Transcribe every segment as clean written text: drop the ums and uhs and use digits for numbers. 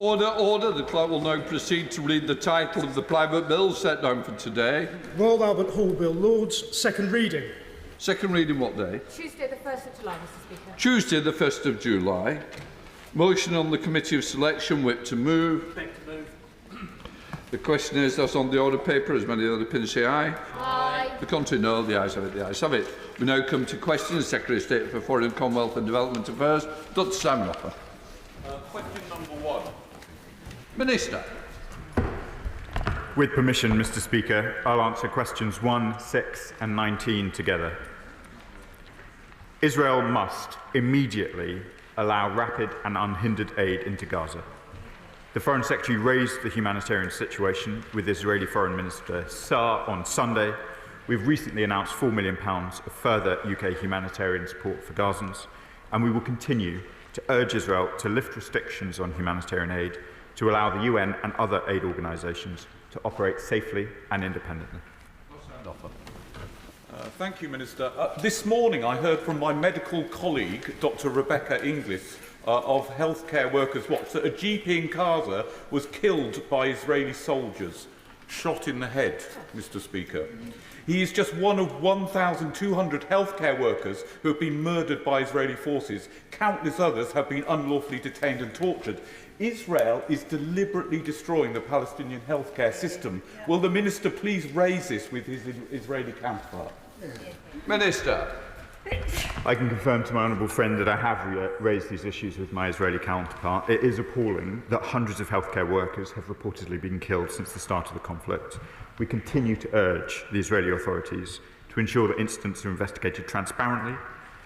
Order, order. The clerk will now proceed to read the title of the private bill set down for today. Royal Albert Hall Bill, Lords, second reading. Second reading what day? Tuesday the 1st of July, Mr Speaker. Tuesday the 1st of July. Motion on the Committee of Selection, whip to move. Whip to move. The question is, that's on the order paper. As many other opinions say aye. Aye. The contrary, no. The ayes have it. The ayes have it. We now come to questions. Secretary of State for Foreign, Commonwealth and Development Affairs, Dr. Simon Offer. Question number 1. Minister. With permission, Mr Speaker, I'll answer questions 1, 6 and 19 together. Israel must immediately allow rapid and unhindered aid into Gaza. The Foreign Secretary raised the humanitarian situation with Israeli Foreign Minister Saar on Sunday. We've recently announced £4 million of further UK humanitarian support for Gazans, and we will continue to urge Israel to lift restrictions on humanitarian aid to allow the UN and other aid organisations to operate safely and independently. Thank you, Minister. This morning I heard from my medical colleague, Dr Rebecca Inglis, of Healthcare Workers Watch, that a GP in Gaza was killed by Israeli soldiers, shot in the head, Mr Speaker. He is just one of 1,200 healthcare workers who have been murdered by Israeli forces. Countless others have been unlawfully detained and tortured. Israel is deliberately destroying the Palestinian healthcare system. Will the Minister please raise this with his Israeli counterpart? Minister. I can confirm to my honourable friend that I have raised these issues with my Israeli counterpart. It is appalling that hundreds of healthcare workers have reportedly been killed since the start of the conflict. We continue to urge the Israeli authorities to ensure that incidents are investigated transparently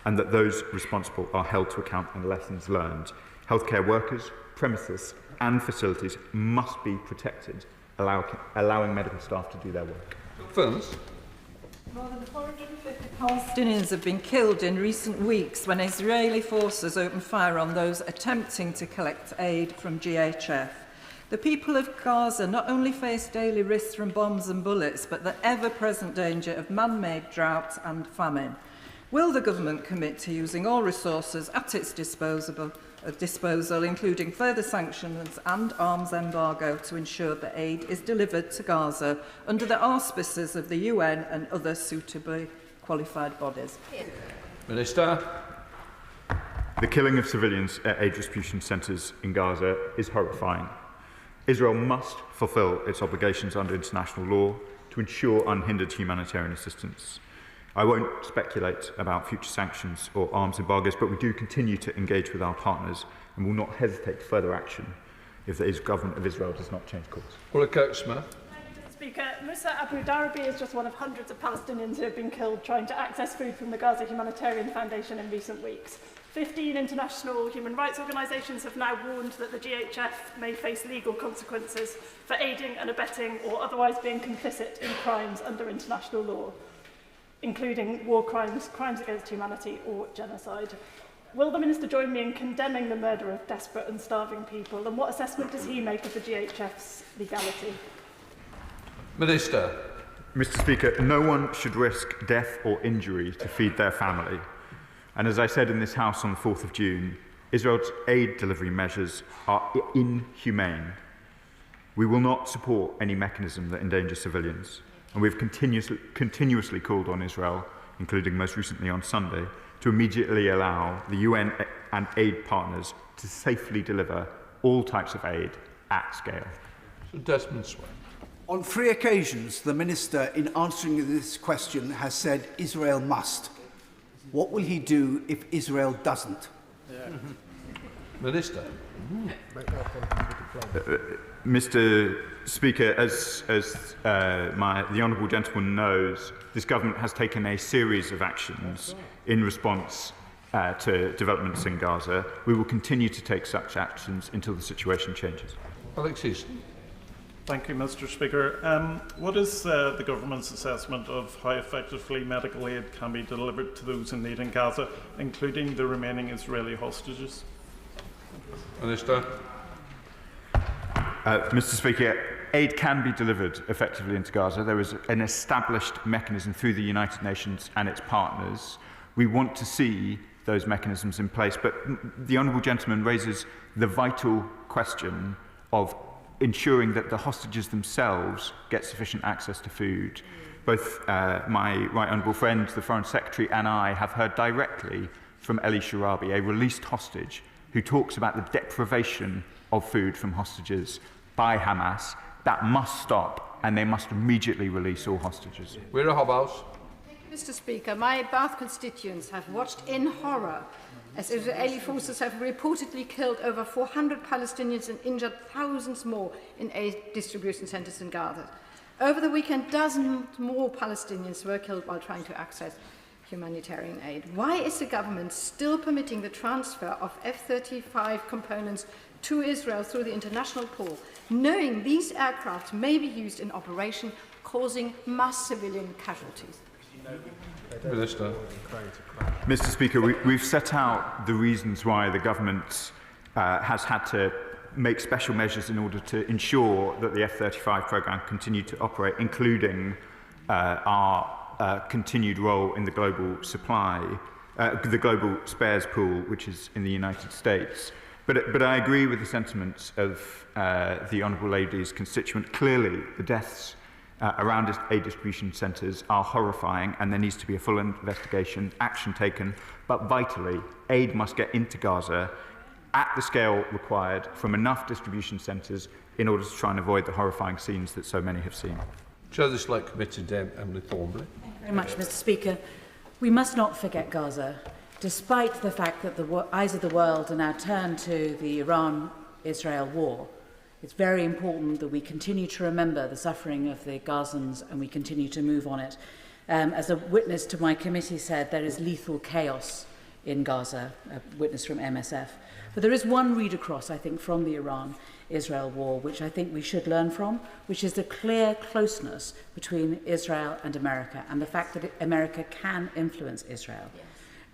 and that those responsible are held to account and lessons learned. Healthcare workers, premises and facilities must be protected, allowing medical staff to do their work. First. More than 450 Palestinians have been killed in recent weeks when Israeli forces opened fire on those attempting to collect aid from GHF. The people of Gaza not only face daily risks from bombs and bullets, but the ever-present danger of man-made drought and famine. Will the government commit to using all resources at its disposal, including further sanctions and arms embargo, to ensure that aid is delivered to Gaza under the auspices of the UN and other suitably qualified bodies? Minister. The killing of civilians at aid distribution centres in Gaza is horrifying. Israel must fulfil its obligations under international law to ensure unhindered humanitarian assistance. I won't speculate about future sanctions or arms embargoes, but we do continue to engage with our partners and will not hesitate to further action if the government of Israel does not change course. Mr Speaker, Musa Abu Darabi is just one of hundreds of Palestinians who have been killed trying to access food from the Gaza Humanitarian Foundation in recent weeks. 15 international human rights organisations have now warned that the GHF may face legal consequences for aiding and abetting or otherwise being complicit in crimes under international law, including war crimes, crimes against humanity or genocide. Will the Minister join me in condemning the murder of desperate and starving people, and what assessment does he make of the GHF's legality? Minister. Mr Speaker, no one should risk death or injury to feed their family. And as I said in this House on the 4th of June, Israel's aid delivery measures are inhumane. We will not support any mechanism that endangers civilians. And we've continuously called on Israel, including most recently on Sunday, to immediately allow the UN and aid partners to safely deliver all types of aid at scale. Desmond Sway. On 3 occasions, the Minister, in answering this question, has said Israel must. What will he do if Israel doesn't? Minister. Mr Speaker, as the honourable gentleman knows, this government has taken a series of actions in response to developments in Gaza. We will continue to take such actions until the situation changes. Alex Easton. Thank you, Mr Speaker. What is the government's assessment of how effectively medical aid can be delivered to those in need in Gaza, including the remaining Israeli hostages? Minister. Mr Speaker, aid can be delivered effectively into Gaza. There is an established mechanism through the United Nations and its partners. We want to see those mechanisms in place, but the honourable gentleman raises the vital question of ensuring that the hostages themselves get sufficient access to food. Both my right honourable friend, the Foreign Secretary, and I have heard directly from Eli Sharabi, a released hostage, who talks about the deprivation of food from hostages by Hamas. That must stop, and they must immediately release all hostages. We're a Hobhouse. Mr. Speaker, my Bath constituents have watched in horror as Israeli forces have reportedly killed over 400 Palestinians and injured thousands more in aid distribution centres in Gaza. Over the weekend, dozens more Palestinians were killed while trying to access humanitarian aid. Why is the government still permitting the transfer of F-35 components to Israel through the international pool, knowing these aircraft may be used in operation causing mass civilian casualties? Minister. Mr. Speaker, we've set out the reasons why the government has had to make special measures in order to ensure that the F-35 programme continued to operate, including our continued role in the global supply, the global spares pool, which is in the United States. But I agree with the sentiments of the Honourable Lady's constituent. Clearly, the deaths around aid distribution centres are horrifying, and there needs to be a full investigation, action taken. But vitally, aid must get into Gaza at the scale required from enough distribution centres in order to try and avoid the horrifying scenes that so many have seen. Chair of the Select Committee, Dame Emily Thornbury. Thank you very much, Mr. Speaker. We must not forget Gaza, despite the fact that the eyes of the world are now turned to the Iran-Israel war. It's very important that we continue to remember the suffering of the Gazans and we continue to move on it. As a witness to my committee said, there is lethal chaos in Gaza, a witness from MSF. But there is one read across, I think, from the Iran-Israel war, which I think we should learn from, which is the clear closeness between Israel and America and the fact that America can influence Israel. Yes.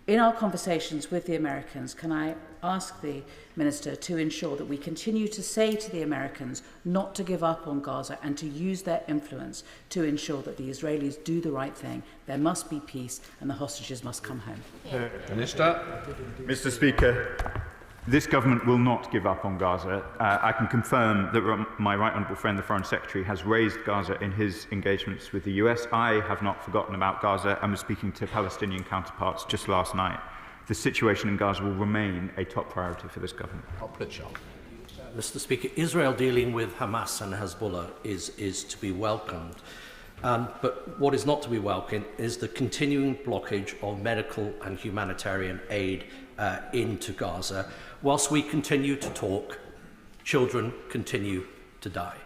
In our conversations with the Americans, can I ask the Minister to ensure that we continue to say to the Americans not to give up on Gaza and to use their influence to ensure that the Israelis do the right thing? There must be peace and the hostages must come home. Yeah. Minister. Mr. Speaker, this government will not give up on Gaza. I can confirm that my right honourable friend, the Foreign Secretary, has raised Gaza in his engagements with the US. I have not forgotten about Gaza and was speaking to Palestinian counterparts just last night. The situation in Gaza will remain a top priority for this government. Mr. Speaker, Israel dealing with Hamas and Hezbollah is to be welcomed. But what is not to be welcomed is the continuing blockage of medical and humanitarian aid into Gaza. Whilst we continue to talk, children continue to die.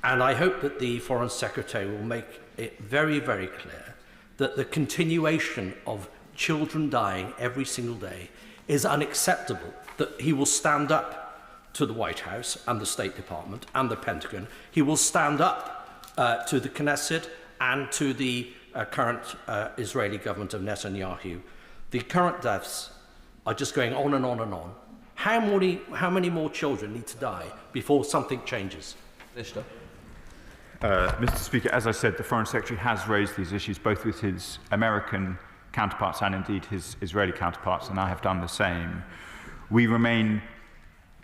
And I hope that the Foreign Secretary will make it very, very clear that the continuation of children dying every single day is unacceptable, that he will stand up to the White House and the State Department and the Pentagon. He will stand up to the Knesset and to the current Israeli government of Netanyahu. The current deaths are just going on and on and on. How many more children need to die before something changes? Minister. Mr. Speaker, as I said, the Foreign Secretary has raised these issues both with his American counterparts and indeed his Israeli counterparts, and I have done the same. We remain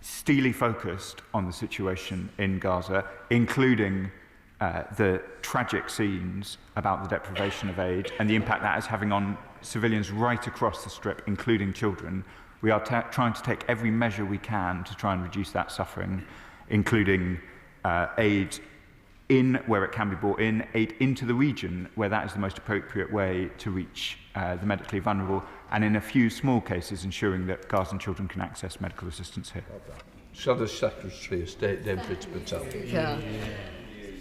steely focused on the situation in Gaza, including the tragic scenes about the deprivation of aid and the impact that is having on civilians right across the Strip, including children. We are trying to take every measure we can to try and reduce that suffering, including aid in where it can be brought in, aid into the region where that is the most appropriate way to reach the medically vulnerable, and in a few small cases ensuring that Gazan children can access medical assistance here. Shadow Secretary of State David Patel.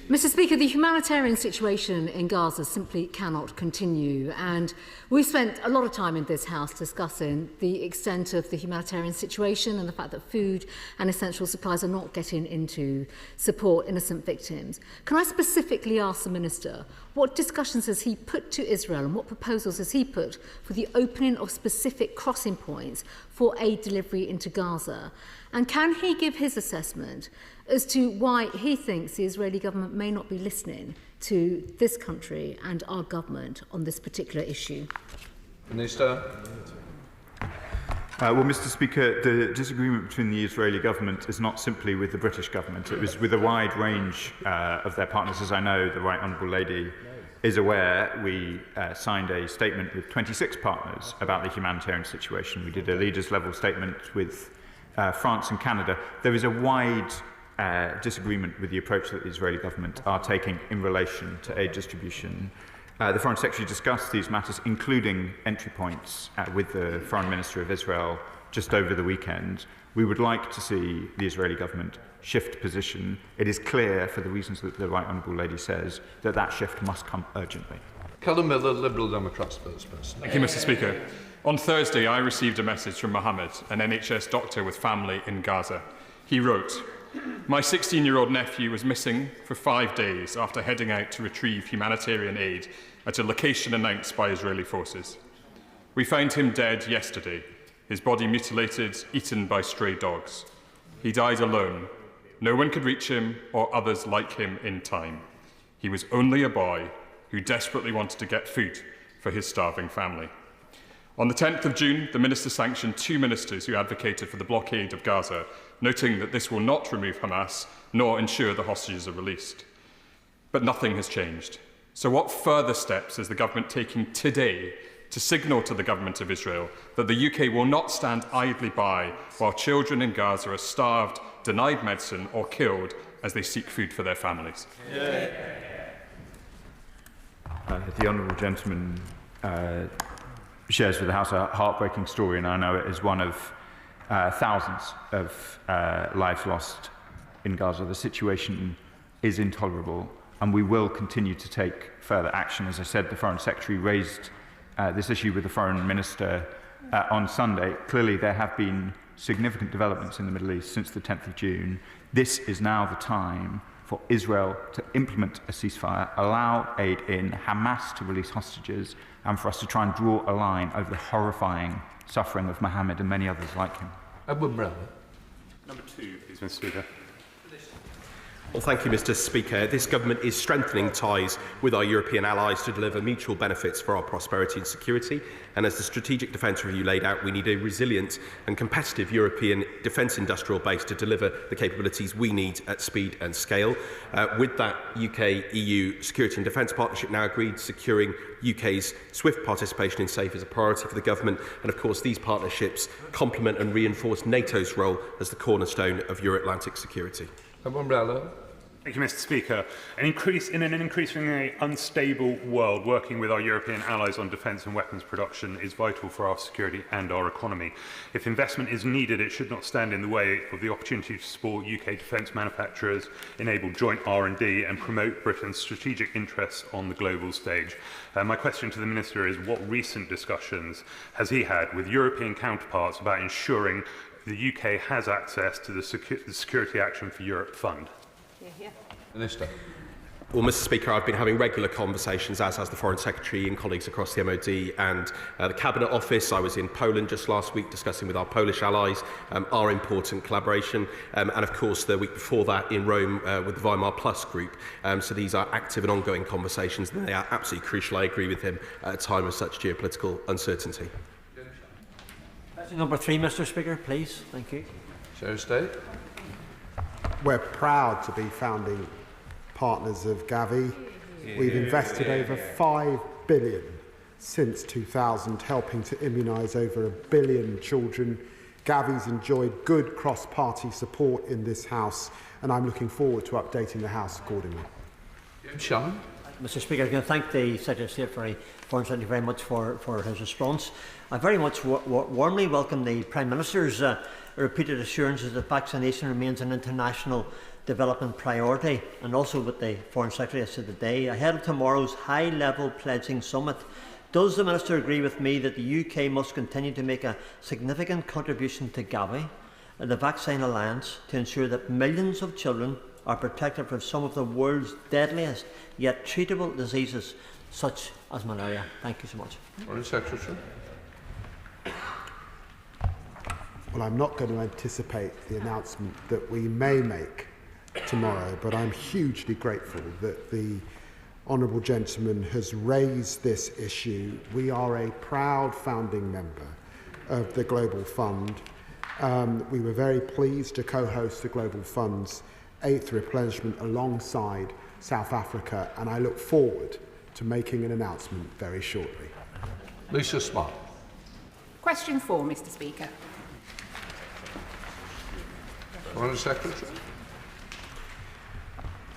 Mr. Speaker, the humanitarian situation in Gaza simply cannot continue, and we've spent a lot of time in this House discussing the extent of the humanitarian situation and the fact that food and essential supplies are not getting into support innocent victims. Can I specifically ask the Minister, what discussions has he put to Israel and what proposals has he put for the opening of specific crossing points for aid delivery into Gaza? And can he give his assessment as to why he thinks the Israeli government may not be listening to this country and our government on this particular issue? Minister. Well, Mr. Speaker, the disagreement between the Israeli government is not simply with the British government. It was with a wide range of their partners. As I know, the Right Honourable Lady is aware, we signed a statement with 26 partners about the humanitarian situation. We did a leaders-level statement with France and Canada. There is a wide disagreement with the approach that the Israeli government are taking in relation to aid distribution. The Foreign Secretary discussed these matters, including entry points, with the Foreign Minister of Israel just over the weekend. We would like to see the Israeli government shift position. It is clear, for the reasons that the Right Honourable Lady says, that that shift must come urgently. Callum Miller, Liberal Democrats, first person. Thank you, Mr. Speaker. On Thursday, I received a message from Mohammed, an NHS doctor with family in Gaza. He wrote, "My 16-year-old nephew was missing for 5 days after heading out to retrieve humanitarian aid at a location announced by Israeli forces. We found him dead yesterday, his body mutilated, eaten by stray dogs. He died alone. No one could reach him or others like him in time. He was only a boy who desperately wanted to get food for his starving family." On the 10th of June, the Minister sanctioned 2 ministers who advocated for the blockade of Gaza, noting that this will not remove Hamas nor ensure the hostages are released. But nothing has changed. So what further steps is the government taking today to signal to the government of Israel that the UK will not stand idly by while children in Gaza are starved, denied medicine or killed as they seek food for their families? The honourable gentleman shares with the House a heartbreaking story, and I know it is one of thousands of lives lost in Gaza. The situation is intolerable, and we will continue to take further action. As I said, the Foreign Secretary raised this issue with the Foreign Minister on Sunday. Clearly, there have been significant developments in the Middle East since the 10th of June. This is now the time for Israel to implement a ceasefire, allow aid in, Hamas to release hostages, and for us to try and draw a line over the horrifying suffering of Mohammed and many others like him. Edward Brella. Number 2, please, Mr. Speaker. Well, thank you, Mr. Speaker. This government is strengthening ties with our European allies to deliver mutual benefits for our prosperity and security. And as the Strategic Defence Review laid out, we need a resilient and competitive European defence industrial base to deliver the capabilities we need at speed and scale. With that UK-EU security and defence partnership now agreed, securing UK's swift participation in SAFE is a priority for the government. And of course, these partnerships complement and reinforce NATO's role as the cornerstone of Euro-Atlantic security. Thank you, Mr. Speaker. In an increasingly unstable world, working with our European allies on defence and weapons production is vital for our security and our economy. If investment is needed, it should not stand in the way of the opportunity to support UK defence manufacturers, enable joint R&D and promote Britain's strategic interests on the global stage. My question to the Minister is, what recent discussions has he had with European counterparts about ensuring the UK has access to the Security Action for Europe Fund? Minister. Well, Mr. Speaker, I've been having regular conversations, as has the Foreign Secretary and colleagues across the MOD and the Cabinet Office. I was in Poland just last week discussing with our Polish allies our important collaboration, and of course the week before that in Rome with the Weimar Plus group. So these are active and ongoing conversations, and they are absolutely crucial. I agree with him at a time of such geopolitical uncertainty. Question number 3, Mr. Speaker, please. Thank you. Secretary of State. We're proud to be founding partners of Gavi. We've invested over $5 billion since 2000, helping to immunise over 1 billion children. Gavi's enjoyed good cross-party support in this House, and I'm looking forward to updating the House accordingly. Sean. Mr. Speaker, I can thank the Secretary of State Foreign Secretary very much for his response. I very much warmly welcome the Prime Minister's repeated assurances that vaccination remains an international development priority, and also with the Foreign Secretary as to the day ahead of tomorrow's high-level pledging summit. Does the Minister agree with me that the UK must continue to make a significant contribution to Gavi, the Vaccine Alliance, to ensure that millions of children are protected from some of the world's deadliest yet treatable diseases such as malaria? Thank you so much. Foreign Secretary. Well, I'm not going to anticipate the announcement that we may make tomorrow, but I'm hugely grateful that the honourable gentleman has raised this issue. We are a proud founding member of the Global Fund. We were very pleased to co-host the Global Fund's 8th replenishment alongside South Africa, and I look forward to making an announcement very shortly. Lisa Smart. Question 4, Mr. Speaker. Foreign Secretary.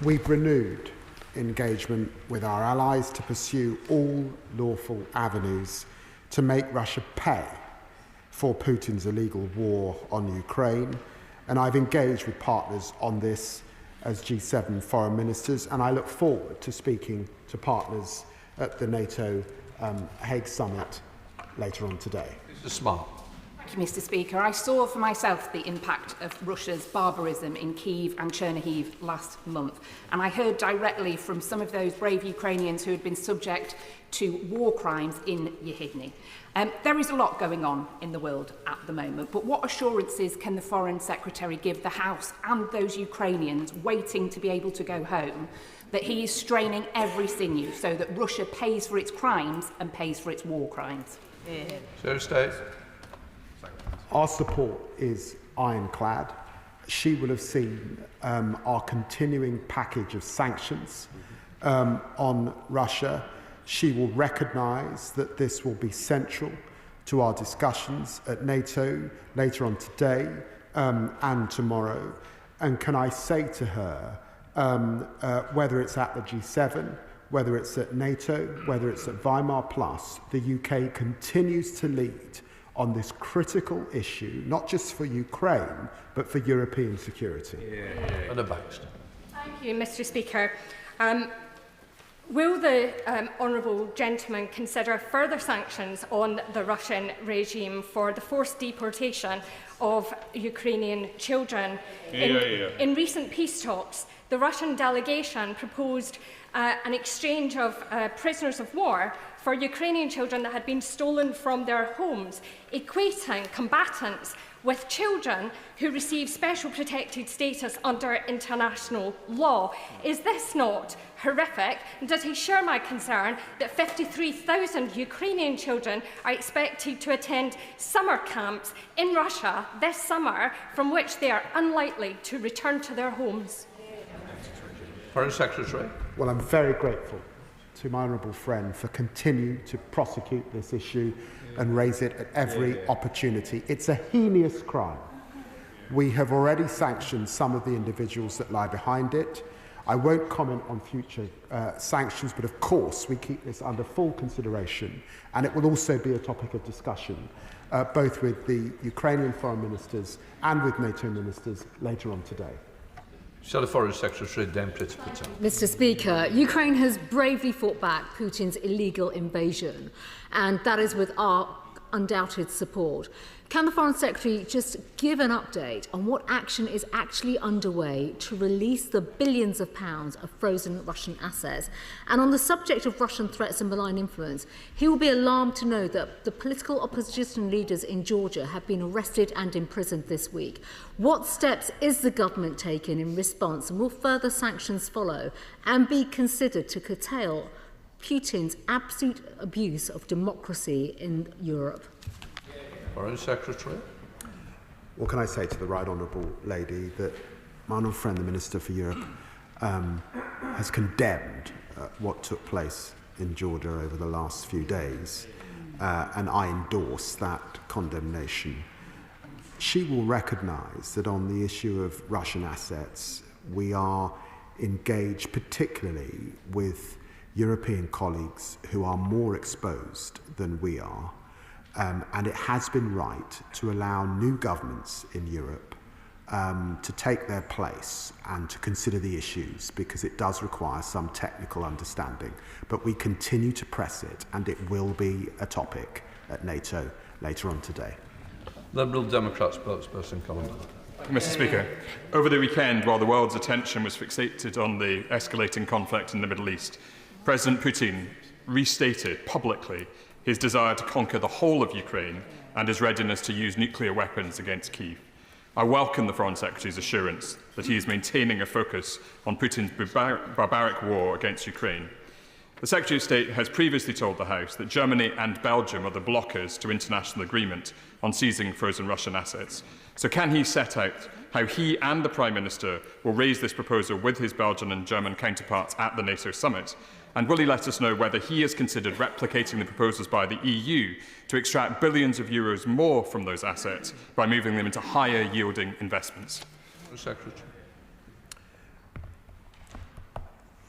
We've renewed engagement with our allies to pursue all lawful avenues to make Russia pay for Putin's illegal war on Ukraine, and I've engaged with partners on this as G7 foreign ministers, and I look forward to speaking to partners at the NATO Hague Summit later on today. Mr. Smart. Thank you, Mr. Speaker. I saw for myself the impact of Russia's barbarism in Kyiv and Chernihiv last month, and I heard directly from some of those brave Ukrainians who had been subject to war crimes in Yehidny. There is a lot going on in the world at the moment, but what assurances can the Foreign Secretary give the House and those Ukrainians waiting to be able to go home that he is straining every sinew so that Russia pays for its crimes and pays for its war crimes? Sarah Stace. Our support is ironclad. She will have seen our continuing package of sanctions on Russia. She will recognise that this will be central to our discussions at NATO later on today and tomorrow. And can I say to her, whether it's at the G7, whether it's at NATO, whether it's at Weimar Plus, the UK continues to lead on this critical issue, not just for Ukraine, but for European security. Anna Baxter. Thank you, Mr. Speaker. Will the honourable gentleman consider further sanctions on the Russian regime for the forced deportation of Ukrainian children? In recent peace talks, the Russian delegation proposed an exchange of prisoners of war for Ukrainian children that had been stolen from their homes, equating combatants with children who receive special protected status under international law. Is this not horrific? And does he share my concern that 53,000 Ukrainian children are expected to attend summer camps in Russia this summer, from which they are unlikely to return to their homes? Foreign Secretary. Well, I'm very grateful to my honourable friend for continuing to prosecute this issue and raise it at every opportunity. It's a heinous crime. We have already sanctioned some of the individuals that lie behind it. I won't comment on future sanctions, but of course we keep this under full consideration, and it will also be a topic of discussion both with the Ukrainian foreign ministers and with NATO ministers later on today. Shall the Foreign Secretary then Patel. Mr. Speaker, Ukraine has bravely fought back Putin's illegal invasion, and that is with our undoubted support. Can the Foreign Secretary just give an update on what action is actually underway to release the billions of pounds of frozen Russian assets? And on the subject of Russian threats and malign influence, he will be alarmed to know that the political opposition leaders in Georgia have been arrested and imprisoned this week. What steps is the government taking in response, and will further sanctions follow and be considered to curtail Putin's absolute abuse of democracy in Europe? Foreign Secretary. What can I say to the right honourable lady that my honourable friend, the Minister for Europe, has condemned what took place in Georgia over the last few days, and I endorse that condemnation. She will recognise that on the issue of Russian assets, we are engaged particularly with European colleagues who are more exposed than we are. And it has been right to allow new governments in Europe to take their place and to consider the issues, because it does require some technical understanding. But we continue to press it, and it will be a topic at NATO later on today. Liberal Democrat spokesperson Commonwealth. Mr. Speaker, over the weekend, while the world's attention was fixated on the escalating conflict in the Middle East, President Putin restated publicly his desire to conquer the whole of Ukraine and his readiness to use nuclear weapons against Kyiv. I welcome the Foreign Secretary's assurance that he is maintaining a focus on Putin's barbaric war against Ukraine. The Secretary of State has previously told the House that Germany and Belgium are the blockers to international agreement on seizing frozen Russian assets. So can he set out how he and the Prime Minister will raise this proposal with his Belgian and German counterparts at the NATO summit? And will he let us know whether he has considered replicating the proposals by the EU to extract billions of euros more from those assets by moving them into higher yielding investments? Secretary.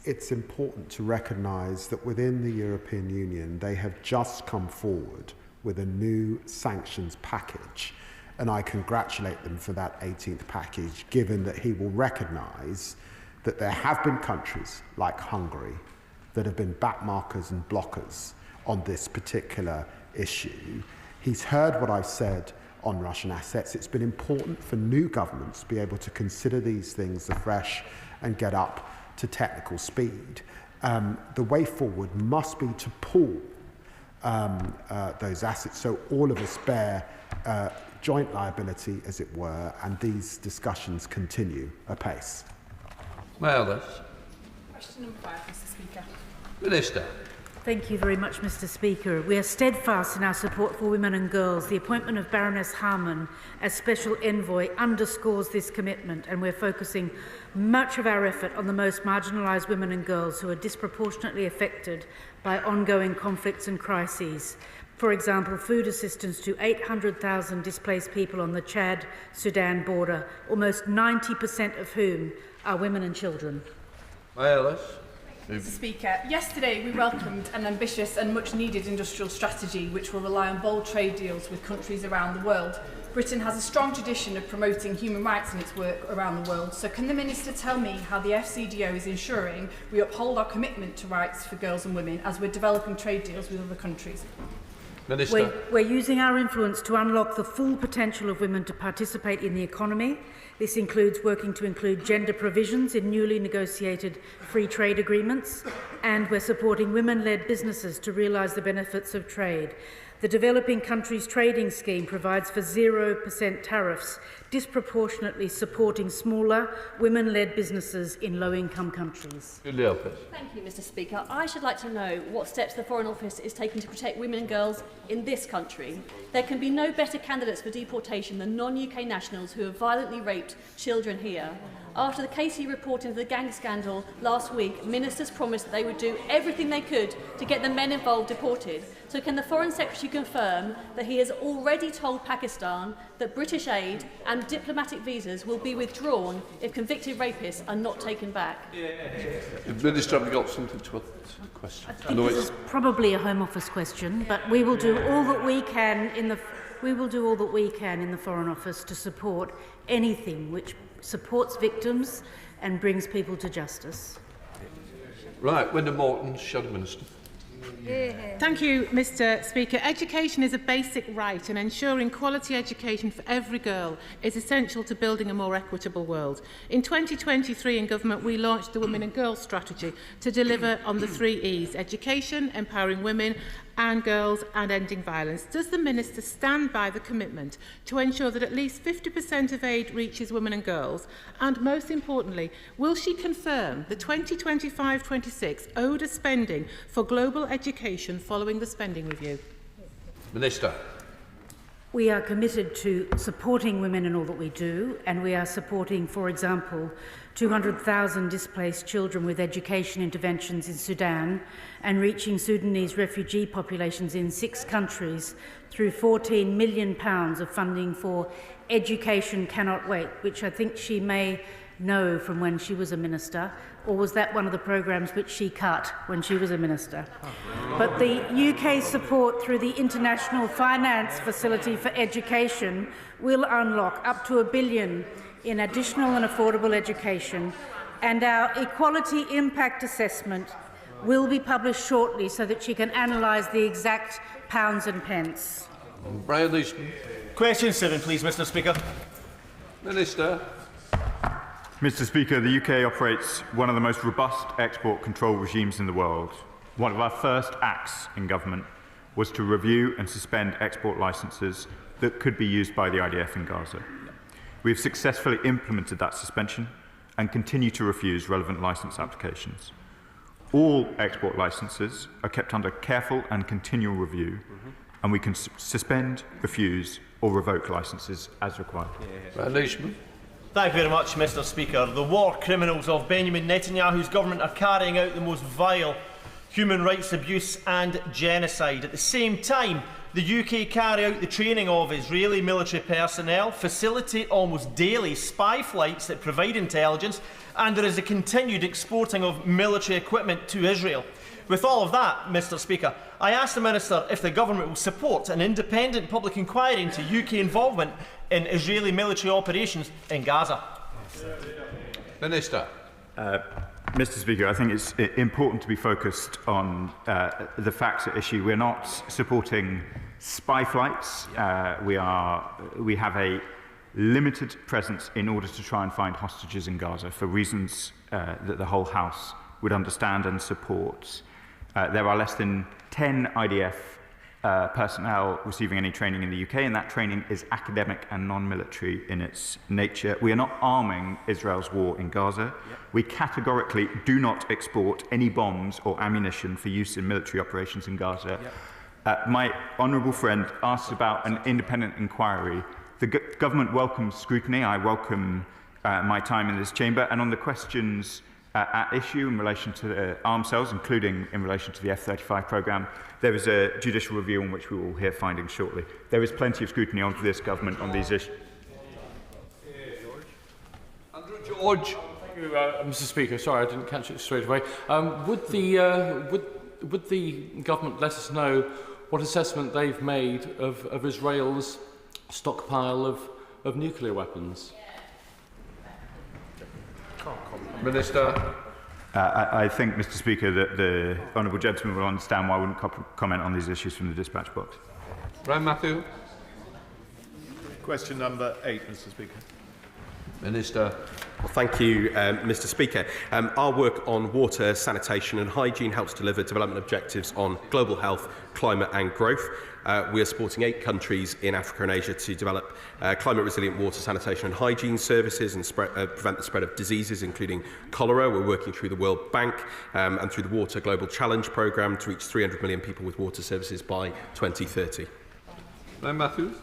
It's important to recognise that within the European Union, they have just come forward with a new sanctions package. And I congratulate them for that 18th package, given that he will recognise that there have been countries like Hungary that have been backmarkers and blockers on this particular issue. He's heard what I've said on Russian assets. It's been important for new governments to be able to consider these things afresh and get up to technical speed. The way forward must be to pool those assets so all of us bear joint liability, as it were, and these discussions continue apace. Well, Question number 5, Mr. Speaker. Minister. Thank you very much, Mr. Speaker. We are steadfast in our support for women and girls. The appointment of Baroness Harman as Special Envoy underscores this commitment, and we're focusing much of our effort on the most marginalised women and girls who are disproportionately affected by ongoing conflicts and crises. For example, food assistance to 800,000 displaced people on the Chad-Sudan border, almost 90% of whom are women and children. Well, Mr. Speaker, yesterday we welcomed an ambitious and much-needed industrial strategy which will rely on bold trade deals with countries around the world. Britain has a strong tradition of promoting human rights in its work around the world, so can the Minister tell me how the FCDO is ensuring we uphold our commitment to rights for girls and women as we're developing trade deals with other countries? Minister. We're using our influence to unlock the full potential of women to participate in the economy. This includes working to include gender provisions in newly negotiated free trade agreements, and we're supporting women-led businesses to realise the benefits of trade. The Developing Countries Trading Scheme provides for 0% tariffs, disproportionately supporting smaller, women-led businesses in low-income countries. Thank you, Mr. Speaker. I should like to know what steps the Foreign Office is taking to protect women and girls in this country. There can be no better candidates for deportation than non-UK nationals who have violently raped children here. After the Casey report into the gang scandal last week, ministers promised that they would do everything they could to get the men involved deported. So can the Foreign Secretary confirm that he has already told Pakistan that British aid and diplomatic visas will be withdrawn if convicted rapists are not taken back? The Minister, have you got something to add to the question? I think this is probably a Home Office question, but we will do all that we can in the Foreign Office to support anything which supports victims and brings people to justice. Right, Wyndham Morton, Shadow Minister. Thank you, Mr. Speaker. Education is a basic right, and ensuring quality education for every girl is essential to building a more equitable world. In 2023 in Government, we launched the Women and Girls Strategy to deliver on the 3 E's: education, empowering women and girls, and ending violence. Does the Minister stand by the commitment to ensure that at least 50% of aid reaches women and girls? And most importantly, will she confirm the 2025-26 ODA spending for global education following the spending review? Minister. We are committed to supporting women in all that we do, and we are supporting, for example, 200,000 displaced children with education interventions in Sudan and reaching Sudanese refugee populations in 6 countries through £14 million of funding for Education Cannot Wait, which I think she may know from when she was a minister, or was that one of the programmes which she cut when she was a minister? But the UK support through the International Finance Facility for Education will unlock up to £1 billion in additional and affordable education, and our equality impact assessment will be published shortly so that she can analyse the exact pounds and pence. Brian Leeson. Question 7, please, Mr. Speaker. Minister. Mr. Speaker, the UK operates one of the most robust export control regimes in the world. One of our first acts in government was to review and suspend export licences that could be used by the IDF in Gaza. We have successfully implemented that suspension and continue to refuse relevant licence applications. All export licences are kept under careful and continual review, and we can suspend, refuse or revoke licences as required. Thank you very much, Mr. Speaker. The war criminals of Benjamin Netanyahu's government are carrying out the most vile human rights abuse and genocide. At the same time, the UK carry out the training of Israeli military personnel, facilitate almost daily spy flights that provide intelligence, and there is a continued exporting of military equipment to Israel. With all of that, Mr. Speaker, I ask the Minister if the Government will support an independent public inquiry into UK involvement in Israeli military operations in Gaza. Minister. Mr. Speaker, I think it's important to be focused on the facts at issue. We're not supporting spy flights. We have a limited presence in order to try and find hostages in Gaza for reasons that the whole House would understand and support. There are less than 10 IDF personnel receiving any training in the UK, and that training is academic and non-military in its nature. We are not arming Israel's war in Gaza. We categorically do not export any bombs or ammunition for use in military operations in Gaza. My honourable friend asked about an independent inquiry. The government welcomes scrutiny. I welcome my time in this chamber, and on the questions at issue in relation to arms sales, including in relation to the F-35 programme, there is a judicial review on which we will hear findings shortly. There is plenty of scrutiny on this government on these issues. Andrew George. Thank you, Mr. Speaker. Sorry, I didn't catch it straight away. Would the government let us know what assessment they've made of Israel's stockpile of nuclear weapons? Minister. I think, Mr. Speaker, that the honourable gentleman will understand why I wouldn't comment on these issues from the dispatch box. Brian Matthew. Question number 8, Mr. Speaker. Minister. Well, thank you, Mr. Speaker. Our work on water, sanitation and hygiene helps deliver development objectives on global health, climate and growth. We are supporting 8 countries in Africa and Asia to develop climate-resilient water, sanitation and hygiene services and prevent the spread of diseases, including cholera. We're working through the World Bank and through the Water Global Challenge programme to reach 300 million people with water services by 2030. Brian Matthews.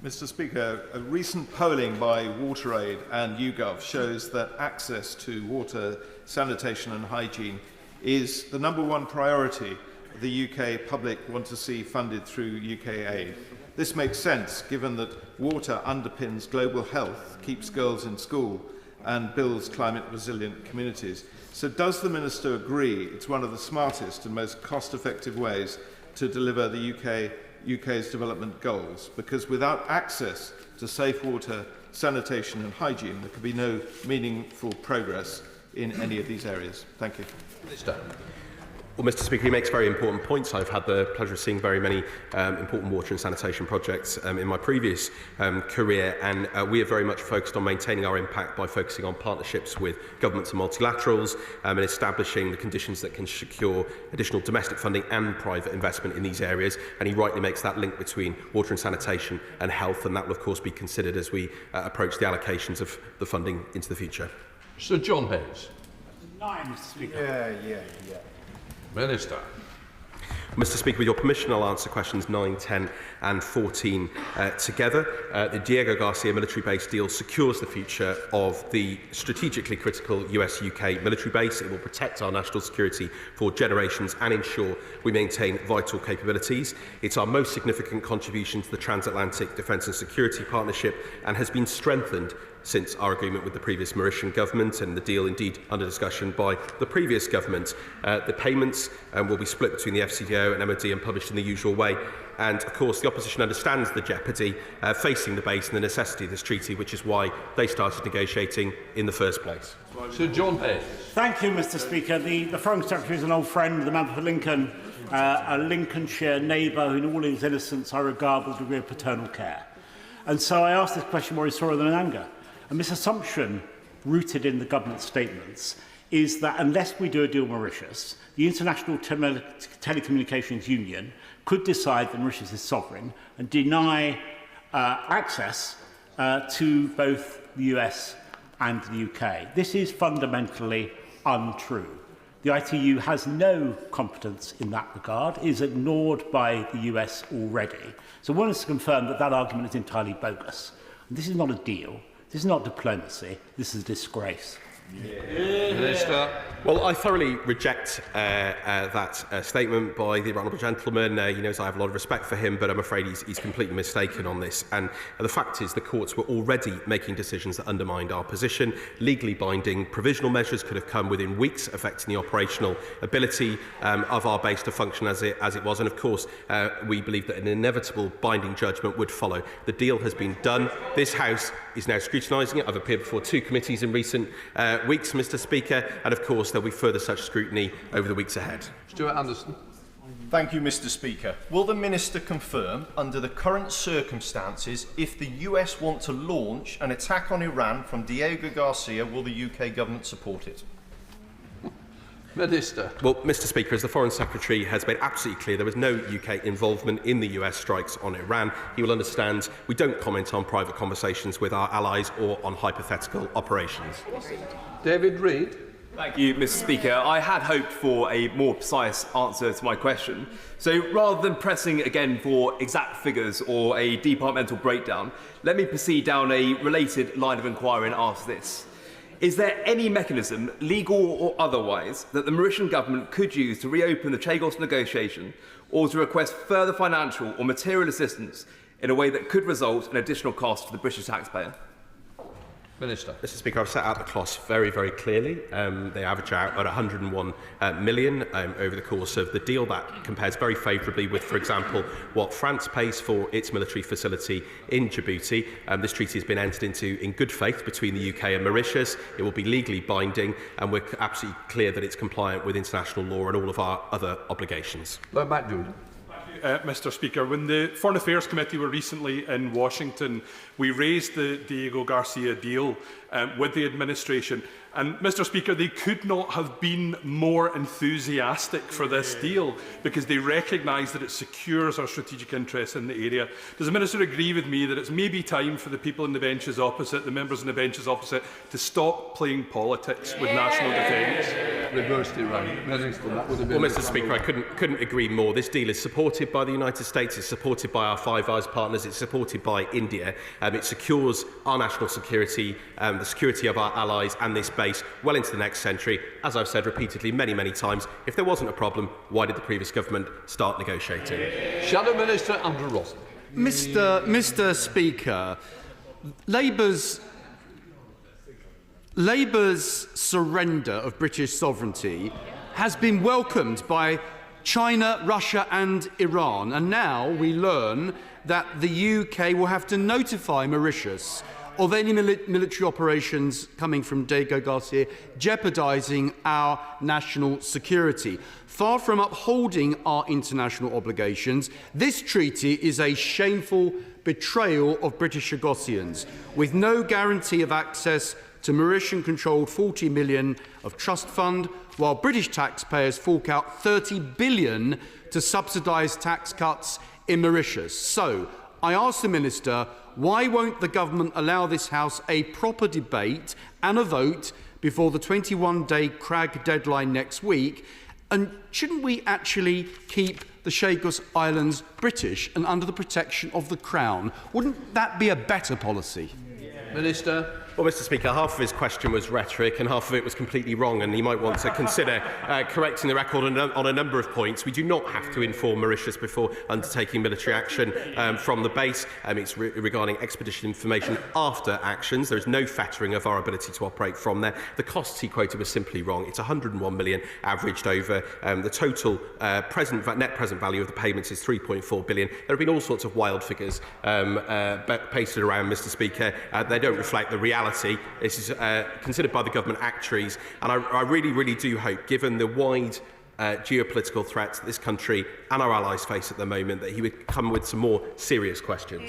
Mr. Speaker, a recent polling by WaterAid and YouGov shows that access to water, sanitation and hygiene is the #1 priority the UK public want to see funded through UK aid. This makes sense given that water underpins global health, keeps girls in school and builds climate resilient communities. So does the Minister agree it's one of the smartest and most cost-effective ways to deliver the UK's development goals? Because without access to safe water, sanitation and hygiene, there could be no meaningful progress in any of these areas. Thank you. Minister. Well, Mr. Speaker, he makes very important points. I've had the pleasure of seeing very many important water and sanitation projects in my previous career, and we are very much focused on maintaining our impact by focusing on partnerships with governments and multilaterals and establishing the conditions that can secure additional domestic funding and private investment in these areas. And he rightly makes that link between water and sanitation and health, and that will, of course, be considered as we approach the allocations of the funding into the future. Sir John Hayes. 9, Mr. Speaker. Yeah. Minister. Mr. Speaker, with your permission, I'll answer questions 9, 10 and 14 together. The Diego Garcia military base deal secures the future of the strategically critical US-UK military base. It will protect our national security for generations and ensure we maintain vital capabilities. It's our most significant contribution to the transatlantic defence and security partnership and has been strengthened since our agreement with the previous Mauritian government, and the deal indeed under discussion by the previous government. The payments will be split between the FCDO and MOD and published in the usual way. And of course the opposition understands the jeopardy facing the base and the necessity of this treaty, which is why they started negotiating in the first place. Sir John Hayes. Thank you, Mr. Speaker. The Foreign Secretary is an old friend of the member for Lincoln, a Lincolnshire neighbour who in all his innocence I regard with a degree of paternal care. And so I asked this question more in sorrow than in anger. And this assumption, rooted in the government statements, is that unless we do a deal with Mauritius, the International Telecommunications Union could decide that Mauritius is sovereign and deny access to both the US and the UK. This is fundamentally untrue. The ITU has no competence in that regard, is ignored by the US already. So I want us to confirm that that argument is entirely bogus. And this is not a deal, this is not diplomacy, this is a disgrace. Minister. Well, I thoroughly reject that statement by the honourable gentleman. He knows I have a lot of respect for him, but I'm afraid he's completely mistaken on this. And the fact is the courts were already making decisions that undermined our position. Legally binding provisional measures could have come within weeks, affecting the operational ability of our base to function as it was. And of course, we believe that an inevitable binding judgment would follow. The deal has been done. This House is now scrutinising it. I've appeared before 2 committees in recent weeks, Mr. Speaker, and of course there'll be further such scrutiny over the weeks ahead. Stuart Anderson. Thank you, Mr. Speaker. Will the Minister confirm, under the current circumstances, if the US want to launch an attack on Iran from Diego Garcia, will the UK government support it? Minister. Well, Mr. Speaker, as the Foreign Secretary has made absolutely clear, there was no UK involvement in the US strikes on Iran. He will understand we don't comment on private conversations with our allies or on hypothetical operations. David Reid. Thank you, Mr. Speaker. I had hoped for a more precise answer to my question. So rather than pressing again for exact figures or a departmental breakdown, let me proceed down a related line of inquiry and ask this. Is there any mechanism, legal or otherwise, that the Mauritian government could use to reopen the Chagos negotiation or to request further financial or material assistance in a way that could result in additional costs for the British taxpayer? Minister. Mr. Speaker, I've set out the costs very, very clearly. They average out at 101 million over the course of the deal. That compares very favourably with, for example, what France pays for its military facility in Djibouti. This treaty has been entered into in good faith between the UK and Mauritius. It will be legally binding, and we're absolutely clear that it's compliant with international law and all of our other obligations. Lord MacDougall. Mr. Speaker, when the Foreign Affairs Committee were recently in Washington, we raised the Diego Garcia deal with the administration. And, Mr. Speaker, they could not have been more enthusiastic for this deal because they recognise that it secures our strategic interests in the area. Does the Minister agree with me that it's maybe time for the people in the benches opposite, the members in the benches opposite, to stop playing politics with national defence? Reversed Iran. Minister, that would have been. Well, Mr. Speaker, I couldn't agree more. This deal is supported by the United States, it's supported by our Five Eyes partners, it's supported by India. It secures our national security, the security of our allies and this base well into the next century. As I've said repeatedly many, many times, if there wasn't a problem, why did the previous government start negotiating? Shadow Minister Andrew Ross. Mr. Speaker, Labour's surrender of British sovereignty has been welcomed by China, Russia and Iran, and now we learn that the UK will have to notify Mauritius of any military operations coming from Diego Garcia jeopardising our national security. Far from upholding our international obligations, this treaty is a shameful betrayal of British Chagossians, with no guarantee of access to Mauritian-controlled 40 million of trust fund, while British taxpayers fork out 30 billion to subsidise tax cuts in Mauritius. So, I ask the Minister, why won't the government allow this House a proper debate and a vote before the 21-day CRAG deadline next week? And shouldn't we actually keep the Chagos Islands British and under the protection of the Crown? Wouldn't that be a better policy? Minister. Well, Mr. Speaker, half of his question was rhetoric and half of it was completely wrong, and he might want to consider correcting the record on a number of points. We do not have to inform Mauritius before undertaking military action from the base. It's regarding expedition information after actions. There is no fettering of our ability to operate from there. The costs he quoted were simply wrong. It's 101 million averaged over. The total net present value of the payments is 3.4 billion. There have been all sorts of wild figures pasted around, Mr. Speaker. They don't reflect the reality. This is considered by the government actuaries, and I really, really do hope, given the wide geopolitical threats that this country and our allies face at the moment, that he would come with some more serious questions.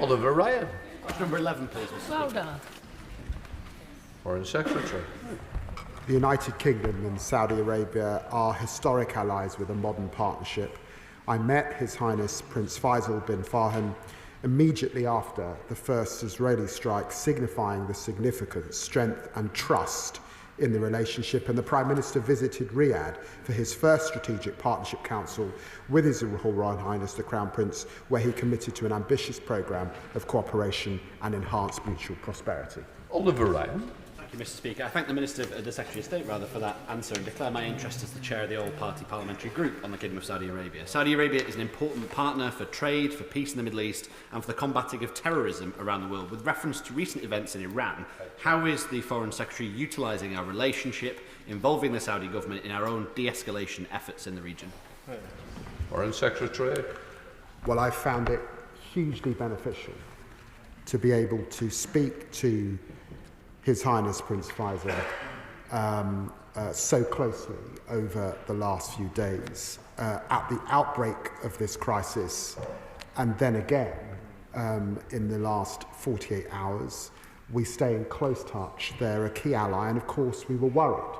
Oliver Ryan. Question number 11, please. Well done. Foreign Secretary. The United Kingdom and Saudi Arabia are historic allies with a modern partnership. I met His Highness Prince Faisal bin Farhan immediately after the first Israeli strike, signifying the significance, strength and trust in the relationship, and the Prime Minister visited Riyadh for his first Strategic Partnership Council with His Royal Highness the Crown Prince, where he committed to an ambitious programme of cooperation and enhanced mutual prosperity. Oliver Ryan. Thank you, Mr. Speaker. I thank the Secretary of State for that answer and declare my interest as the chair of the all-party parliamentary group on the Kingdom of Saudi Arabia. Saudi Arabia is an important partner for trade, for peace in the Middle East and for the combating of terrorism around the world. With reference to recent events in Iran, how is the Foreign Secretary utilising our relationship, involving the Saudi government in our own de-escalation efforts in the region? Foreign Secretary. Well, I found it hugely beneficial to be able to speak to His Highness Prince Faisal so closely over the last few days at the outbreak of this crisis, and then again in the last 48 hours. We stay in close touch. They're a key ally, and of course we were worried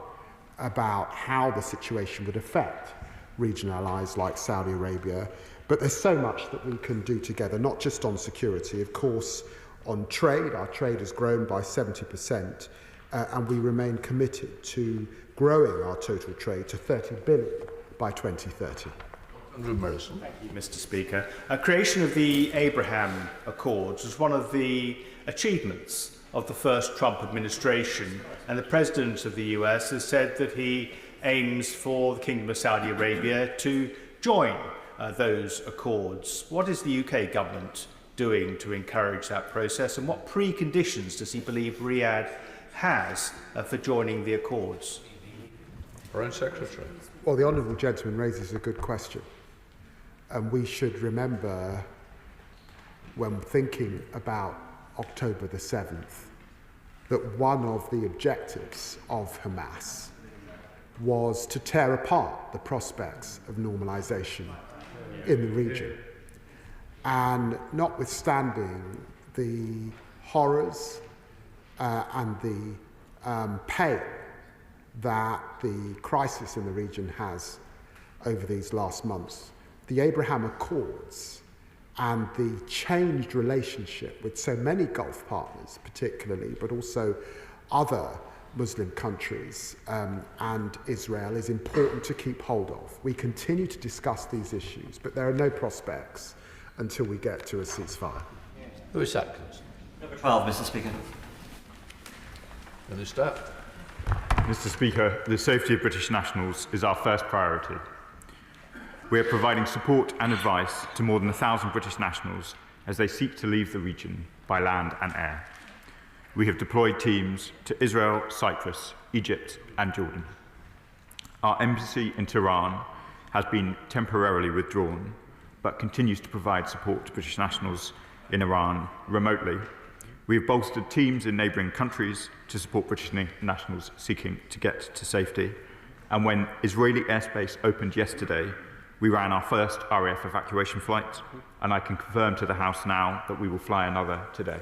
about how the situation would affect regional allies like Saudi Arabia. But there's so much that we can do together, not just on security, of course. On trade, our trade has grown by 70%, and we remain committed to growing our total trade to 30 billion by 2030. Thank you, Mr. Speaker. Creation of the Abraham Accords was one of the achievements of the first Trump administration, and the President of the US has said that he aims for the Kingdom of Saudi Arabia to join those accords. What is the UK government doing to encourage that process, and what preconditions does he believe Riyadh has for joining the accords? Foreign Secretary. Well, the honourable gentleman raises a good question, and we should remember, when thinking about October the 7th, that one of the objectives of Hamas was to tear apart the prospects of normalisation in the region. And notwithstanding the horrors and the pain that the crisis in the region has over these last months, the Abraham Accords and the changed relationship with so many Gulf partners particularly, but also other Muslim countries and Israel, is important to keep hold of. We continue to discuss these issues, but there are no prospects until we get to a ceasefire. Lewis Atkins. Number 12, Mr. Speaker. Minister. Mr. Speaker, the safety of British nationals is our first priority. We are providing support and advice to more than 1,000 British nationals as they seek to leave the region by land and air. We have deployed teams to Israel, Cyprus, Egypt and Jordan. Our embassy in Tehran has been temporarily withdrawn, but continues to provide support to British nationals in Iran remotely. We have bolstered teams in neighbouring countries to support British nationals seeking to get to safety. And when Israeli airspace opened yesterday, we ran our first RAF evacuation flight, and I can confirm to the House now that we will fly another today.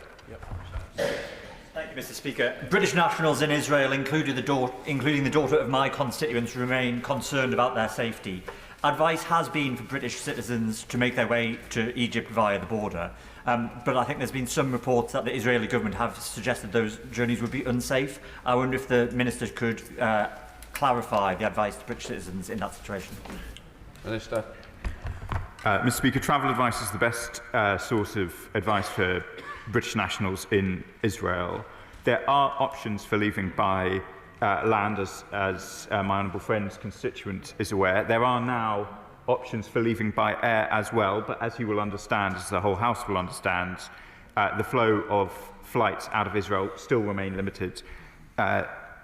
Thank you, Mr. Speaker. British nationals in Israel, including the daughter of my constituents, remain concerned about their safety. Advice has been for British citizens to make their way to Egypt via the border, but I think there's been some reports that the Israeli government have suggested those journeys would be unsafe. I wonder if the Minister could clarify the advice to British citizens in that situation. Minister. Mr. Speaker, travel advice is the best source of advice for British nationals in Israel. There are options for leaving by land, as my honourable friend's constituent is aware. There are now options for leaving by air as well, but as you will understand, as the whole House will understand, the flow of flights out of Israel still remain limited.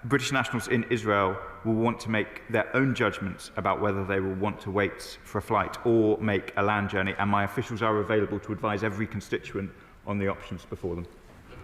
British nationals in Israel will want to make their own judgments about whether they will want to wait for a flight or make a land journey, and my officials are available to advise every constituent on the options before them.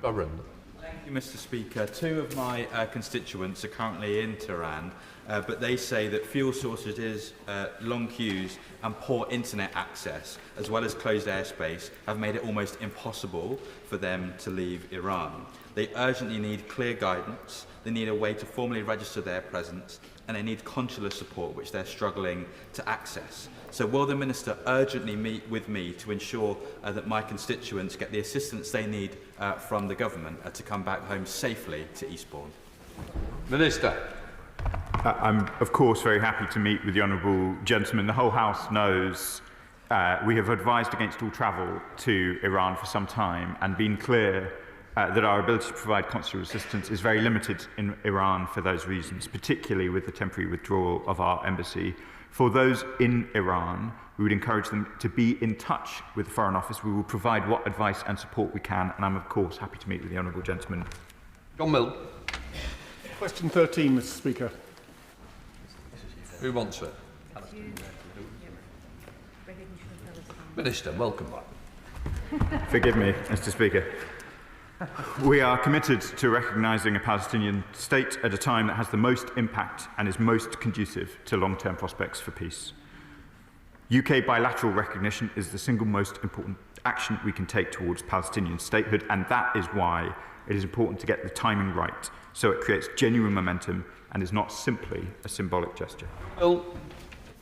Thank you, Mr. Speaker. Two of my constituents are currently in Tehran, but they say that fuel shortages, long queues and poor internet access, as well as closed airspace, have made it almost impossible for them to leave Iran. They urgently need clear guidance, they need a way to formally register their presence, and they need consular support, which they're struggling to access. So will the Minister urgently meet with me to ensure that my constituents get the assistance they need from the government to come back home safely to Eastbourne? Minister. I'm, of course, very happy to meet with the honourable gentleman. The whole House knows we have advised against all travel to Iran for some time and been clear that our ability to provide consular assistance is very limited in Iran for those reasons, particularly with the temporary withdrawal of our embassy. For those in Iran, we would encourage them to be in touch with the Foreign Office. We will provide what advice and support we can, and I'm, of course, happy to meet with the honourable gentleman. John Mill. Question 13, Mr Speaker. Who wants it? Minister, welcome back. Forgive me, Mr Speaker. We are committed to recognising a Palestinian state at a time that has the most impact and is most conducive to long-term prospects for peace. UK bilateral recognition is the single most important action we can take towards Palestinian statehood, and that is why it is important to get the timing right, so it creates genuine momentum and is not simply a symbolic gesture.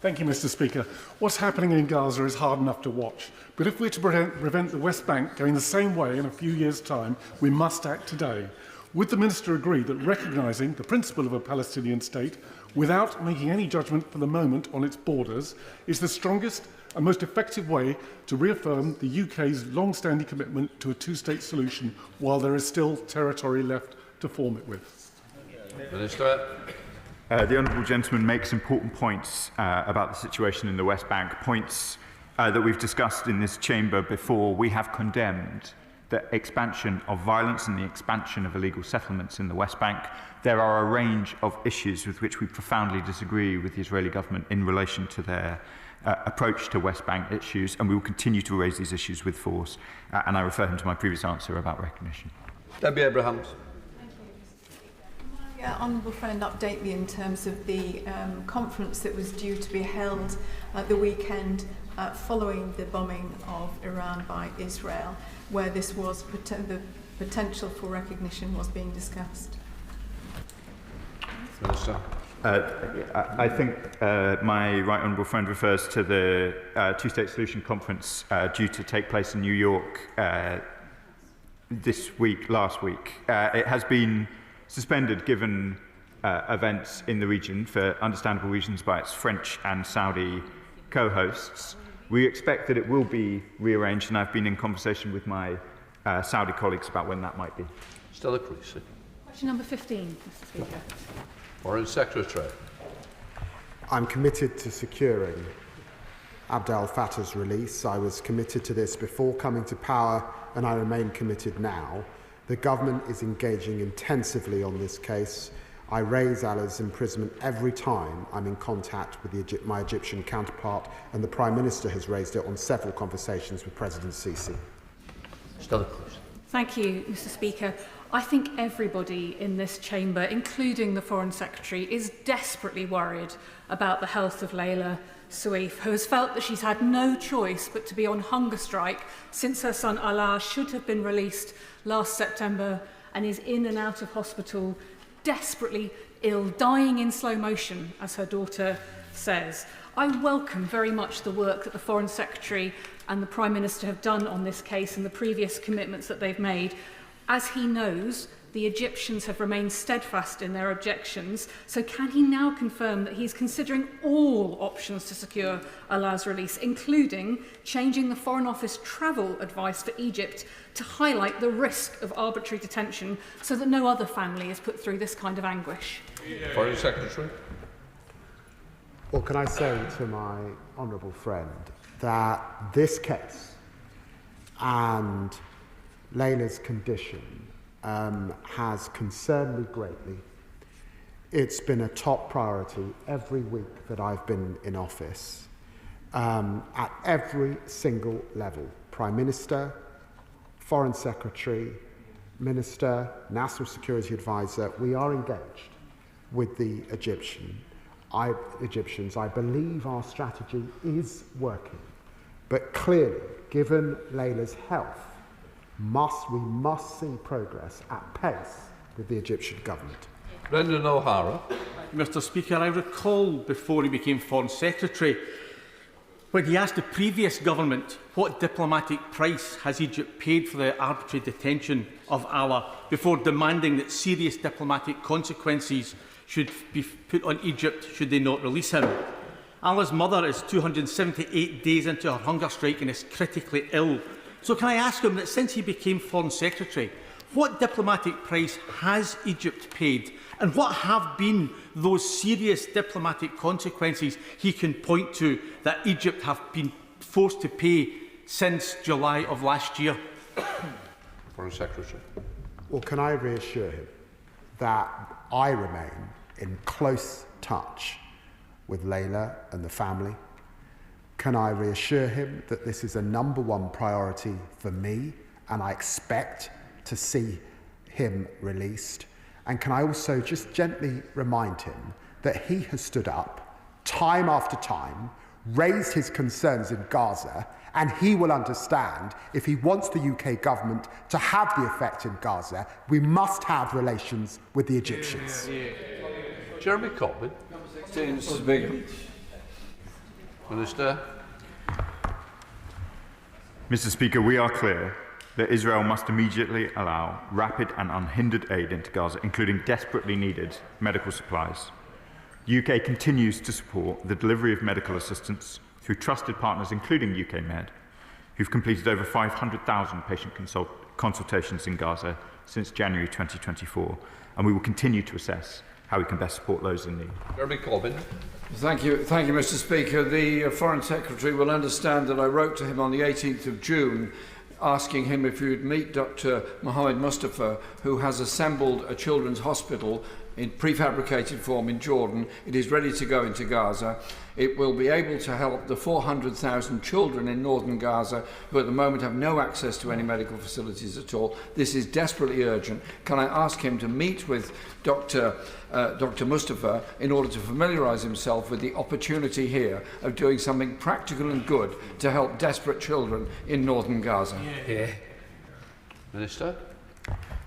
Thank you, Mr Speaker. What's happening in Gaza is hard enough to watch, but if we're to prevent the West Bank going the same way in a few years' time, we must act today. Would the Minister agree that recognising the principle of a Palestinian state without making any judgment for the moment on its borders is the strongest and most effective way to reaffirm the UK's long-standing commitment to a two-state solution while there is still territory left to form it with? Minister. The honourable gentleman makes important points about the situation in the West Bank, points that we've discussed in this chamber before. We have condemned the expansion of violence and the expansion of illegal settlements in the West Bank. There are a range of issues with which we profoundly disagree with the Israeli government in relation to their approach to West Bank issues, and we will continue to raise these issues with force. And I refer him to my previous answer about recognition. Debbie Abrahams. Honourable friend, update me in terms of the conference that was due to be held at the weekend following the bombing of Iran by Israel, where this was the potential for recognition was being discussed. Minister. I think my right honourable friend refers to the two-state solution conference due to take place in New York last week. It has been suspended given events in the region for understandable reasons by its French and Saudi co-hosts. We expect that it will be rearranged, and I've been in conversation with my Saudi colleagues about when that might be. Stella Creasy. Question number 15, Mr Speaker. Foreign Secretary. I'm committed to securing Abdel Fattah's release. I was committed to this before coming to power, and I remain committed now. The government is engaging intensively on this case. I raise Allah's imprisonment every time I'm in contact with my Egyptian counterpart, and the Prime Minister has raised it on several conversations with President Sisi. Stella Cruz. Thank you, Mr Speaker. I think everybody in this chamber, including the Foreign Secretary, is desperately worried about the health of Layla Suif, who has felt that she's had no choice but to be on hunger strike since her son Alaa should have been released last September and is in and out of hospital, desperately ill, dying in slow motion, as her daughter says. I welcome very much the work that the Foreign Secretary and the Prime Minister have done on this case and the previous commitments that they've made. As he knows, the Egyptians have remained steadfast in their objections, so can he now confirm that he's considering all options to secure Alaa's release, including changing the Foreign Office travel advice for Egypt to highlight the risk of arbitrary detention so that no other family is put through this kind of anguish? Foreign Secretary. Well, can I say to my honourable friend that this case and Layla's condition has concerned me greatly. It's been a top priority every week that I've been in office, at every single level. Prime Minister, Foreign Secretary, Minister, National Security Advisor, we are engaged with the Egyptians. I believe our strategy is working, but clearly, given Layla's health, we must see progress at pace with the Egyptian government. Brendan O'Hara. Mr Speaker, I recall before he became Foreign Secretary When he asked the previous government what diplomatic price has Egypt paid for the arbitrary detention of Allah before demanding that serious diplomatic consequences should be put on Egypt should they not release him. Allah's mother is 278 days into her hunger strike and is critically ill. So can I ask him that since he became Foreign Secretary, what diplomatic price has Egypt paid, and what have been those serious diplomatic consequences he can point to that Egypt have been forced to pay since July of last year? Foreign Secretary. Well, can I reassure him that I remain in close touch with Layla and the family? Can I reassure him that this is a #1 priority for me, and I expect to see him released? And can I also just gently remind him that he has stood up time after time, raised his concerns in Gaza, and he will understand if he wants the UK government to have the effect in Gaza, we must have relations with the Egyptians. Jeremy Corbyn. Mr. Speaker. Minister. Mr. Speaker, we are clear that Israel must immediately allow rapid and unhindered aid into Gaza, including desperately needed medical supplies. The UK continues to support the delivery of medical assistance through trusted partners, including UK Med, who've completed over 500,000 patient consultations in Gaza since January 2024, and we will continue to assess how we can best support those in need. Jeremy Corbyn. Thank you, Mr. Speaker. The Foreign Secretary will understand that I wrote to him on the 18th of June asking him if he would meet Dr. Mohammed Mustafa, who has assembled a children's hospital in prefabricated form in Jordan. It is ready to go into Gaza. It will be able to help the 400,000 children in northern Gaza who at the moment have no access to any medical facilities at all. This is desperately urgent. Can I ask him to meet with Dr. Mustafa in order to familiarise himself with the opportunity here of doing something practical and good to help desperate children in northern Gaza? Minister.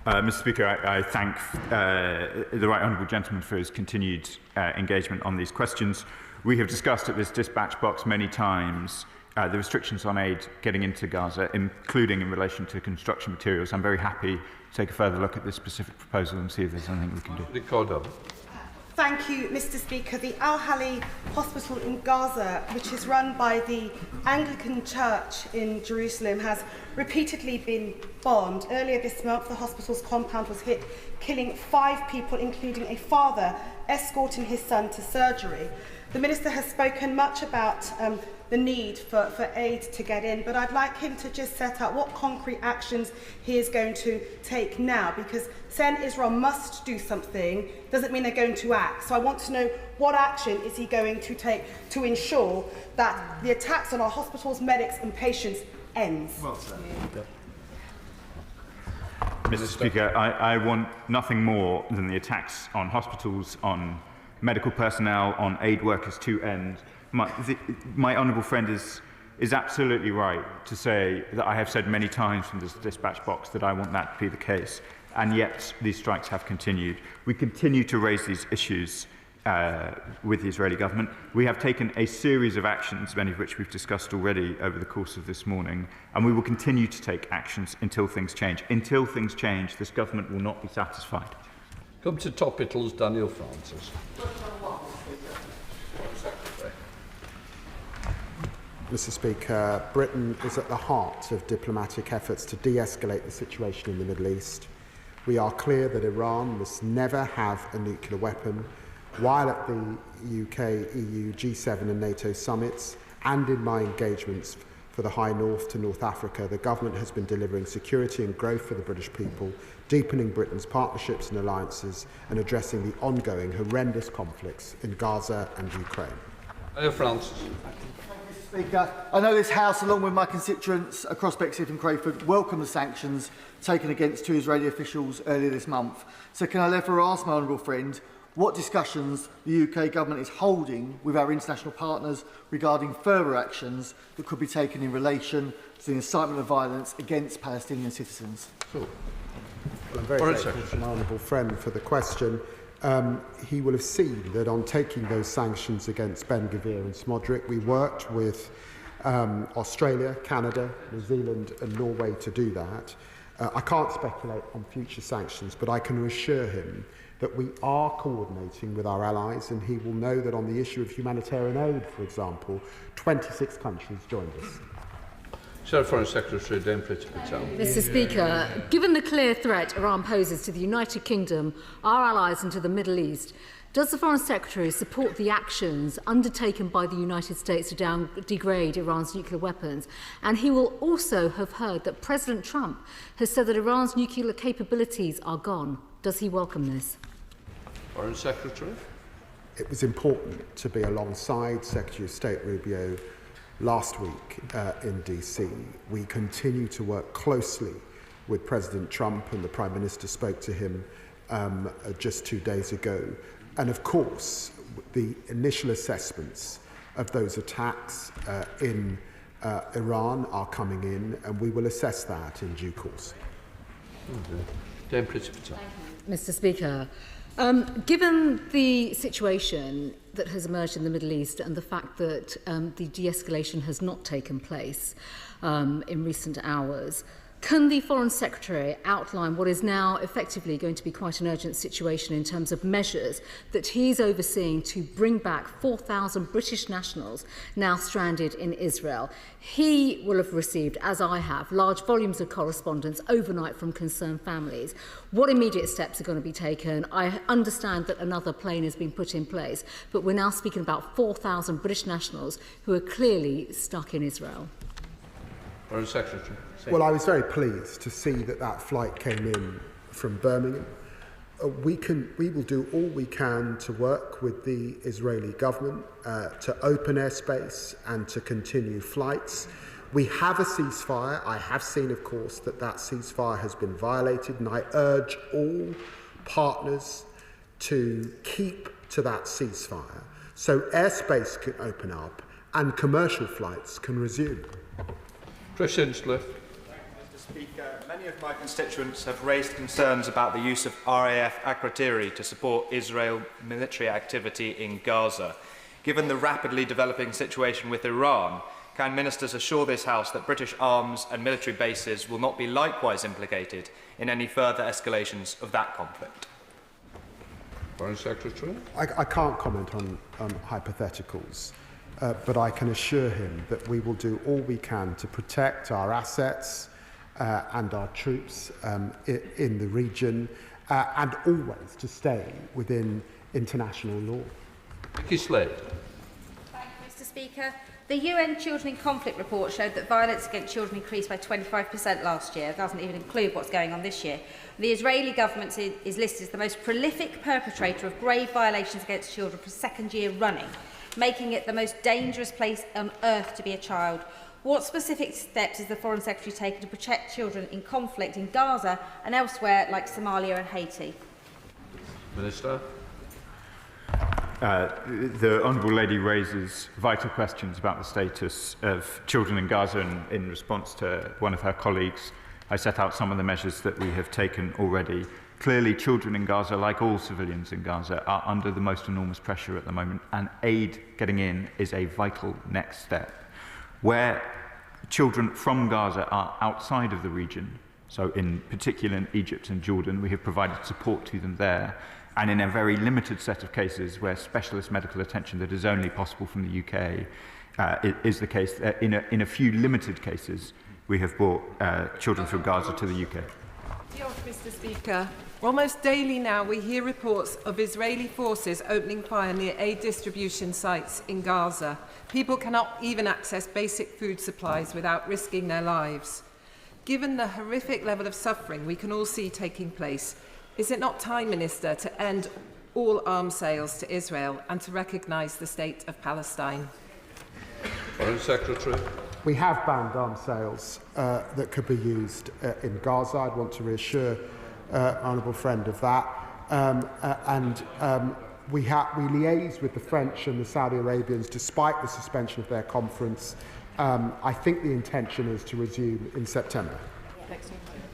Mr. Speaker, I thank the Right Honourable Gentleman for his continued engagement on these questions. We have discussed at this dispatch box many times the restrictions on aid getting into Gaza, including in relation to construction materials. I'm very happy to take a further look at this specific proposal and see if there's anything we can do. Thank you, Mr. Speaker. The Al-Hali Hospital in Gaza, which is run by the Anglican Church in Jerusalem, has repeatedly been bombed. Earlier this month, the hospital's compound was hit, killing 5 people, including a father escorting his son to surgery. The Minister has spoken much about the need for aid to get in, but I'd like him to just set out what concrete actions he is going to take now, because saying Israel must do something doesn't mean they're going to act. So I want to know what action is he going to take to ensure that the attacks on our hospitals, medics and patients ends. Well said. Mr. Speaker, I want nothing more than the attacks on hospitals, on medical personnel, on aid workers to end. My honourable friend is absolutely right to say that I have said many times from this dispatch box that I want that to be the case, and yet these strikes have continued. We continue to raise these issues with the Israeli government. We have taken a series of actions, many of which we've discussed already over the course of this morning, and we will continue to take actions until things change. Until things change, this government will not be satisfied. Come to Topicals, Daniel Francis. Mr. Speaker, Britain is at the heart of diplomatic efforts to de-escalate the situation in the Middle East. We are clear that Iran must never have a nuclear weapon, while at the UK, EU, G7 and NATO summits, and in my engagements for the High North to North Africa, the government has been delivering security and growth for the British people, deepening Britain's partnerships and alliances, and addressing the ongoing horrendous conflicts in Gaza and Ukraine. Francis. Speaker, I know this House, along with my constituents across Bexley and Crayford, welcome the sanctions taken against 2 Israeli officials earlier this month. So can I therefore ask my honourable friend what discussions the UK government is holding with our international partners regarding further actions that could be taken in relation to the incitement of violence against Palestinian citizens? Well, I'm very grateful to my honourable friend for the question. he will have seen that on taking those sanctions against Ben Gvir and Smodrick, we worked with Australia, Canada, New Zealand and Norway to do that. I can't speculate on future sanctions, but I can assure him that we are coordinating with our allies, and he will know that on the issue of humanitarian aid, for example, 26 countries joined us. Shadow Foreign Secretary Dame Priti Patel. Mr. Speaker, given the clear threat Iran poses to the United Kingdom, our allies and to the Middle East, does the Foreign Secretary support the actions undertaken by the United States to degrade Iran's nuclear weapons? And he will also have heard that President Trump has said that Iran's nuclear capabilities are gone. Does he welcome this? Foreign Secretary. It was important to be alongside Secretary of State Rubio last week in DC. We continue to work closely with President Trump, and the Prime Minister spoke to him just 2 days ago. And of course, the initial assessments of those attacks in Iran are coming in, and we will assess that in due course. Dame Priti Patel. Mr. Speaker, given the situation that has emerged in the Middle East and the fact that the de-escalation has not taken place in recent hours, can the Foreign Secretary outline what is now effectively going to be quite an urgent situation in terms of measures that he's overseeing to bring back 4,000 British nationals now stranded in Israel? He will have received, as I have, large volumes of correspondence overnight from concerned families. What immediate steps are going to be taken? I understand that another plane has been put in place, but we're now speaking about 4,000 British nationals who are clearly stuck in Israel. Foreign Secretary. Well, I was very pleased to see that that flight came in from Birmingham. We will do all we can to work with the Israeli government to open airspace and to continue flights. We have a ceasefire. I have seen, of course, that ceasefire has been violated, and I urge all partners to keep to that ceasefire so airspace can open up and commercial flights can resume. Christian Smith. Mr. Speaker, many of my constituents have raised concerns about the use of RAF Akrotiri to support Israel military activity in Gaza. Given the rapidly developing situation with Iran, can ministers assure this House that British arms and military bases will not be likewise implicated in any further escalations of that conflict? Foreign Secretary. I can't comment on hypotheticals. But I can assure him that we will do all we can to protect our assets and our troops in the region and always to stay within international law. Vicky Slade. Thank you, Mr. Speaker. The UN Children in Conflict report showed that violence against children increased by 25% last year. It doesn't even include what's going on this year. The Israeli government is listed as the most prolific perpetrator of grave violations against children for a second year running, making it the most dangerous place on earth to be a child. What specific steps is the Foreign Secretary taking to protect children in conflict in Gaza and elsewhere like Somalia and Haiti? Minister. The Honourable Lady raises vital questions about the status of children in Gaza, and in response to one of her colleagues, I set out some of the measures that we have taken already. Clearly, children in Gaza, like all civilians in Gaza, are under the most enormous pressure at the moment, and aid getting in is a vital next step. Where children from Gaza are outside of the region, so in particular in Egypt and Jordan, we have provided support to them there, and in a very limited set of cases where specialist medical attention that is only possible from the UK is the case, in a few limited cases, we have brought children from Gaza to the UK. Mr. Speaker, almost daily now we hear reports of Israeli forces opening fire near aid distribution sites in Gaza. People cannot even access basic food supplies without risking their lives. Given the horrific level of suffering we can all see taking place, is it not time, Minister, to end all arms sales to Israel and to recognise the state of Palestine? Foreign Secretary. We have banned arms sales that could be used in Gaza. I'd want to reassure honourable friend of that. We liaise with the French and the Saudi Arabians despite the suspension of their conference. I think the intention is to resume in September.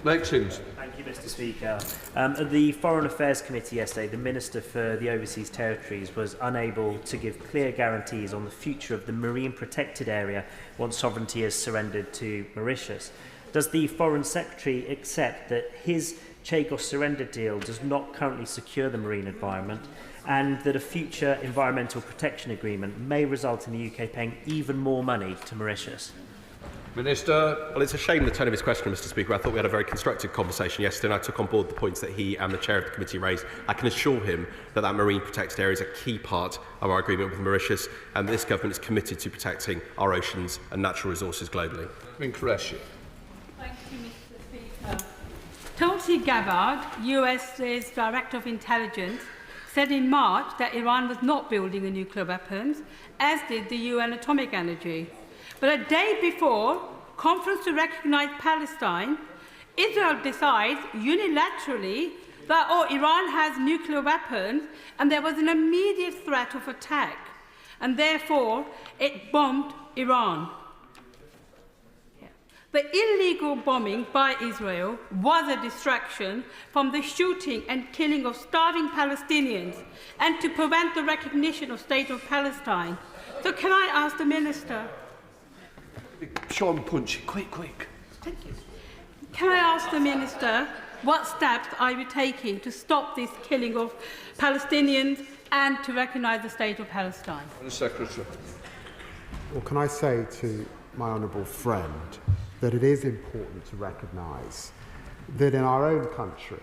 Lexington. Thank you. Thank you, Mr. Speaker. At the Foreign Affairs Committee yesterday, the Minister for the Overseas Territories was unable to give clear guarantees on the future of the marine protected area once sovereignty is surrendered to Mauritius. Does the Foreign Secretary accept that his Chagos surrender deal does not currently secure the marine environment, and that a future environmental protection agreement may result in the UK paying even more money to Mauritius? Minister. Well, it's a shame the tone of his question, Mr. Speaker. I thought we had a very constructive conversation yesterday, and I took on board the points that he and the chair of the committee raised. I can assure him that that marine protected area is a key part of our agreement with Mauritius, and this government is committed to protecting our oceans and natural resources globally. Thank you, Mr. Speaker. Tulsi Gabbard, US's Director of Intelligence, said in March that Iran was not building a nuclear weapons, as did the UN Atomic Energy. But a day before conference to recognise Palestine, Israel decides unilaterally that Iran has nuclear weapons and there was an immediate threat of attack, and therefore it bombed Iran. The illegal bombing by Israel was a distraction from the shooting and killing of starving Palestinians and to prevent the recognition of State of Palestine. So can I ask the Minister? Show him punch. Quick. Thank you. Can I ask the Minister what steps are you taking to stop this killing of Palestinians and to recognise the State of Palestine? Secretary. Well, can I say to my honourable friend that it is important to recognise that in our own country,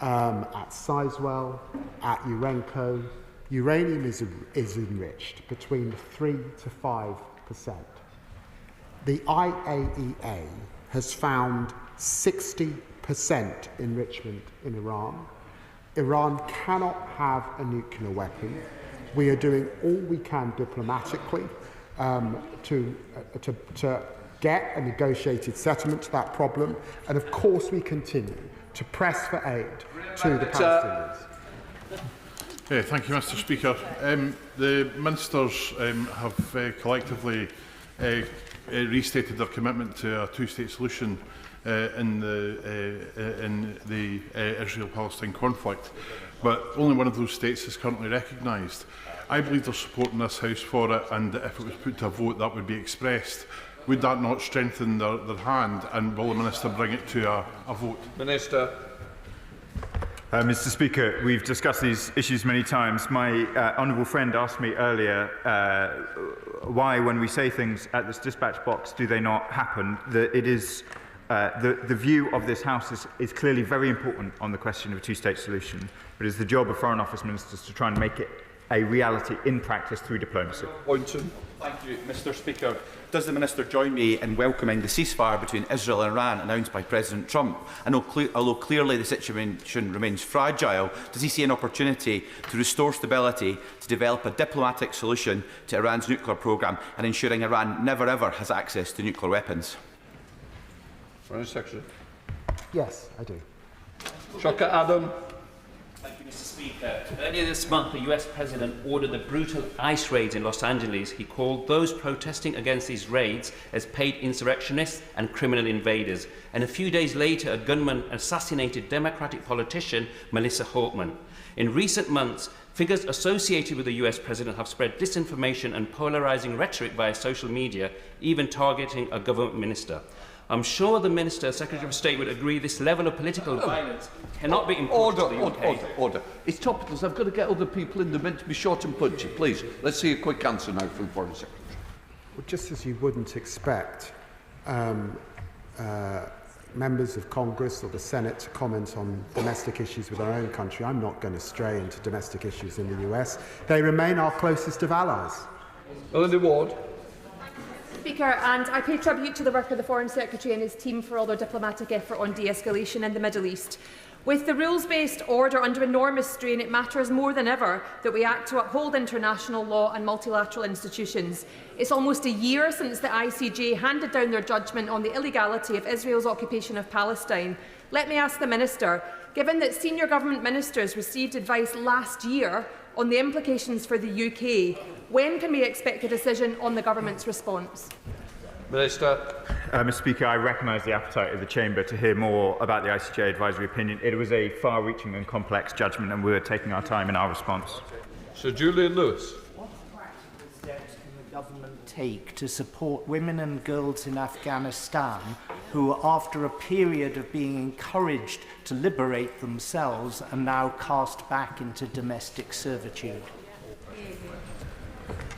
at Sizewell, at Urenco, uranium is enriched between 3 to 5%. The IAEA has found 60% enrichment in Iran. Iran cannot have a nuclear weapon. We are doing all we can diplomatically to get a negotiated settlement to that problem, and of course we continue to press for aid to the Palestinians. Thank you, Mr. Speaker. The Ministers have collectively restated their commitment to a two-state solution in the Israel-Palestine conflict, but only one of those states is currently recognised. I believe there's support in this House for it, and if it was put to a vote, that would be expressed. Would that not strengthen their hand, and will the Minister bring it to a vote? Minister. Mr. Speaker, we've discussed these issues many times. My honourable friend asked me earlier why, when we say things at this dispatch box, do they not happen? It is the view of this House is clearly very important on the question of a two-state solution, but it's the job of Foreign Office ministers to try and make it a reality in practice through diplomacy. Poynton. Thank you, Mr. Speaker. Does the Minister join me in welcoming the ceasefire between Israel and Iran announced by President Trump? And although clearly the situation remains fragile, does he see an opportunity to restore stability, to develop a diplomatic solution to Iran's nuclear programme and ensuring Iran never ever has access to nuclear weapons? Foreign Secretary. Yes, I do. Shocker Adam. Thank you, Mr. Speaker. Earlier this month, the US President ordered the brutal ICE raids in Los Angeles. He called those protesting against these raids as paid insurrectionists and criminal invaders. And a few days later, a gunman assassinated Democratic politician Melissa Holtman. In recent months, figures associated with the US President have spread disinformation and polarising rhetoric via social media, even targeting a government minister. I'm sure the Minister, Secretary of State, would agree this level of political violence cannot be imposed to the UK. Order. It's topicals. I've got to get other people in. They're meant to be short and punchy. Please, let's see a quick answer now from Foreign Secretary. Well, just as you wouldn't expect members of Congress or the Senate to comment on domestic issues with our own country, I'm not going to stray into domestic issues in the US. They remain our closest of allies. Eleni Ward. Speaker, and I pay tribute to the work of the Foreign Secretary and his team for all their diplomatic effort on de-escalation in the Middle East. With the rules-based order under enormous strain, it matters more than ever that we act to uphold international law and multilateral institutions. It's almost a year since the ICJ handed down their judgment on the illegality of Israel's occupation of Palestine. Let me ask the Minister, given that senior government ministers received advice last year on the implications for the UK, when can we expect a decision on the government's response? Minister. Mr Speaker, I recognise the appetite of the Chamber to hear more about the ICJ advisory opinion. It was a far-reaching and complex judgment, and we're taking our time in our response. Sir Julian Lewis. What practical steps can the government take to support women and girls in Afghanistan who, after a period of being encouraged to liberate themselves, are now cast back into domestic servitude?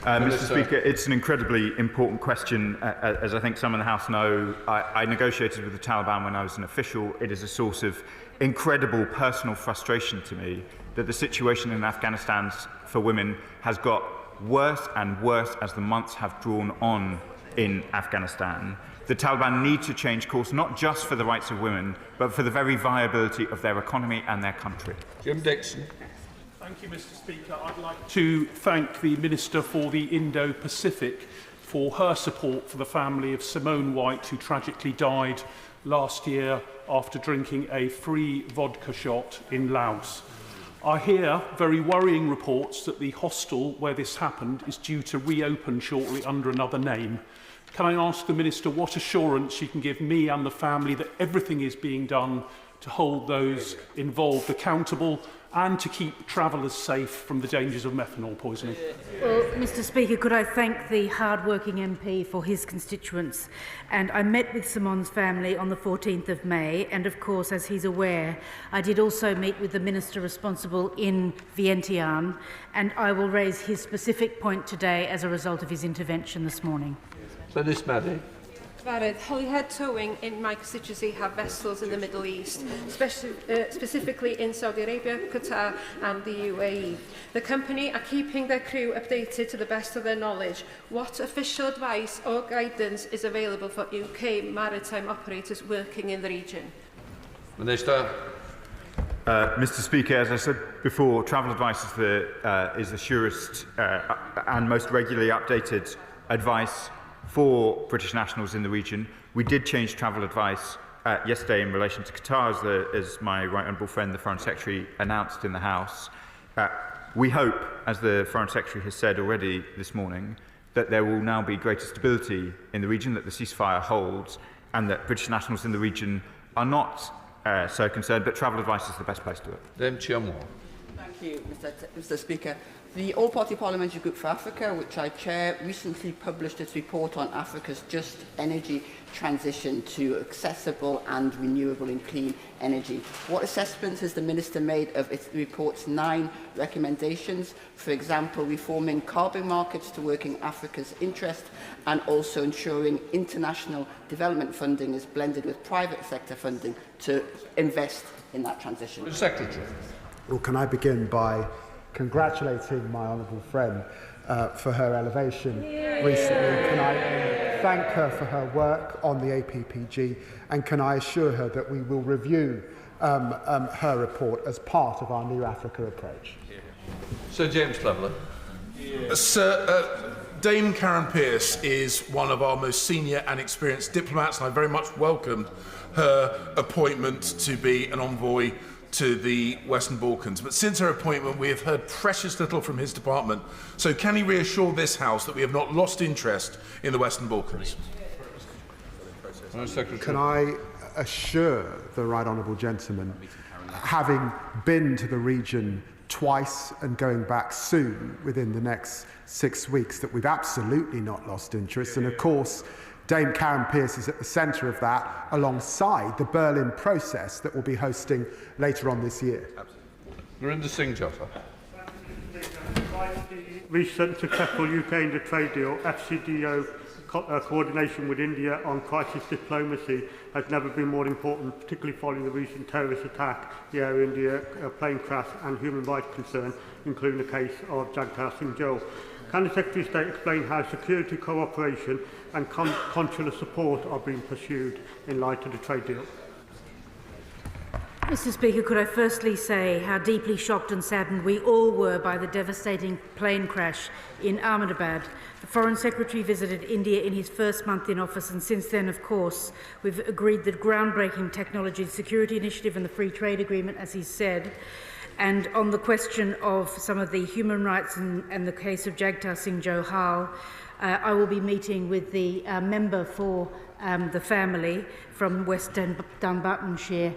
Mr Speaker, it's an incredibly important question. As I think some in the House know, I negotiated with the Taliban when I was an official. It is a source of incredible personal frustration to me that the situation in Afghanistan for women has got worse and worse as the months have drawn on in Afghanistan. The Taliban need to change course, not just for the rights of women, but for the very viability of their economy and their country. Jim Dixon. Thank you, Mr Speaker. I'd like to thank the Minister for the Indo-Pacific for her support for the family of Simone White, who tragically died last year after drinking a free vodka shot in Laos. I hear very worrying reports that the hostel where this happened is due to reopen shortly under another name. Can I ask the Minister what assurance she can give me and the family that everything is being done to hold those involved accountable and to keep travellers safe from the dangers of methanol poisoning? Well, Mr Speaker, could I thank the hard-working MP for his constituents? And I met with Simone's family on the 14th of May, and of course, as he's aware, I did also meet with the Minister responsible in Vientiane, and I will raise his specific point today as a result of his intervention this morning. Glynis Maddy. Holyhead Towing in my constituency have vessels in the Middle East, specifically in Saudi Arabia, Qatar and the UAE. The company are keeping their crew updated to the best of their knowledge. What official advice or guidance is available for UK maritime operators working in the region? Minister. Mr Speaker, as I said before, travel advice is the surest and most regularly updated advice for British nationals in the region. We did change travel advice yesterday in relation to Qatar, as my right honourable friend, the Foreign Secretary, announced in the House. We hope, as the Foreign Secretary has said already this morning, that there will now be greater stability in the region, that the ceasefire holds, and that British nationals in the region are not so concerned, but travel advice is the best place to do it. Then Chiamwa. Thank you, Mr Speaker. The All-Party Parliamentary Group for Africa, which I chair, recently published its report on Africa's just energy transition to accessible and renewable and clean energy. What assessments has the Minister made of its report's 9 recommendations? For example, reforming carbon markets to work in Africa's interest, and also ensuring international development funding is blended with private sector funding to invest in that transition. Secretary. Well, can I begin by congratulating my honourable friend for her elevation recently. Can I thank her for her work on the APPG, and can I assure her that we will review her report as part of our new Africa approach? Sir James Cleverly. Sir, Dame Karen Pierce is one of our most senior and experienced diplomats, and I very much welcome her appointment to be an envoy to the Western Balkans. But since her appointment, we have heard precious little from his department. So can he reassure this House that we have not lost interest in the Western Balkans? Can I assure the right honourable gentleman, having been to the region twice and going back soon within the next 6 weeks, that we've absolutely not lost interest. And of course, Dame Karen Pierce is at the centre of that, alongside the Berlin process that we'll be hosting later on this year. Gurinder Singh Jaffa. Recent successful UK-India trade deal, FCDO coordination with India on crisis diplomacy has never been more important, particularly following the recent terrorist attack, the Air India plane crash and human rights concern, including the case of Jagtar Singh Joe. Can the Secretary of State explain how security cooperation and consular support are being pursued in light of the trade deal? Mr Speaker, could I firstly say how deeply shocked and saddened we all were by the devastating plane crash in Ahmedabad. The Foreign Secretary visited India in his first month in office, and since then, of course, we've agreed that groundbreaking technology security initiative and the free trade agreement, as he said. And on the question of some of the human rights and the case of Jagtar Singh Johal, I will be meeting with the member for the family from West Dunbartonshire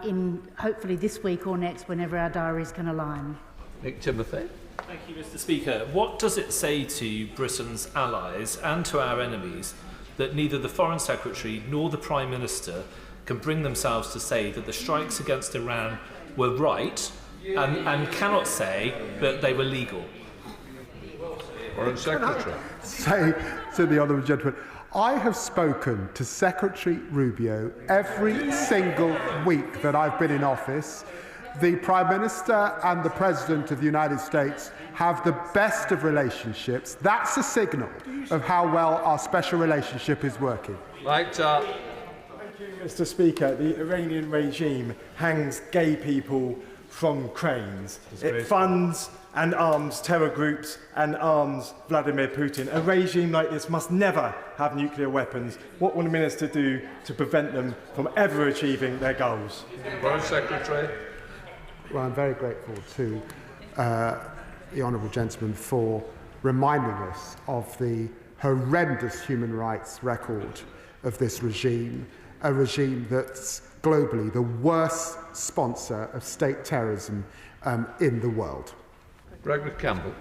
in hopefully this week or next, whenever our diaries can align. Nick Timothy. Thank you, Mr. Speaker. What does it say to Britain's allies and to our enemies that neither the Foreign Secretary nor the Prime Minister can bring themselves to say that the strikes against Iran were right and cannot say that they were legal? Foreign Secretary. Say to the honourable gentleman, I have spoken to Secretary Rubio every single week that I've been in office. The Prime Minister and the President of the United States have the best of relationships. That's a signal of how well our special relationship is working. Thank you, Mr. Speaker. The Iranian regime hangs gay people from cranes. It funds and arms terror groups and arms Vladimir Putin. A regime like this must never have nuclear weapons. What will the Minister do to prevent them from ever achieving their goals? Foreign Secretary. Well, I'm very grateful to the honourable gentleman for reminding us of the horrendous human rights record of this regime, a regime that's globally the worst sponsor of state terrorism in the world. Gregory Campbell.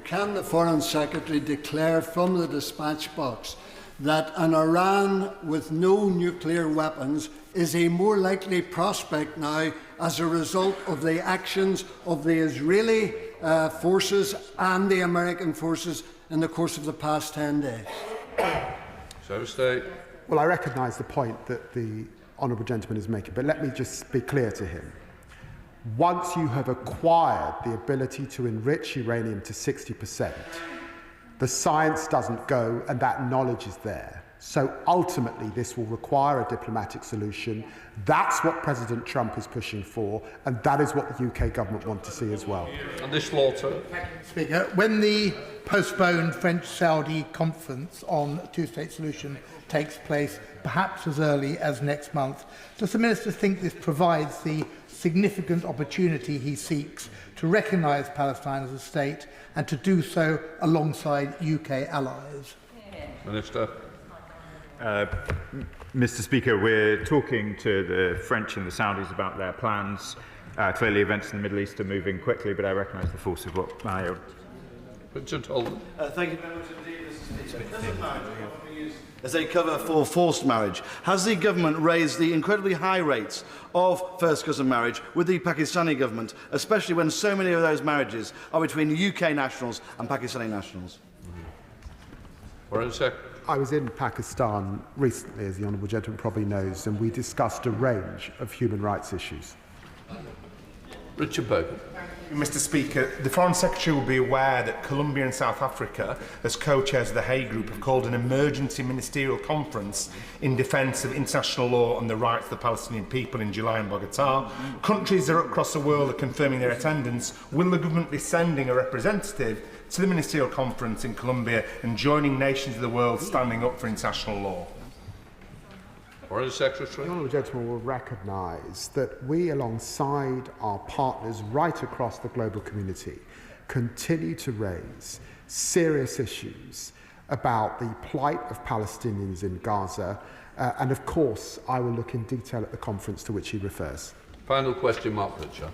Can the Foreign Secretary declare from the dispatch box that an Iran with no nuclear weapons is a more likely prospect now as a result of the actions of the Israeli forces and the American forces in the course of the past 10 days? So state. Well, I recognise the point that the honourable gentleman is making, but let me just be clear to him. Once you have acquired the ability to enrich uranium to 60%, the science doesn't go and that knowledge is there. So ultimately, this will require a diplomatic solution. That's what President Trump is pushing for, and that is what the UK government want to see as well. And this Slaughter. Speaker, when the postponed French-Saudi conference on a two-state solution takes place, perhaps as early as next month, does the Minister think this provides the significant opportunity he seeks to recognise Palestine as a state and to do so alongside UK allies? Minister. Mr. Speaker, we're talking to the French and the Saudis about their plans. Clearly, events in the Middle East are moving quickly, but I recognise the force of what Richard Holden. Thank you very much indeed, Mr. Speaker. As a cover for forced marriage, has the government raised the incredibly high rates of first cousin marriage with the Pakistani government, especially when so many of those marriages are between UK nationals and Pakistani nationals? I was in Pakistan recently, as the honourable gentleman probably knows, and we discussed a range of human rights issues. Richard Bogan. Mr. Speaker, the Foreign Secretary will be aware that Colombia and South Africa, as co-chairs of the Hague Group, have called an emergency ministerial conference in defence of international law and the rights of the Palestinian people in July in Bogotá. Countries across the world are confirming their attendance. Will the government be sending a representative to the ministerial conference in Colombia and joining nations of the world standing up for international law? Foreign Secretary. The honourable gentleman will recognise that we, alongside our partners right across the global community, continue to raise serious issues about the plight of Palestinians in Gaza, and of course I will look in detail at the conference to which he refers. Final question, Mark Pritchard.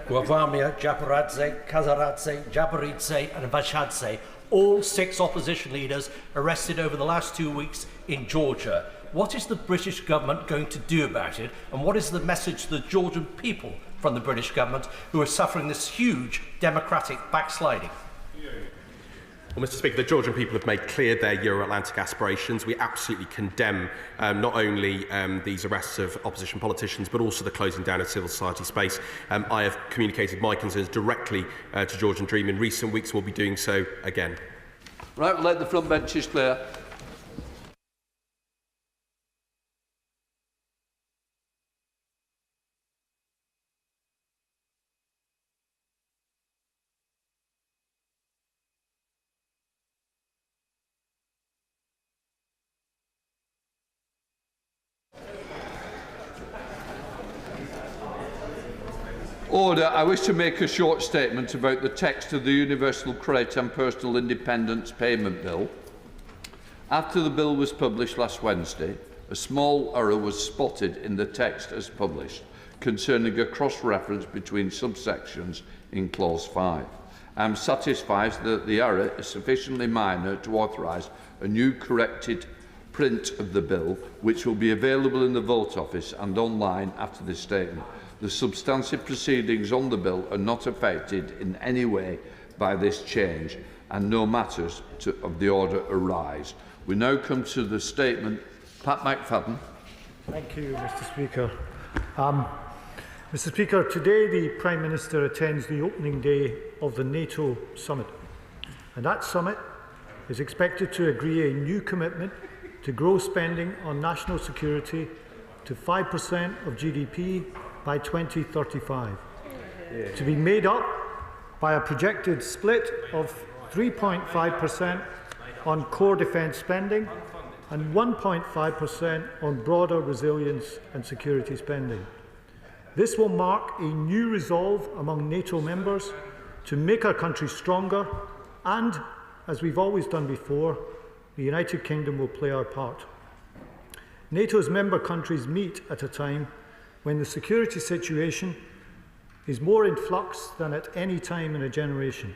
Guavamia, Japaradze, Kazaradze, Japaridze and Vashadze, all 6 opposition leaders arrested over the last 2 weeks in Georgia. What is the British government going to do about it, and what is the message to the Georgian people from the British government who are suffering this huge democratic backsliding? Well, Mr. Speaker, the Georgian people have made clear their Euro-Atlantic aspirations. We absolutely condemn not only these arrests of opposition politicians, but also the closing down of civil society space. I have communicated my concerns directly to Georgian Dream in recent weeks. We'll be doing so again. Right, we'll let the front benches clear. Order. I wish to make a short statement about the text of the Universal Credit and Personal Independence Payment Bill. After the bill was published last Wednesday, a small error was spotted in the text as published, concerning a cross-reference between subsections in Clause 5. I am satisfied that the error is sufficiently minor to authorise a new corrected print of the bill, which will be available in the Vote Office and online after this statement. The substantive proceedings on the bill are not affected in any way by this change, and no matters of the order arise. We now come to the statement. Pat McFadden. Thank you, Mr. Speaker. Mr. Speaker, today the Prime Minister attends the opening day of the NATO summit, and that summit is expected to agree a new commitment to grow spending on national security to 5% of GDP by 2035, to be made up by a projected split of 3.5% on core defence spending and 1.5% on broader resilience and security spending. This will mark a new resolve among NATO members to make our country stronger, and, as we've always done before, the United Kingdom will play our part. NATO's member countries meet at a time when the security situation is more in flux than at any time in a generation,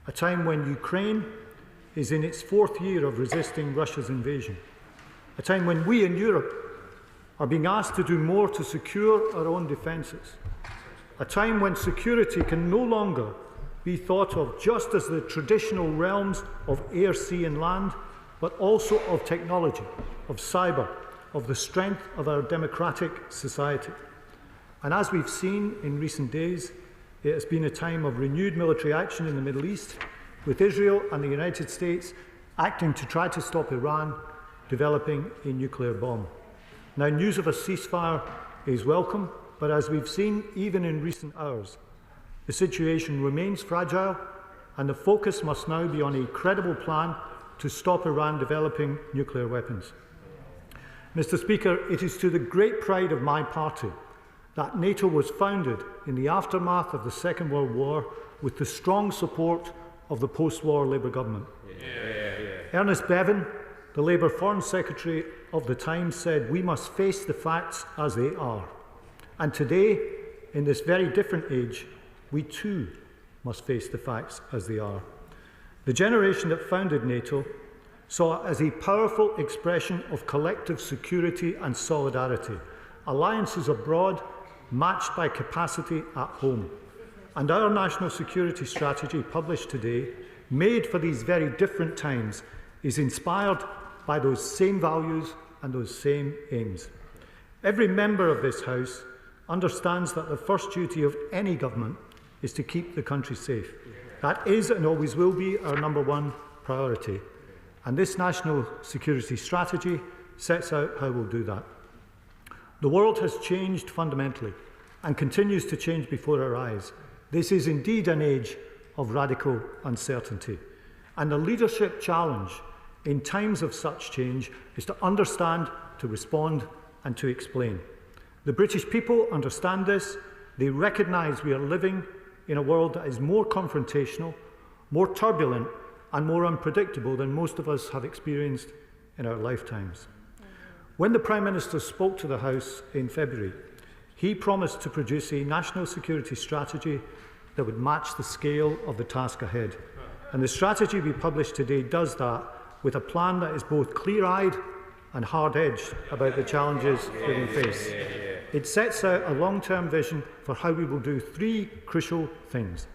a time when Ukraine is in its 4th year of resisting Russia's invasion, a time when we in Europe are being asked to do more to secure our own defences, a time when security can no longer be thought of just as the traditional realms of air, sea and land, but also of technology, of cyber, of the strength of our democratic society. And as we've seen in recent days, it has been a time of renewed military action in the Middle East, with Israel and the United States acting to try to stop Iran developing a nuclear bomb. Now, news of a ceasefire is welcome, but as we've seen even in recent hours, the situation remains fragile, and the focus must now be on a credible plan to stop Iran developing nuclear weapons. Mr. Speaker, it is to the great pride of my party that NATO was founded in the aftermath of the Second World War with the strong support of the post-war Labour government. Ernest Bevin, the Labour Foreign Secretary of the time, said we must face the facts as they are. And today, in this very different age, we too must face the facts as they are. The generation that founded NATO saw it as a powerful expression of collective security and solidarity, alliances abroad matched by capacity at home. And our national security strategy, published today, made for these very different times, is inspired by those same values and those same aims. Every member of this House understands that the first duty of any government is to keep the country safe. That is and always will be our #1 priority. And this national security strategy sets out how we'll do that. The world has changed fundamentally and continues to change before our eyes. This is indeed an age of radical uncertainty. And the leadership challenge in times of such change is to understand, to respond and to explain. The British people understand this. They recognise we are living in a world that is more confrontational, more turbulent and more unpredictable than most of us have experienced in our lifetimes. When the Prime Minister spoke to the House in February, he promised to produce a national security strategy that would match the scale of the task ahead. And the strategy we published today does that, with a plan that is both clear-eyed and hard-edged about the challenges that we face. It sets out a long-term vision for how we will do 3 crucial things.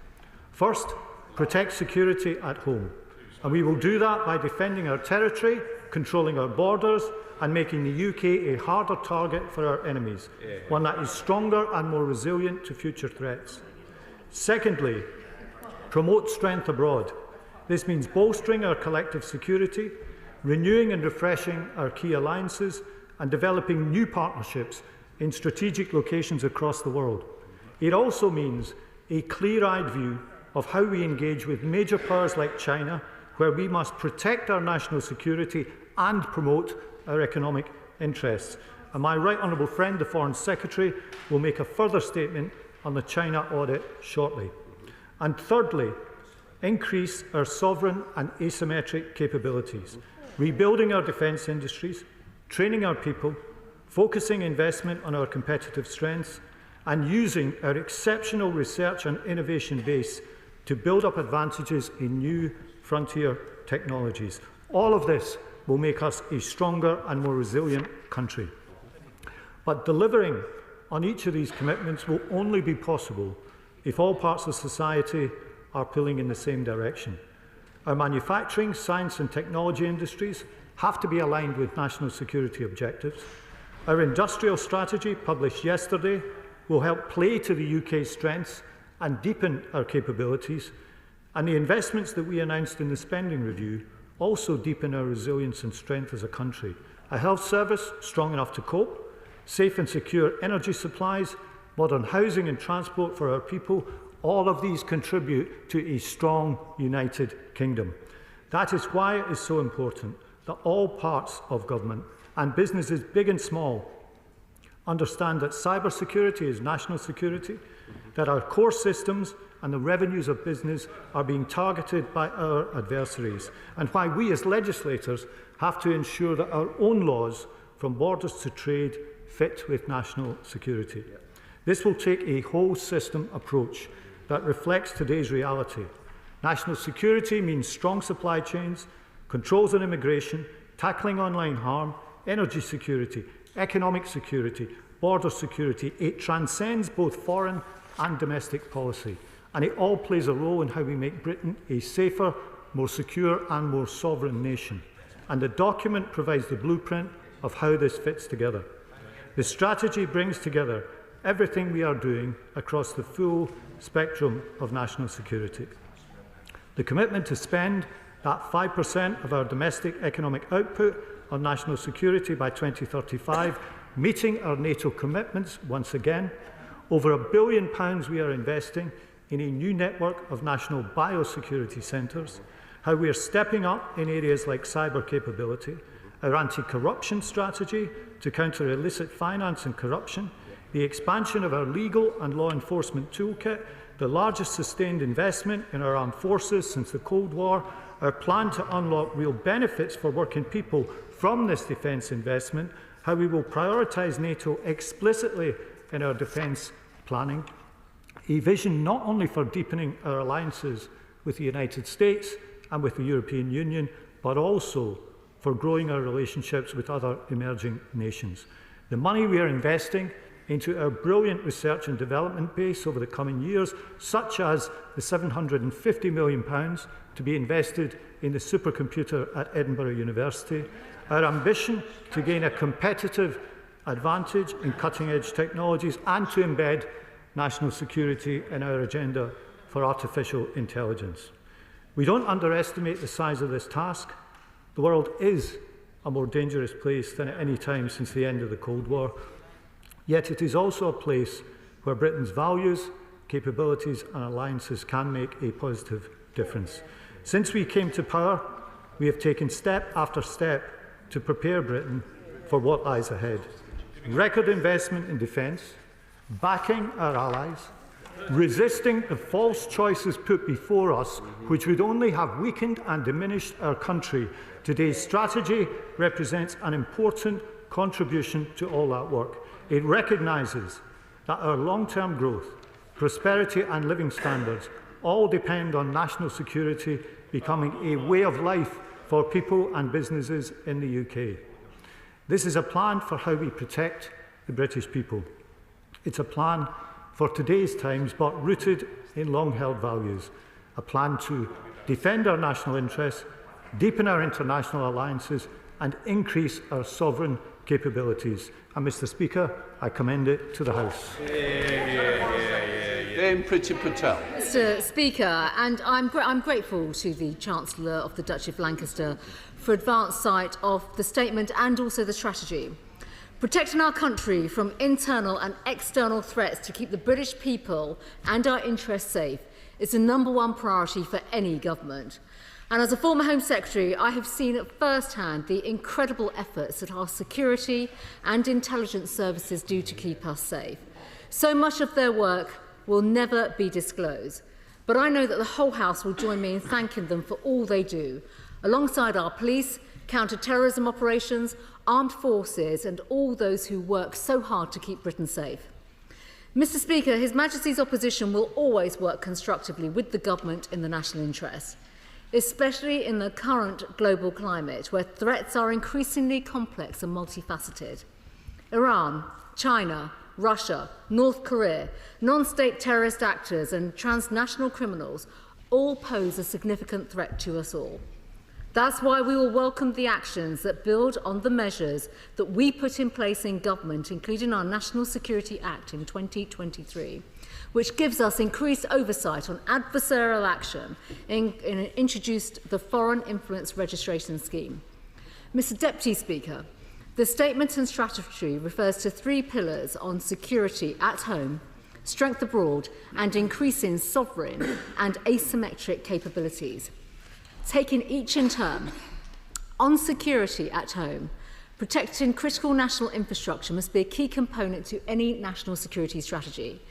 First, protect security at home. And we will do that by defending our territory, controlling our borders, and making the UK a harder target for our enemies, one that is stronger and more resilient to future threats. Secondly, promote strength abroad. This means bolstering our collective security, renewing and refreshing our key alliances, and developing new partnerships in strategic locations across the world. It also means a clear-eyed view of how we engage with major powers like China, where we must protect our national security and promote our economic interests. And my right honourable friend, the Foreign Secretary, will make a further statement on the China audit shortly. And thirdly, increase our sovereign and asymmetric capabilities, rebuilding our defence industries, training our people, focusing investment on our competitive strengths, and using our exceptional research and innovation base to build up advantages in new frontier technologies. All of this will make us a stronger and more resilient country. But delivering on each of these commitments will only be possible if all parts of society are pulling in the same direction. Our manufacturing, science and technology industries have to be aligned with national security objectives. Our industrial strategy, published yesterday, will help play to the UK's strengths and deepen our capabilities, and the investments that we announced in the spending review also deepen our resilience and strength as a country. A health service strong enough to cope, safe and secure energy supplies, modern housing and transport for our people, all of these contribute to a strong, united kingdom. That is why it is so important that all parts of government and businesses big and small understand that cybersecurity is national security, that our core systems and the revenues of business are being targeted by our adversaries, and why we as legislators have to ensure that our own laws, from borders to trade, fit with national security. This will take a whole system approach that reflects today's reality. National security means strong supply chains, controls on immigration, tackling online harm, energy security, economic security, border security. It transcends both foreign and domestic policy, and it all plays a role in how we make Britain a safer, more secure and more sovereign nation. And the document provides the blueprint of how this fits together. The strategy brings together everything we are doing across the full spectrum of national security. The commitment to spend that 5% of our domestic economic output on national security by 2035, meeting our NATO commitments once again. Over £1 billion we are investing in a new network of national biosecurity centres, how we are stepping up in areas like cyber capability, our anti-corruption strategy to counter illicit finance and corruption, the expansion of our legal and law enforcement toolkit, the largest sustained investment in our armed forces since the Cold War, our plan to unlock real benefits for working people from this defence investment, how we will prioritise NATO explicitly in our defence planning, a vision not only for deepening our alliances with the United States and with the European Union, but also for growing our relationships with other emerging nations. The money we are investing into our brilliant research and development base over the coming years, such as the £750 million to be invested in the supercomputer at Edinburgh University, our ambition to gain a competitive advantage in cutting-edge technologies and to embed national security in our agenda for artificial intelligence. We don't underestimate the size of this task. The world is a more dangerous place than at any time since the end of the Cold War. Yet it is also a place where Britain's values, capabilities and alliances can make a positive difference. Since we came to power, we have taken step after step to prepare Britain for what lies ahead. Record investment in defence, backing our allies, resisting the false choices put before us, which would only have weakened and diminished our country. Today's strategy represents an important contribution to all that work. It recognises that our long-term growth, prosperity and living standards all depend on national security becoming a way of life for people and businesses in the UK. This is a plan for how we protect the British people. It's a plan for today's times, but rooted in long-held values. A plan to defend our national interests, deepen our international alliances, and increase our sovereign capabilities. And, Mr. Speaker, I commend it to the House. Dame Priti Patel. Mr. Speaker, and I'm grateful to the Chancellor of the Duchy of Lancaster for advance sight of the statement and also the strategy. Protecting our country from internal and external threats to keep the British people and our interests safe is the #1 priority for any government. And as a former Home Secretary, I have seen at first hand the incredible efforts that our security and intelligence services do to keep us safe. So much of their work will never be disclosed. But I know that the whole House will join me in thanking them for all they do, alongside our police, counter-terrorism operations, armed forces and all those who work so hard to keep Britain safe. Mr Speaker, His Majesty's opposition will always work constructively with the government in the national interest, especially in the current global climate where threats are increasingly complex and multifaceted. Iran, China, Russia, North Korea, non-state terrorist actors and transnational criminals all pose a significant threat to us all. That's why we will welcome the actions that build on the measures that we put in place in government, including our National Security Act in 2023, which gives us increased oversight on adversarial action and introduced the Foreign Influence Registration Scheme. Mr Deputy Speaker, the statement and strategy refers to 3 pillars on security at home, strength abroad and increasing sovereign and asymmetric capabilities. Taking each in turn, on security at home, protecting critical national infrastructure must be a key component to any national security strategy.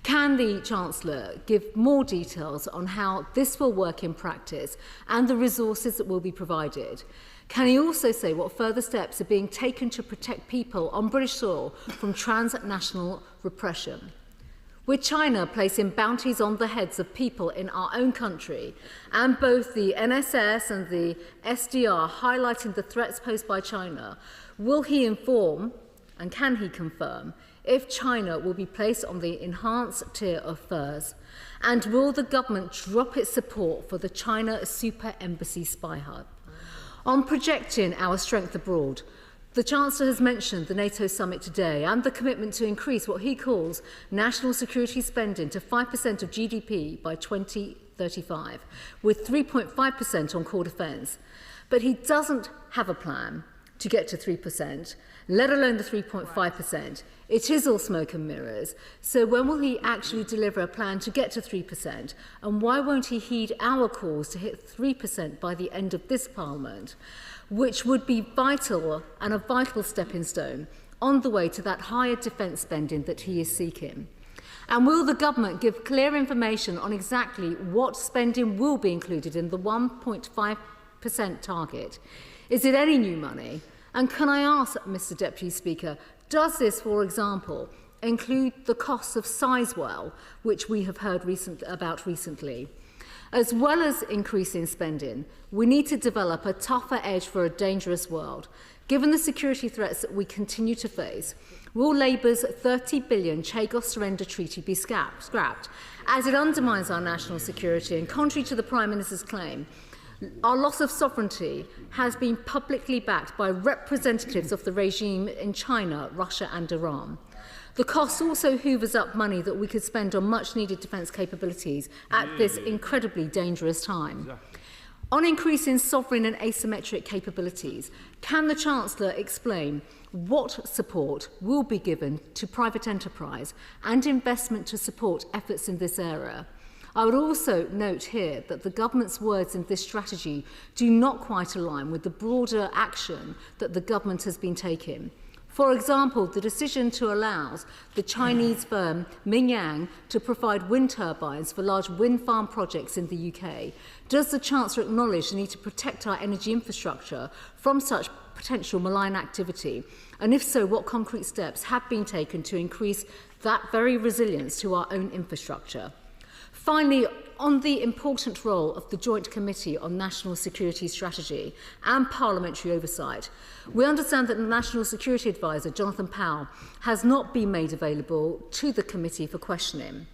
Can the Chancellor give more details on how this will work in practice and the resources that will be provided? Can he also say what further steps are being taken to protect people on British soil from transnational repression? With China placing bounties on the heads of people in our own country, and both the NSS and the SDR highlighting the threats posed by China, will he inform, and can he confirm, if China will be placed on the enhanced tier of FIRS? And will the government drop its support for the China Super Embassy Spy Hub? On projecting our strength abroad, the Chancellor has mentioned the NATO summit today and the commitment to increase what he calls national security spending to 5% of GDP by 2035, with 3.5% on core defence. But he doesn't have a plan to get to 3%, let alone the 3.5%. It is all smoke and mirrors. So when will he actually deliver a plan to get to 3%? And why won't he heed our calls to hit 3% by the end of this Parliament, which would be vital and a vital stepping stone on the way to that higher defence spending that he is seeking? And will the government give clear information on exactly what spending will be included in the 1.5% target? Is it any new money? And can I ask, Mr Deputy Speaker, does this, for example, include the costs of Sizewell, which we have heard about recently? As well as increasing spending, we need to develop a tougher edge for a dangerous world. Given the security threats that we continue to face, will Labour's £30 billion Chagos Surrender Treaty be scrapped, as it undermines our national security and, contrary to the Prime Minister's claim, our loss of sovereignty has been publicly backed by representatives of the regime in China, Russia and Iran. The cost also hoovers up money that we could spend on much-needed defence capabilities at this incredibly dangerous time. On increasing sovereign and asymmetric capabilities, can the Chancellor explain what support will be given to private enterprise and investment to support efforts in this area? I would also note here that the government's words in this strategy do not quite align with the broader action that the government has been taking. For example, the decision to allow the Chinese firm Mingyang to provide wind turbines for large wind farm projects in the UK. Does the Chancellor acknowledge the need to protect our energy infrastructure from such potential malign activity? And if so, what concrete steps have been taken to increase that very resilience to our own infrastructure? Finally, on the important role of the Joint Committee on National Security Strategy and Parliamentary Oversight, we understand that the National Security Advisor, Jonathan Powell, has not been made available to the committee for questioning.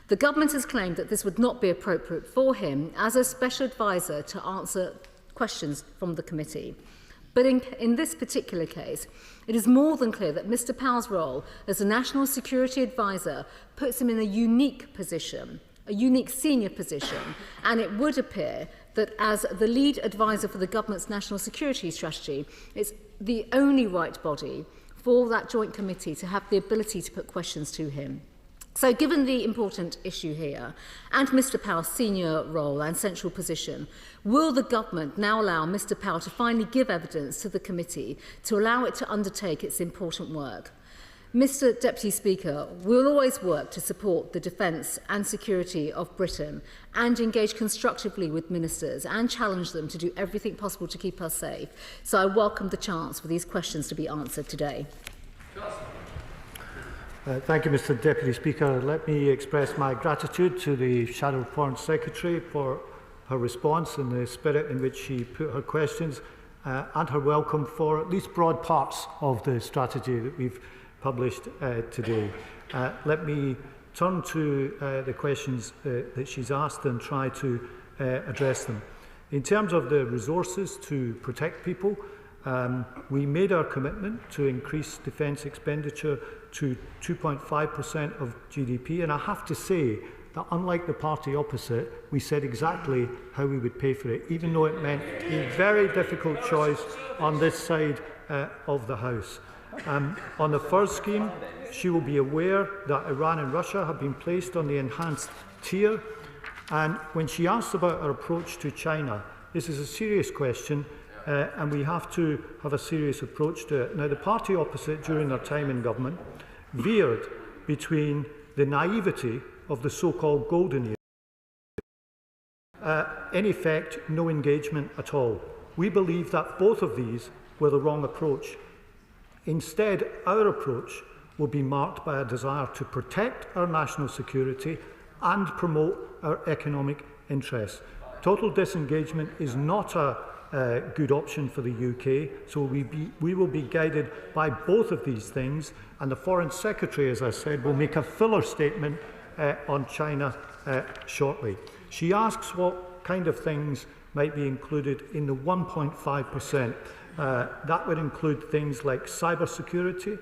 The government has claimed that this would not be appropriate for him as a special advisor to answer questions from the committee. But in this particular case, it is more than clear that Mr Powell's role as a National Security Advisor puts him in a unique position, a unique senior position, and it would appear that as the lead advisor for the government's national security strategy, it's the only right body for that joint committee to have the ability to put questions to him. So given the important issue here and Mr Powell's senior role and central position, will the government now allow Mr Powell to finally give evidence to the committee to allow it to undertake its important work? Mr Deputy Speaker, we will always work to support the defence and security of Britain and engage constructively with ministers and challenge them to do everything possible to keep us safe. So I welcome the chance for these questions to be answered today. Thank you, Mr Deputy Speaker. Let me express my gratitude to the Shadow Foreign Secretary for her response and the spirit in which she put her questions and her welcome for at least broad parts of the strategy that we've published today. Let me turn to the questions that she's asked and try to address them. In terms of the resources to protect people, we made our commitment to increase defence expenditure to 2.5% of GDP, and I have to say that unlike the party opposite, we said exactly how we would pay for it, even though it meant a very difficult choice on this side of the House. On the first scheme, she will be aware that Iran and Russia have been placed on the enhanced tier. And when she asks about our approach to China, this is a serious question and we have to have a serious approach to it. Now, the party opposite during their time in government veered between the naivety of the so-called golden years, in effect, no engagement at all. We believe that both of these were the wrong approach. Instead, our approach will be marked by a desire to protect our national security and promote our economic interests. Total disengagement is not a good option for the UK, so we will be guided by both of these things, and the Foreign Secretary, as I said, will make a fuller statement on China shortly. She asks what kind of things might be included in the 1.5%. That would include things like cybersecurity,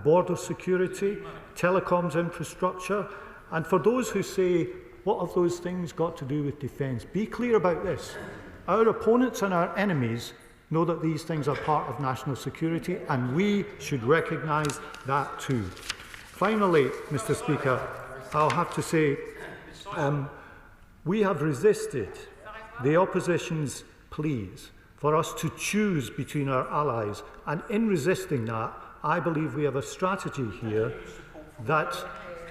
border security, telecoms infrastructure. And for those who say, what have those things got to do with defence? Be clear about this. Our opponents and our enemies know that these things are part of national security, and we should recognise that too. Finally, Mr Speaker, I'll have to say we have resisted the opposition's pleas for us to choose between our allies, and in resisting that, I believe we have a strategy here that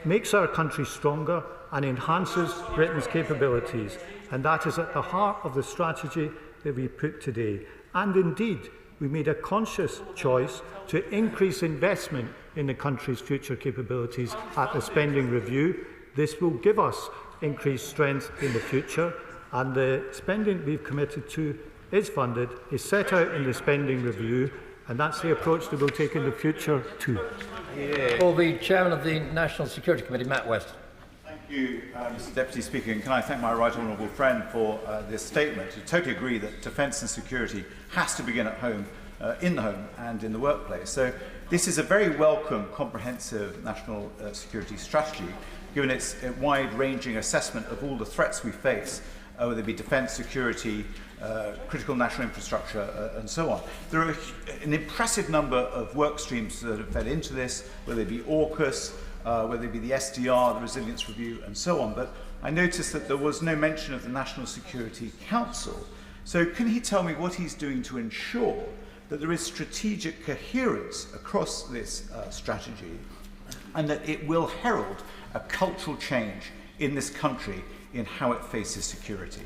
makes our country stronger and enhances Britain's capabilities, and that is at the heart of the strategy that we put today. And indeed, we made a conscious choice to increase investment in the country's future capabilities at the spending review. This will give us increased strength in the future, and the spending we've committed to is funded, is set out in the spending review, and that's the approach that we'll take in the future too. For the Chairman of the National Security Committee, Matt West. Thank you, Mr Deputy Speaker, and can I thank my right honourable friend for this statement. I totally agree that defence and security has to begin at home, in the home and in the workplace. So this is a very welcome, comprehensive national security strategy, given its wide-ranging assessment of all the threats we face, whether it be defence, security, critical national infrastructure, and so on. There are an impressive number of work streams that have fed into this, whether it be AUKUS, whether it be the SDR, the Resilience Review, and so on. But I noticed that there was no mention of the National Security Council. So can he tell me what he's doing to ensure that there is strategic coherence across this strategy, and that it will herald a cultural change in this country in how it faces security?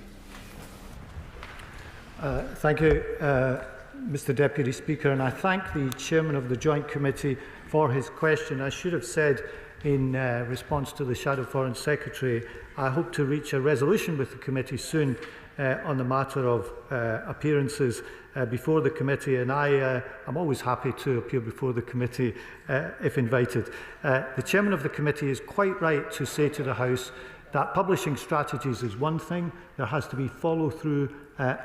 Thank you, Mr Deputy Speaker, and I thank the Chairman of the Joint Committee for his question. I should have said in response to the Shadow Foreign Secretary, I hope to reach a resolution with the committee soon on the matter of appearances before the committee, and I'm always happy to appear before the committee if invited. The Chairman of the committee is quite right to say to the House that publishing strategies is one thing, there has to be follow-through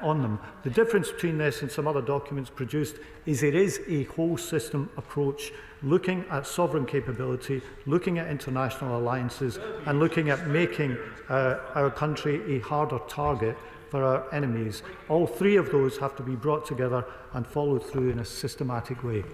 on them. The difference between this and some other documents produced is it is a whole system approach, looking at sovereign capability, looking at international alliances, and looking at making our country a harder target for our enemies. All three of those have to be brought together and followed through in a systematic way.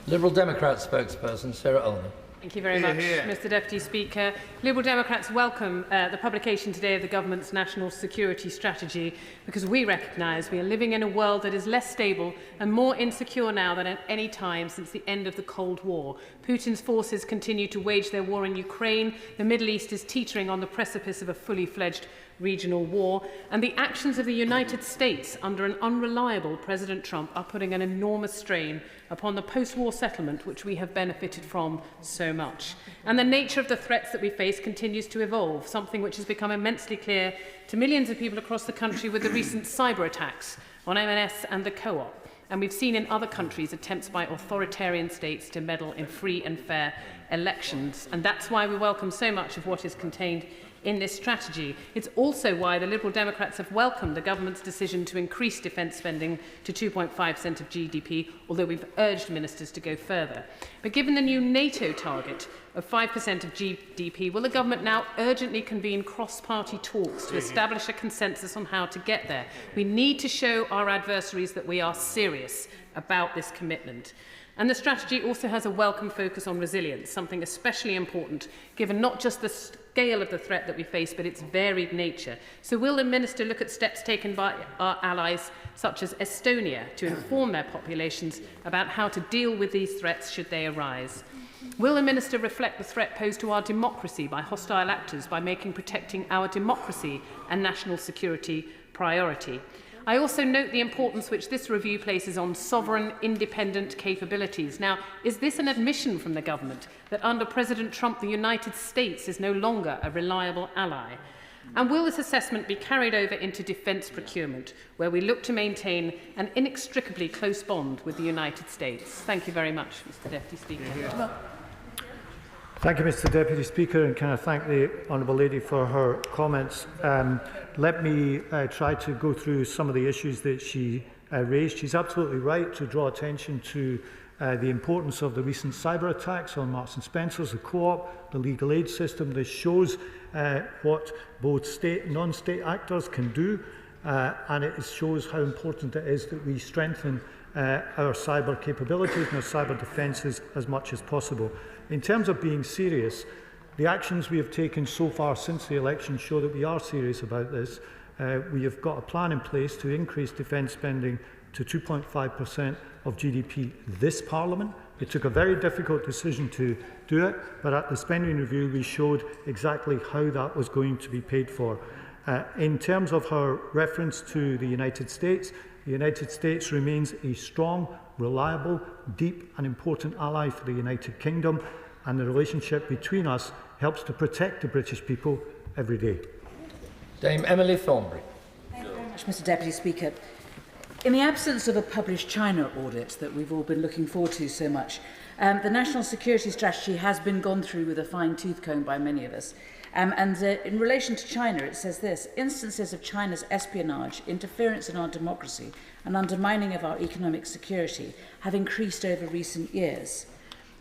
Liberal Democrat spokesperson, Sarah Ullman. Thank you very much, Mr Deputy Speaker. Liberal Democrats welcome the publication today of the Government's National Security Strategy because we recognise we are living in a world that is less stable and more insecure now than at any time since the end of the Cold War. Putin's forces continue to wage their war in Ukraine, the Middle East is teetering on the precipice of a fully fledged regional war, and the actions of the United States under an unreliable President Trump are putting an enormous strain upon the post-war settlement which we have benefited from so much. And the nature of the threats that we face continues to evolve, something which has become immensely clear to millions of people across the country with the recent cyber attacks on M&S and the Co-op. And we've seen in other countries attempts by authoritarian states to meddle in free and fair elections. And that's why we welcome so much of what is contained in this strategy. It's also why the Liberal Democrats have welcomed the government's decision to increase defence spending to 2.5% of GDP, although we've urged ministers to go further. But given the new NATO target of 5% of GDP, will the government now urgently convene cross-party talks to establish a consensus on how to get there? We need to show our adversaries that we are serious about this commitment. And the strategy also has a welcome focus on resilience, something especially important given not just the scale of the threat that we face, but its varied nature. So will the Minister look at steps taken by our allies, such as Estonia, to inform their populations about how to deal with these threats should they arise? Will the Minister reflect the threat posed to our democracy by hostile actors by making protecting our democracy and national security priority? I also note the importance which this review places on sovereign, independent capabilities. Now, is this an admission from the government that under President Trump, the United States is no longer a reliable ally? And will this assessment be carried over into defence procurement, where we look to maintain an inextricably close bond with the United States? Thank you very much, Mr Deputy Speaker. Thank you, Mr Deputy Speaker, and can I thank the Honourable Lady for her comments. Let me try to go through some of the issues that she raised. She's absolutely right to draw attention to the importance of the recent cyber attacks on Marks and Spencer's, the Co-op, the legal aid system. This shows what both state and non-state actors can do, and it shows how important it is that we strengthen our cyber capabilities and our cyber defences as much as possible. In terms of being serious, the actions we have taken so far since the election show that we are serious about this. We have got a plan in place to increase defence spending to 2.5% of GDP this Parliament. It took a very difficult decision to do it, but at the spending review we showed exactly how that was going to be paid for. In terms of her reference to the United States remains a strong, reliable, deep and important ally for the United Kingdom, and the relationship between us helps to protect the British people every day. Dame Emily Thornbury. Thank you very much, Mr Deputy Speaker. In the absence of a published China audit that we've all been looking forward to so much, the National Security Strategy has been gone through with a fine-tooth comb by many of us. In relation to China, it says this: instances of China's espionage, interference in our democracy and undermining of our economic security have increased over recent years.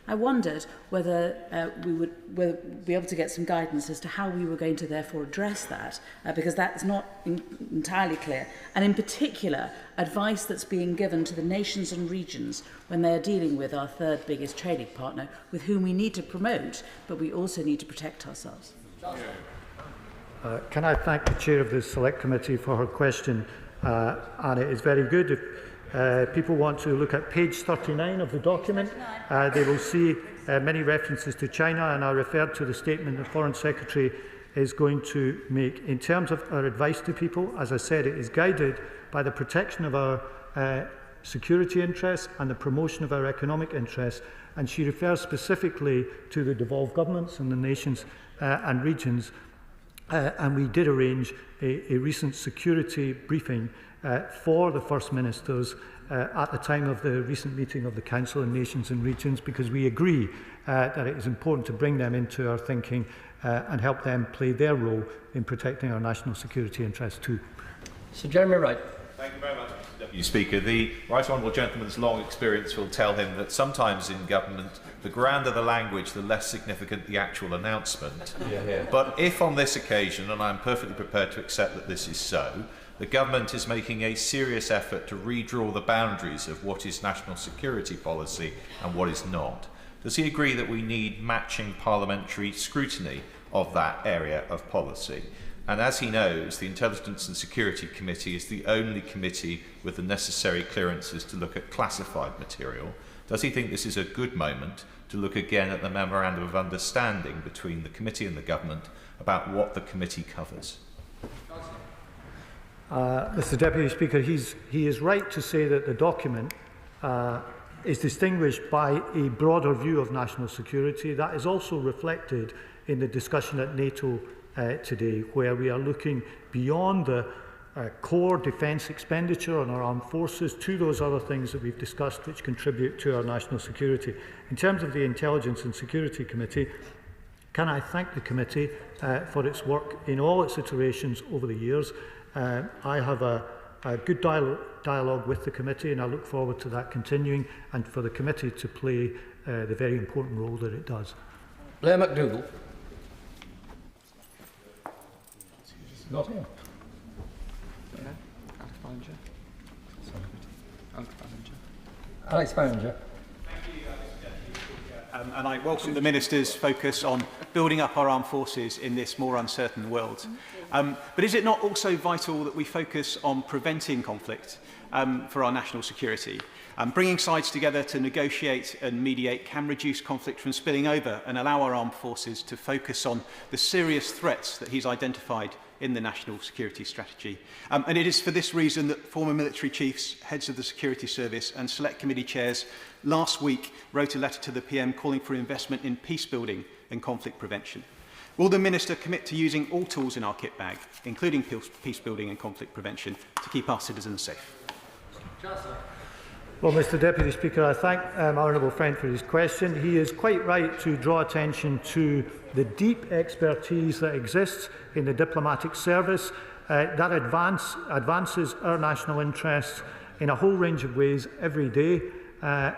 I wondered whether we would be able to get some guidance as to how we were going to therefore address that, because that's not entirely clear. And in particular, advice that's being given to the nations and regions when they are dealing with our third biggest trading partner, with whom we need to promote, but we also need to protect ourselves. Can I thank the Chair of the Select Committee for her question? And it is very good. If people want to look at page 39 of the document, they will see many references to China, and I referred to the statement the Foreign Secretary is going to make. In terms of our advice to people, as I said, it is guided by the protection of our security interests and the promotion of our economic interests, and she refers specifically to the devolved governments and the nations and regions. And we did arrange a recent security briefing for the First Ministers at the time of the recent meeting of the Council of Nations and Regions, because we agree that it is important to bring them into our thinking and help them play their role in protecting our national security interests too. Sir Jeremy Wright. Thank you very much, Mr Deputy Speaker. The Right Honourable Gentleman's long experience will tell him that sometimes in government, the grander the language, the less significant the actual announcement. But if on this occasion, and I'm perfectly prepared to accept that this is so, the government is making a serious effort to redraw the boundaries of what is national security policy and what is not, Does he agree that we need matching parliamentary scrutiny of that area of policy? And as he knows, the Intelligence and Security Committee is the only committee with the necessary clearances to look at classified material. Does he think this is a good moment to look again at the Memorandum of Understanding between the committee and the government about what the committee covers? Mr Deputy Speaker, he is right to say that the document is distinguished by a broader view of national security. That is also reflected in the discussion at NATO today, where we are looking beyond the core defence expenditure on our armed forces to those other things that we've discussed which contribute to our national security. In terms of the Intelligence and Security Committee, can I thank the committee for its work in all its iterations over the years. I have a good dialogue with the committee, and I look forward to that continuing and for the committee to play the very important role that it does. Blair McDougall. Not here. Alex Ballinger. And I welcome the Minister's focus on building up our armed forces in this more uncertain world. But is it not also vital that we focus on preventing conflict for our national security? Bringing sides together to negotiate and mediate can reduce conflict from spilling over and allow our armed forces to focus on the serious threats that he's identified in the National Security Strategy. And it is for this reason that former military chiefs, heads of the Security Service and Select Committee chairs last week wrote a letter to the PM calling for investment in peace building and conflict prevention. Will the Minister commit to using all tools in our kit bag, including peace building and conflict prevention, to keep our citizens safe? Well, Mr Deputy Speaker, I thank my honourable friend for his question. He is quite right to draw attention to the deep expertise that exists in the diplomatic service that advances our national interests in a whole range of ways every day,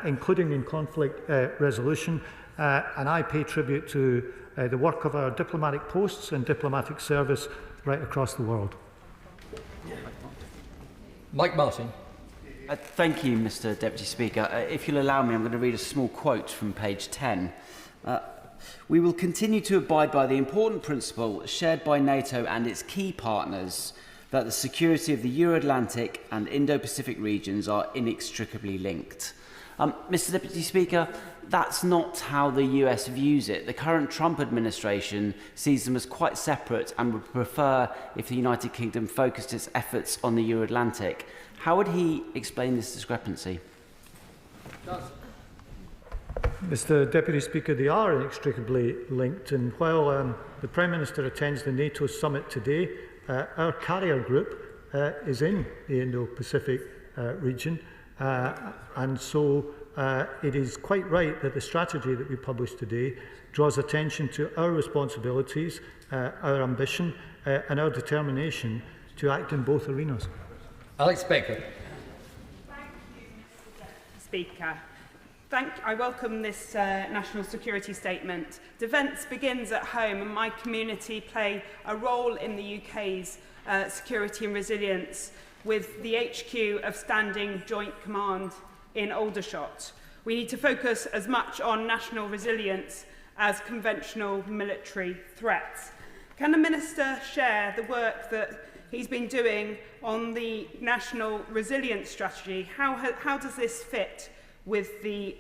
including in conflict resolution. And I pay tribute to the work of our diplomatic posts and diplomatic service right across the world. Mike Martin. Thank you, Mr Deputy Speaker. If you'll allow me, I'm going to read a small quote from page 10. We will continue to abide by the important principle shared by NATO and its key partners that the security of the Euro-Atlantic and Indo-Pacific regions are inextricably linked. Mr Deputy Speaker, that's not how the US views it. The current Trump administration sees them as quite separate and would prefer if the United Kingdom focused its efforts on the Euro-Atlantic. How would he explain this discrepancy? Mr Deputy Speaker, they are inextricably linked, and while the Prime Minister attends the NATO summit today, our carrier group is in the Indo-Pacific region, and so it is quite right that the strategy that we published today draws attention to our responsibilities, our ambition and our determination to act in both arenas. Alex Baker. Thank you, Mr Speaker. I welcome this national security statement. Defence begins at home, and my community play a role in the UK's security and resilience with the HQ of Standing Joint Command in Aldershot. We need to focus as much on national resilience as conventional military threats. Can the Minister share the work that he's been doing on the National Resilience Strategy? How does this fit with the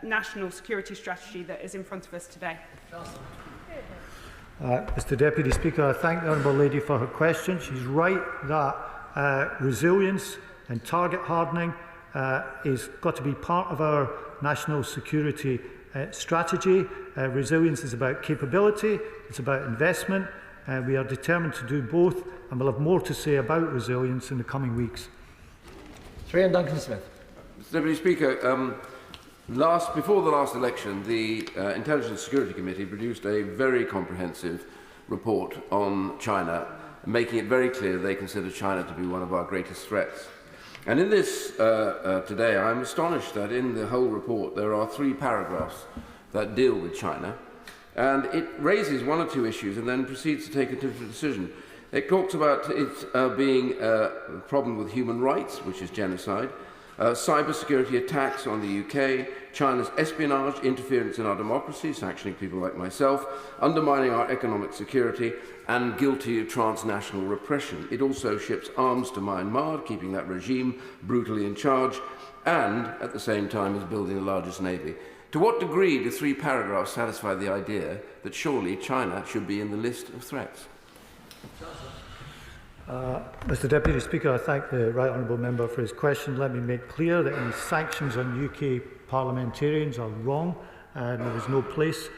National Security Strategy that is in front of us today? Mr Deputy Speaker, I thank the Honourable Lady for her question. She's right that resilience and target hardening is got to be part of our national security strategy. Resilience is about capability, it's about investment. We are determined to do both, and we'll have more to say about resilience in the coming weeks. Ian Duncan Smith. Mr Deputy Speaker, before the last election, the Intelligence and Security Committee produced a very comprehensive report on China, making it very clear they consider China to be one of our greatest threats. And in this today, I'm astonished that in the whole report there are 3 paragraphs that deal with China, and it raises 1 or 2 issues and then proceeds to take a different decision. It talks about it being a problem with human rights, which is genocide, cybersecurity attacks on the UK, China's espionage, interference in our democracy, sanctioning people like myself, undermining our economic security, and guilty of transnational repression. It also ships arms to Myanmar, keeping that regime brutally in charge, and at the same time is building the largest navy. To what degree do 3 paragraphs satisfy the idea that surely China should be in the list of threats? Mr Deputy Speaker, I thank the Right Honourable Member for his question. Let me make clear that any sanctions on UK parliamentarians are wrong and there is no place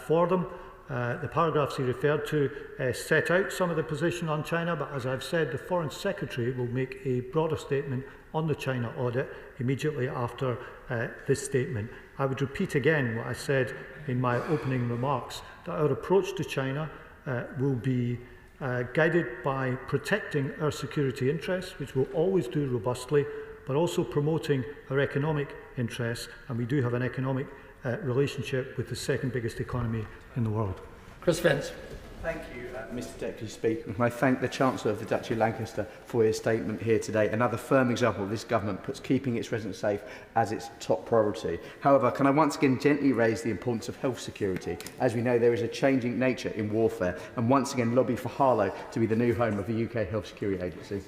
for them. The paragraphs he referred to set out some of the position on China, but as I've said, the Foreign Secretary will make a broader statement on the China audit immediately after this statement. I would repeat again what I said in my opening remarks, that our approach to China will be guided by protecting our security interests, which we'll always do robustly, but also promoting our economic interests, and we do have an economic relationship with the second biggest economy in the world. Chris Vance. Thank you, Mr Deputy Speaker. And I thank the Chancellor of the Duchy of Lancaster for his statement here today. Another firm example of this government puts keeping its residents safe as its top priority. However, can I once again gently raise the importance of health security? As we know, there is a changing nature in warfare, and once again lobby for Harlow to be the new home of the UK Health Security Agency.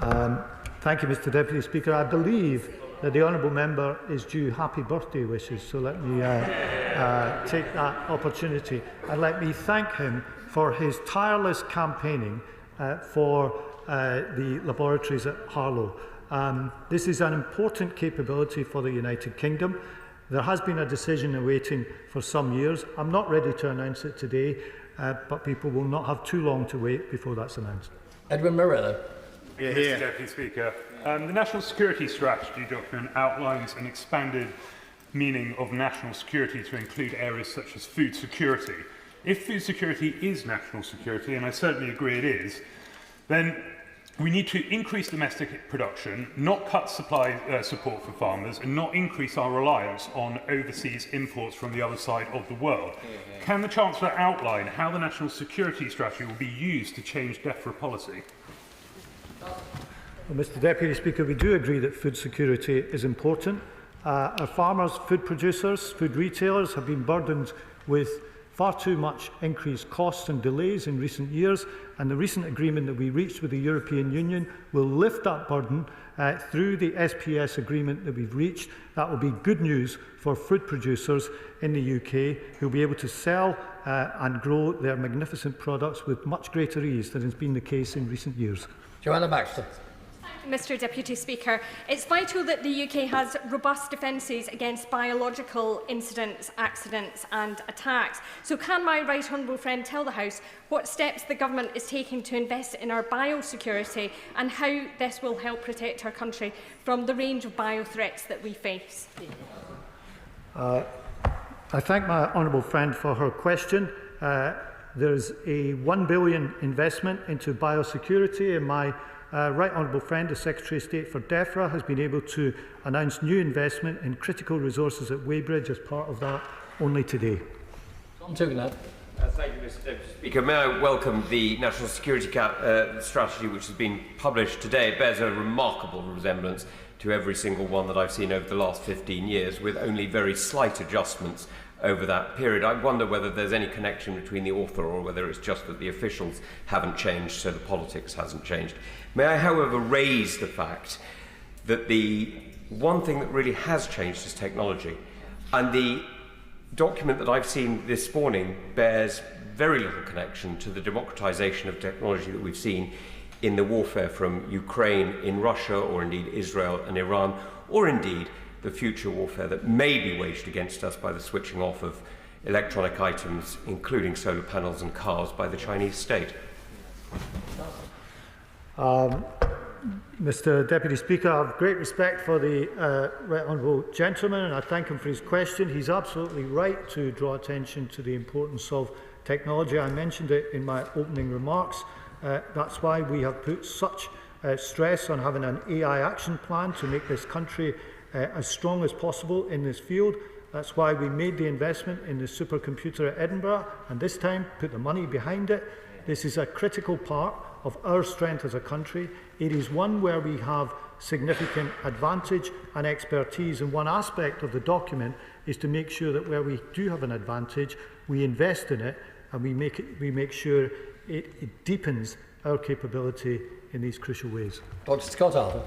Thank you, Mr Deputy Speaker. I believe that the Honourable Member is due happy birthday wishes, so let me take that opportunity and let me thank him for his tireless campaigning for the laboratories at Harlow. This is an important capability for the United Kingdom. There has been a decision awaiting for some years. I'm not ready to announce it today, but people will not have too long to wait before that's announced. Edwin Morello. Mr Deputy Speaker, the National Security Strategy document outlines an expanded meaning of national security to include areas such as food security. If food security is national security, and I certainly agree it is, then we need to increase domestic production, not cut supply support for farmers, and not increase our reliance on overseas imports from the other side of the world. Can the Chancellor outline how the National Security Strategy will be used to change DEFRA policy? Well, Mr Deputy Speaker, we do agree that food security is important. Our farmers, food producers, food retailers have been burdened with far too much increased costs and delays in recent years, and the recent agreement that we reached with the European Union will lift that burden through the SPS agreement that we've reached. That will be good news for food producers in the UK who will be able to sell and grow their magnificent products with much greater ease than has been the case in recent years. Joanna Baxter. Mr Deputy Speaker, it's vital that the UK has robust defences against biological incidents, accidents and attacks. So can my right honourable friend tell the House what steps the Government is taking to invest in our biosecurity and how this will help protect our country from the range of bio-threats that we face? I thank my honourable friend for her question. There's a £1 billion investment into biosecurity, and my Right Honourable friend, the Secretary of State for DEFRA, has been able to announce new investment in critical resources at Weybridge as part of that only today. Thank you, Mr Deputy Speaker. May I welcome the National Security Strategy which has been published today. It bears a remarkable resemblance to every single one that I've seen over the last 15 years, with only very slight adjustments over that period. I wonder whether there's any connection between the author or whether it's just that the officials haven't changed, so the politics hasn't changed. May I, however, raise the fact that the one thing that really has changed is technology. And the document that I've seen this morning bears very little connection to the democratization of technology that we've seen in the warfare from Ukraine, in Russia, or indeed Israel and Iran, or indeed the future warfare that may be waged against us by the switching off of electronic items, including solar panels and cars, by the Chinese state. Mr Deputy Speaker, I have great respect for the Right Honourable Gentleman, and I thank him for his question. He's absolutely right to draw attention to the importance of technology. I mentioned it in my opening remarks. That's why we have put such stress on having an AI action plan to make this country as strong as possible in this field. That's why we made the investment in the supercomputer at Edinburgh, and this time put the money behind it. This is a critical part of our strength as a country. It is one where we have significant advantage and expertise, and one aspect of the document is to make sure that where we do have an advantage, we invest in it and we make sure it deepens our capability in these crucial ways. Dr. Scott Arthur.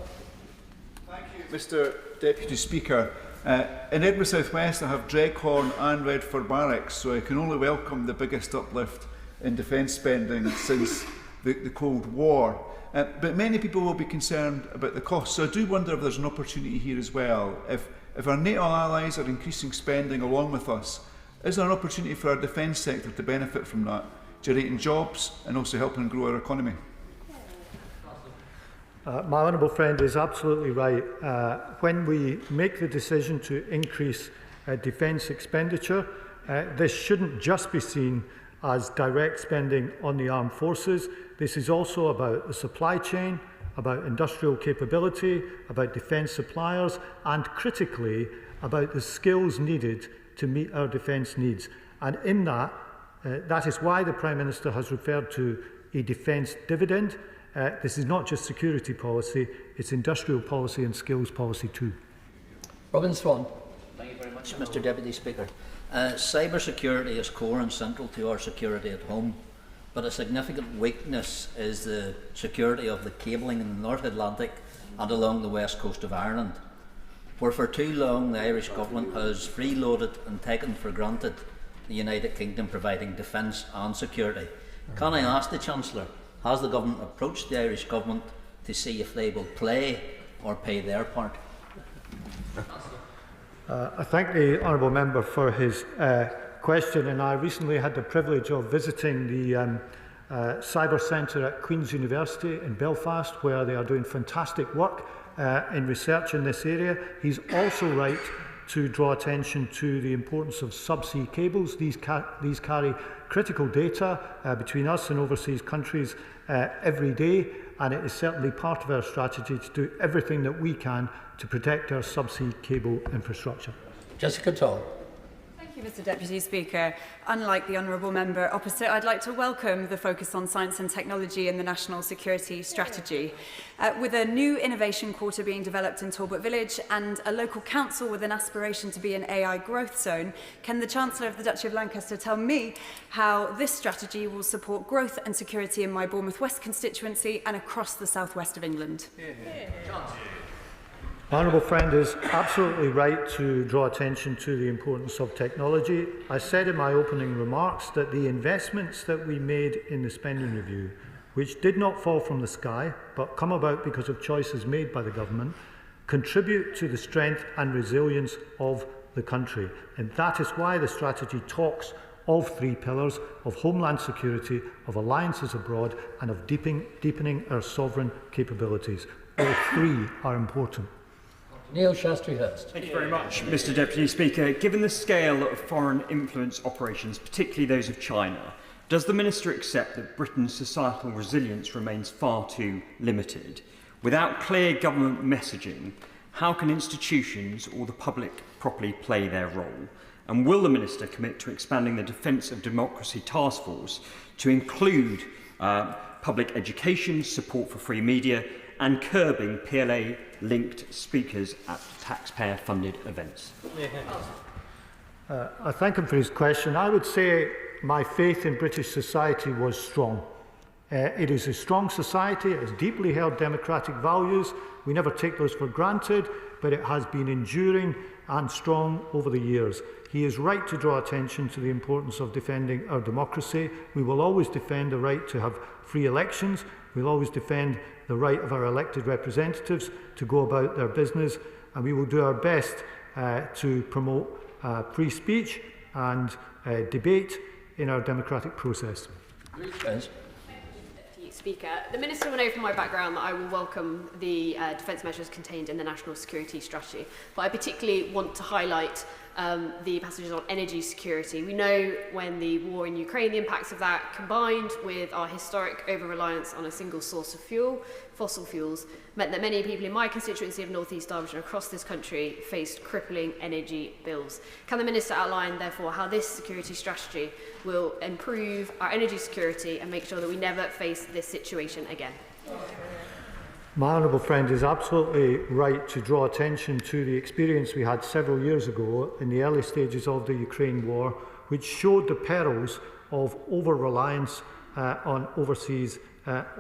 Thank you, Mr. Deputy Speaker. In Edinburgh South West, I have Dreghorn and Redford Barracks, so I can only welcome the biggest uplift in defence spending since the Cold War. But many people will be concerned about the cost, so I do wonder if there's an opportunity here as well. If our NATO allies are increasing spending along with us, is there an opportunity for our defence sector to benefit from that, generating jobs and also helping grow our economy? My honourable friend is absolutely right. When we make the decision to increase defence expenditure, this shouldn't just be seen as direct spending on the armed forces. This is also about the supply chain, about industrial capability, about defence suppliers, and critically about the skills needed to meet our defence needs. And in that, that is why the Prime Minister has referred to a defence dividend. This is not just security policy, it's industrial policy and skills policy too. Robin Swan. Thank you very much, Mr. Deputy Speaker. Cyber security is core and central to our security at home, but a significant weakness is the security of the cabling in the North Atlantic and along the west coast of Ireland, where for too long the Irish Government has freeloaded and taken for granted the United Kingdom providing defence and security. Can I ask the Chancellor, has the Government approached the Irish Government to see if they will play or pay their part? I thank the honourable member for his question, and I recently had the privilege of visiting the Cyber Centre at Queen's University in Belfast, where they are doing fantastic work in research in this area. He's also right to draw attention to the importance of subsea cables. These carry critical data between us and overseas countries every day, and it is certainly part of our strategy to do everything that we can to protect our subsea cable infrastructure. Jessica Toll. Thank you, Mr. Deputy Speaker. Unlike the honourable member opposite, I'd like to welcome the focus on science and technology in the National Security Strategy. With a new innovation quarter being developed in Talbot Village and a local council with an aspiration to be an AI growth zone, can the Chancellor of the Duchy of Lancaster tell me how this strategy will support growth and security in my Bournemouth West constituency and across the southwest of England? My honourable friend is absolutely right to draw attention to the importance of technology. I said in my opening remarks that the investments that we made in the spending review, which did not fall from the sky but come about because of choices made by the government, contribute to the strength and resilience of the country. And that is why the strategy talks of three pillars: of homeland security, of alliances abroad, and of deepening our sovereign capabilities. All three are important. Neil Shastri-Hurst. Thank you very much, Mr. Deputy Speaker. Given the scale of foreign influence operations, particularly those of China, does the Minister accept that Britain's societal resilience remains far too limited? Without clear government messaging, how can institutions or the public properly play their role? And will the Minister commit to expanding the Defence of Democracy Task Force to include public education, support for free media, and curbing PLA-linked speakers at taxpayer-funded events? I thank him for his question. I would say my faith in British society was strong. It is a strong society, it has deeply held democratic values. We never take those for granted, but it has been enduring and strong over the years. He is right to draw attention to the importance of defending our democracy. We will always defend the right to have free elections. We'll always defend the right of our elected representatives to go about their business, and we will do our best to promote free speech and debate in our democratic process. Speaker, the Minister will know from my background that I will welcome the defence measures contained in the National Security Strategy, but I particularly want to highlight the passages on energy security. We know when the war in Ukraine, the impacts of that combined with our historic over-reliance on a single source of fuel, fossil fuels, meant that many people in my constituency of North East Derbyshire and across this country faced crippling energy bills. Can the Minister outline, therefore, how this security strategy will improve our energy security and make sure that we never face this situation again? My honourable friend is absolutely right to draw attention to the experience we had several years ago in the early stages of the Ukraine war, which showed the perils of over-reliance on overseas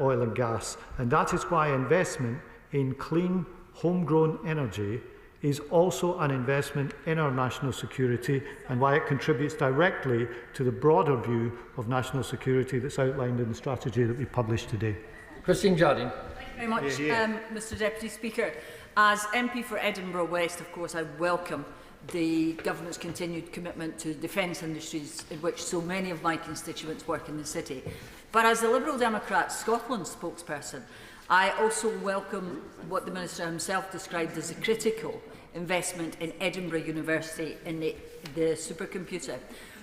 oil and gas. And that is why investment in clean, homegrown energy is also an investment in our national security, and why it contributes directly to the broader view of national security that's outlined in the strategy that we published today. Christine Jardine. Very much, Mr Deputy Speaker. As MP for Edinburgh West, of course, I welcome the Government's continued commitment to defence industries in which so many of my constituents work in the city. But as the Liberal Democrat Scotland spokesperson, I also welcome what the Minister himself described as a critical investment in Edinburgh University in the supercomputer.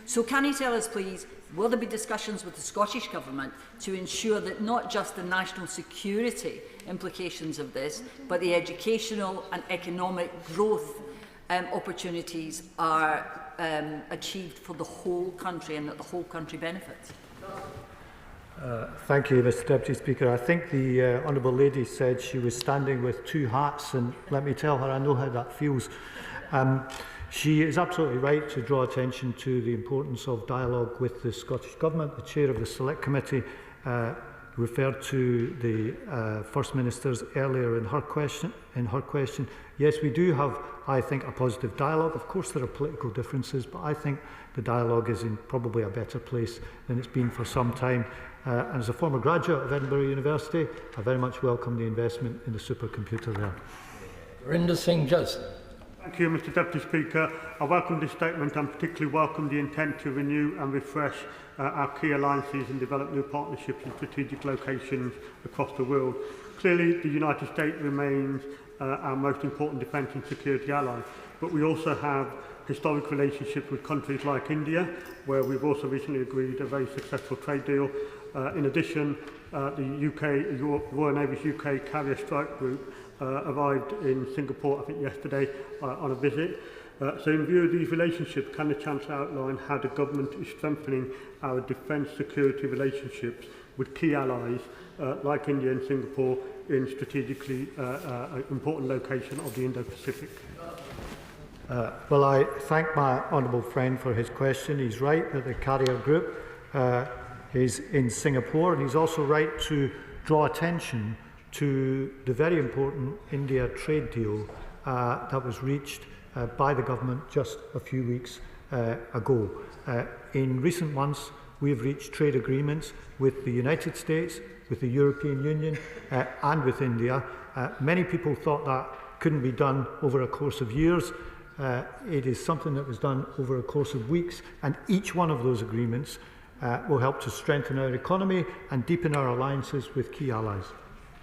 So can you tell us, please, will there be discussions with the Scottish Government to ensure that not just the national security implications of this, but the educational and economic growth opportunities are achieved for the whole country and that the whole country benefits? Thank you, Mr Deputy Speaker. I think the Honourable Lady said she was standing with two hats, and let me tell her I know how that feels. She is absolutely right to draw attention to the importance of dialogue with the Scottish Government. The Chair of the Select Committee referred to the First Minister's earlier in her question. Yes, we do have, I think, a positive dialogue. Of course, there are political differences, but I think the dialogue is in probably a better place than it's been for some time. And as a former graduate of Edinburgh University, I very much welcome the investment in the supercomputer there. Rinder Singh Joseph. Thank you, Mr Deputy Speaker. I welcome this statement and particularly welcome the intent to renew and refresh our key alliances and develop new partnerships in strategic locations across the world. Clearly, the United States remains our most important defence and security ally, but we also have historic relationships with countries like India, where we've also recently agreed a very successful trade deal. In addition, the Royal Navy's UK Carrier Strike Group arrived in Singapore, I think yesterday, on a visit. So in view of these relationships, can the Chancellor outline how the Government is strengthening our defence security relationships with key allies like India and Singapore in strategically important location of the Indo-Pacific? Well, I thank my honourable friend for his question. He's right that the Carrier Group is in Singapore, and he's also right to draw attention to the very important India trade deal that was reached by the government just a few weeks ago. In recent months, we have reached trade agreements with the United States, with the European Union and with India. Many people thought that couldn't be done over a course of years. It is something that was done over a course of weeks, and each one of those agreements will help to strengthen our economy and deepen our alliances with key allies.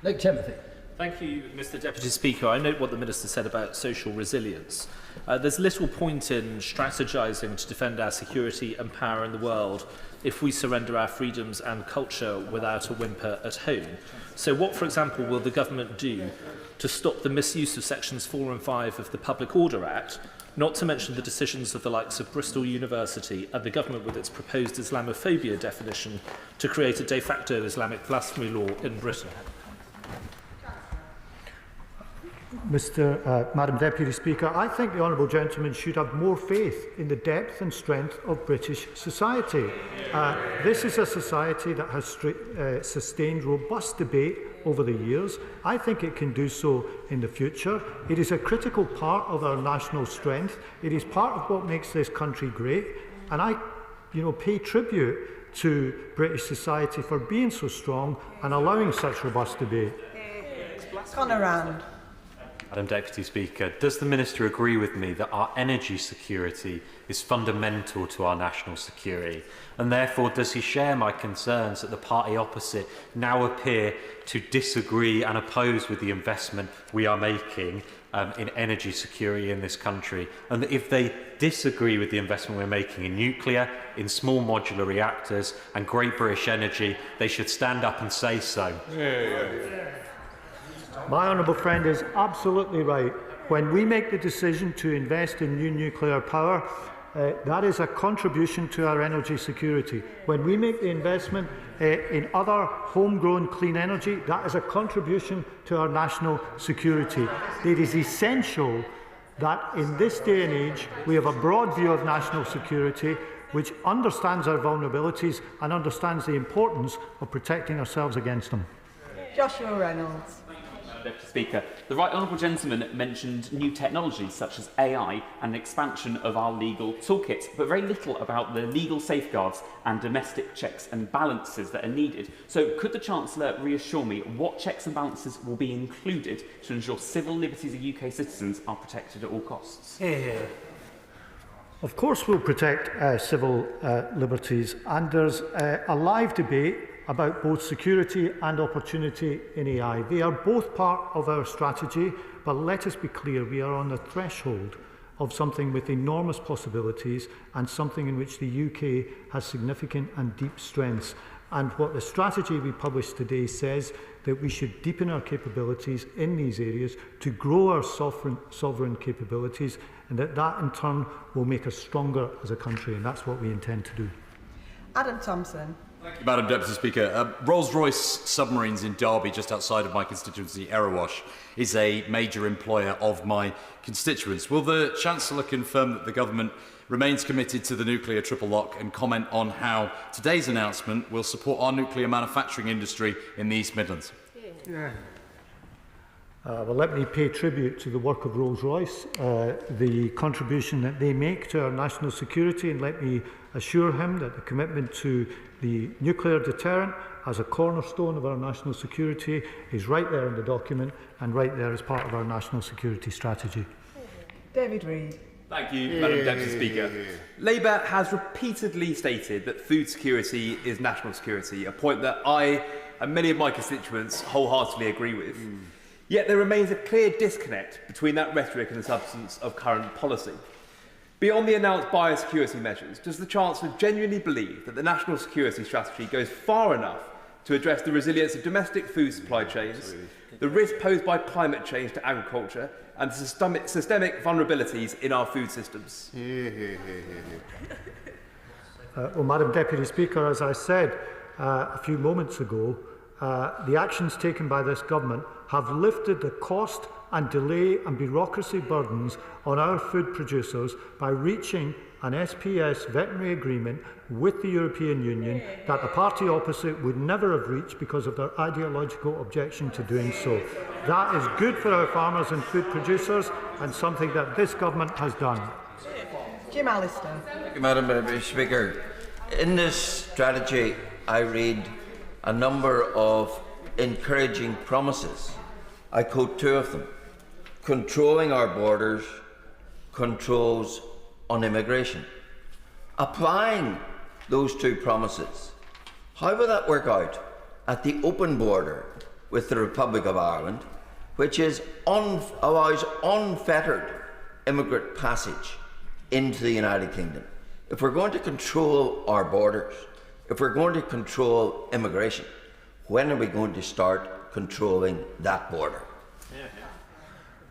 Nick Timothy. Thank you, Mr Deputy Speaker. I note what the Minister said about social resilience. There's little point in strategising to defend our security and power in the world if we surrender our freedoms and culture without a whimper at home. So what, for example, will the Government do to stop the misuse of Sections 4 and 5 of the Public Order Act, not to mention the decisions of the likes of Bristol University and the Government with its proposed Islamophobia definition to create a de facto Islamic blasphemy law in Britain? Madam Deputy Speaker, I think the Honourable Gentleman should have more faith in the depth and strength of British society. This is a society that has sustained robust debate over the years. I think it can do so in the future. It is a critical part of our national strength. It is part of what makes this country great. And I pay tribute to British society for being so strong and allowing such robust debate. Conor Rand. Madam Deputy Speaker, does the Minister agree with me that our energy security is fundamental to our national security? And therefore, does he share my concerns that the party opposite now appear to disagree and oppose with the investment we are making in energy security in this country? And that if they disagree with the investment we're making in nuclear, in small modular reactors and Great British Energy, they should stand up and say so? My honourable friend is absolutely right. When we make the decision to invest in new nuclear power, that is a contribution to our energy security. When we make the investment in other homegrown clean energy, that is a contribution to our national security. It is essential that in this day and age we have a broad view of national security which understands our vulnerabilities and understands the importance of protecting ourselves against them. Joshua Reynolds. Deputy Speaker, the Right Honourable Gentleman mentioned new technologies such as AI and the expansion of our legal toolkits, but very little about the legal safeguards and domestic checks and balances that are needed. So could the Chancellor reassure me what checks and balances will be included to ensure civil liberties of UK citizens are protected at all costs? Of course we'll protect civil liberties, and there's a live debate about both security and opportunity in AI. They are both part of our strategy, but let us be clear, we are on the threshold of something with enormous possibilities and something in which the UK has significant and deep strengths. And what the strategy we published today says that we should deepen our capabilities in these areas to grow our sovereign capabilities, and that in turn will make us stronger as a country, and that's what we intend to do. Adam Thompson. Thank you, Madam Deputy Speaker. Rolls-Royce Submarines in Derby, just outside of my constituency, Erewash, is a major employer of my constituents. Will the Chancellor confirm that the Government remains committed to the nuclear triple lock and comment on how today's announcement will support our nuclear manufacturing industry in the East Midlands? Well, let me pay tribute to the work of Rolls-Royce, the contribution that they make to our national security, and let me assure him that the commitment to the nuclear deterrent as a cornerstone of our national security is right there in the document and right there as part of our national security strategy. David Reid. Thank you, Madam Deputy Speaker. Labour has repeatedly stated that food security is national security, a point that I and many of my constituents wholeheartedly agree with. Yet there remains a clear disconnect between that rhetoric and the substance of current policy. Beyond the announced biosecurity measures, does the Chancellor genuinely believe that the national security strategy goes far enough to address the resilience of domestic food supply chains, the risk posed by climate change to agriculture, and the systemic vulnerabilities in our food systems? Well, Madam Deputy Speaker, as I said a few moments ago, the actions taken by this government have lifted the cost and delay and bureaucracy burdens on our food producers by reaching an SPS veterinary agreement with the European Union that the party opposite would never have reached because of their ideological objection to doing so. That is good for our farmers and food producers and something that this government has done. Jim Allister. Thank you, Madam Deputy Speaker. In this strategy, I read a number of encouraging promises. I quote two of them. Controlling our borders, controls on immigration. Applying those two promises, how will that work out at the open border with the Republic of Ireland, which allows unfettered immigrant passage into the United Kingdom? If we're going to control our borders, if we're going to control immigration, when are we going to start controlling that border?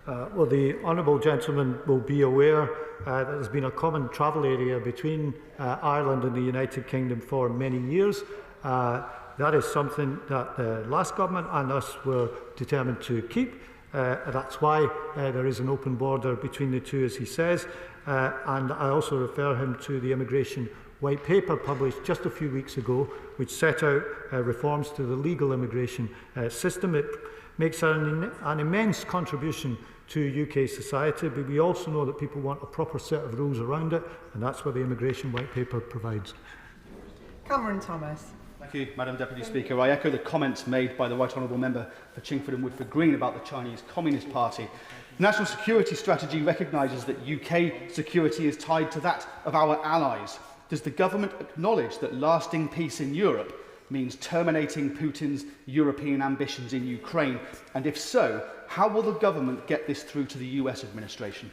Well, the honourable gentleman will be aware that there's been a common travel area between Ireland and the United Kingdom for many years. That is something that the last government and us were determined to keep. That's why there is an open border between the two, as he says. And I also refer him to the immigration white paper published just a few weeks ago, which set out reforms to the legal immigration system. It makes an immense contribution to UK society, but we also know that people want a proper set of rules around it, and that's what the immigration white paper provides. Cameron Thomas. Thank Thank you, Madam Deputy Speaker. I echo the comments made by the Right Honourable Member for Chingford and Woodford Green about the Chinese Communist Party. The National Security Strategy recognises that UK security is tied to that of our allies. Does the government acknowledge that lasting peace in Europe means terminating Putin's European ambitions in Ukraine? And if so, how will the government get this through to the US administration?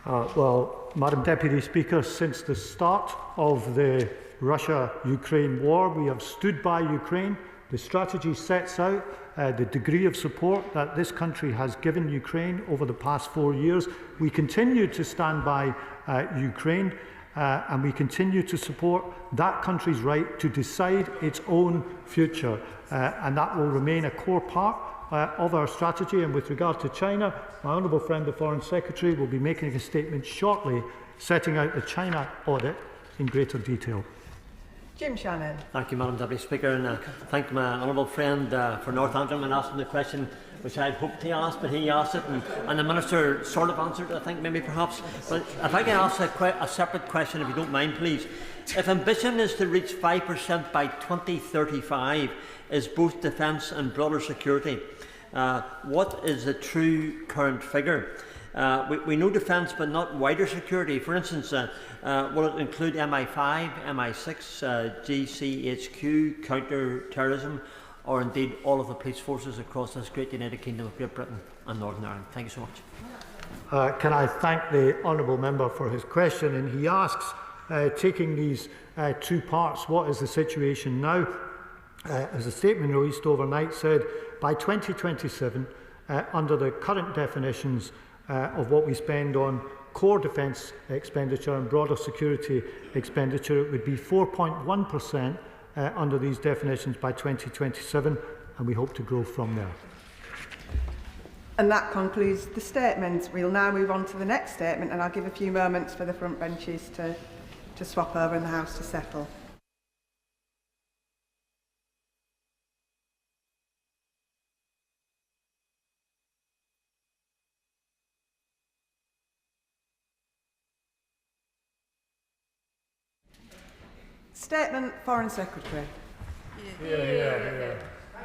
Well, Madam Deputy Speaker, since the start of the Russia-Ukraine war, we have stood by Ukraine. The strategy sets out the degree of support that this country has given Ukraine over the past 4 years. We continue to stand by Ukraine and we continue to support that country's right to decide its own future. And that will remain a core part of our strategy. And with regard to China, my honourable friend, the Foreign Secretary, will be making a statement shortly setting out the China audit in greater detail. Jim Shannon. Thank you, Madam Deputy Speaker, and thank my honourable friend for Northampton and asking the question which I had hoped to ask, but he asked it, and the Minister sort of answered it, I think, maybe perhaps. But if I can ask a separate question, if you don't mind, please. If ambition is to reach 5% by 2035, is both defence and broader security, what is the true current figure? We know defence, but not wider security. For instance, will it include MI5, MI6, GCHQ, counter-terrorism, or indeed all of the police forces across this great United Kingdom of Great Britain and Northern Ireland? Thank you so much. Can I thank the honourable member for his question? And he asks, taking these two parts, what is the situation now? As a statement released overnight said, by 2027, under the current definitions of what we spend on core defence expenditure and broader security expenditure, it would be 4.1% under these definitions by 2027, and we hope to grow from there. And that concludes the statements. We'll now move on to the next statement, and I'll give a few moments for the front benches to swap over and the House to settle. Statement, Foreign Secretary.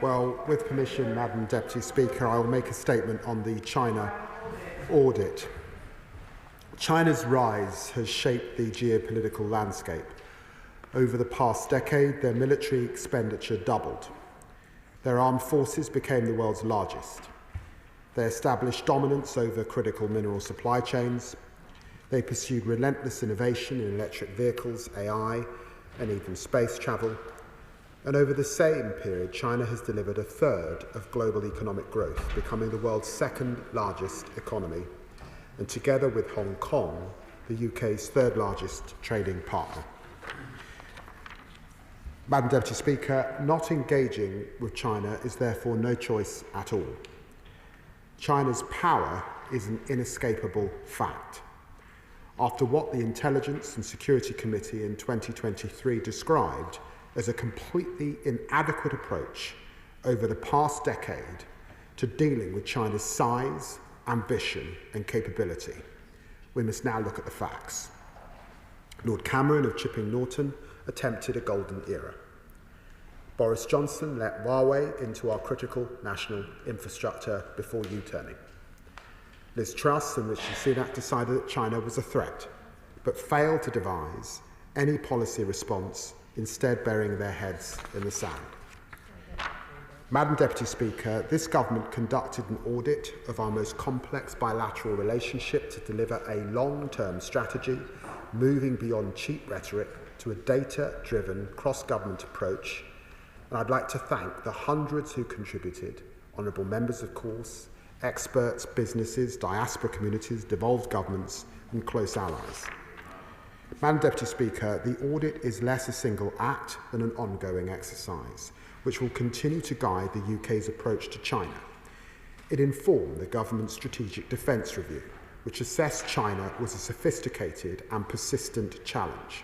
Well, with permission, Madam Deputy Speaker, I will make a statement on the China audit. China's rise has shaped the geopolitical landscape. Over the past decade, their military expenditure doubled. Their armed forces became the world's largest. They established dominance over critical mineral supply chains. They pursued relentless innovation in electric vehicles, AI, and even space travel. And over the same period, China has delivered a third of global economic growth, becoming the world's second largest economy, and together with Hong Kong, the UK's third largest trading partner. Madam Deputy Speaker, not engaging with China is therefore no choice at all. China's power is an inescapable fact. After what the Intelligence and Security Committee in 2023 described as a completely inadequate approach over the past decade to dealing with China's size, ambition and capability, we must now look at the facts. Lord Cameron of Chipping Norton attempted a golden era. Boris Johnson let Huawei into our critical national infrastructure before U-turning. Liz Truss and Rishi Sunak decided that China was a threat, but failed to devise any policy response, instead burying their heads in the sand. Madam Deputy Speaker, this government conducted an audit of our most complex bilateral relationship to deliver a long-term strategy, moving beyond cheap rhetoric to a data-driven cross-government approach. And I'd like to thank the hundreds who contributed, honourable members of course, experts, businesses, diaspora communities, devolved governments and close allies. Madam Deputy Speaker, the audit is less a single act than an ongoing exercise, which will continue to guide the UK's approach to China. It informed the government's strategic defence review, which assessed China was a sophisticated and persistent challenge.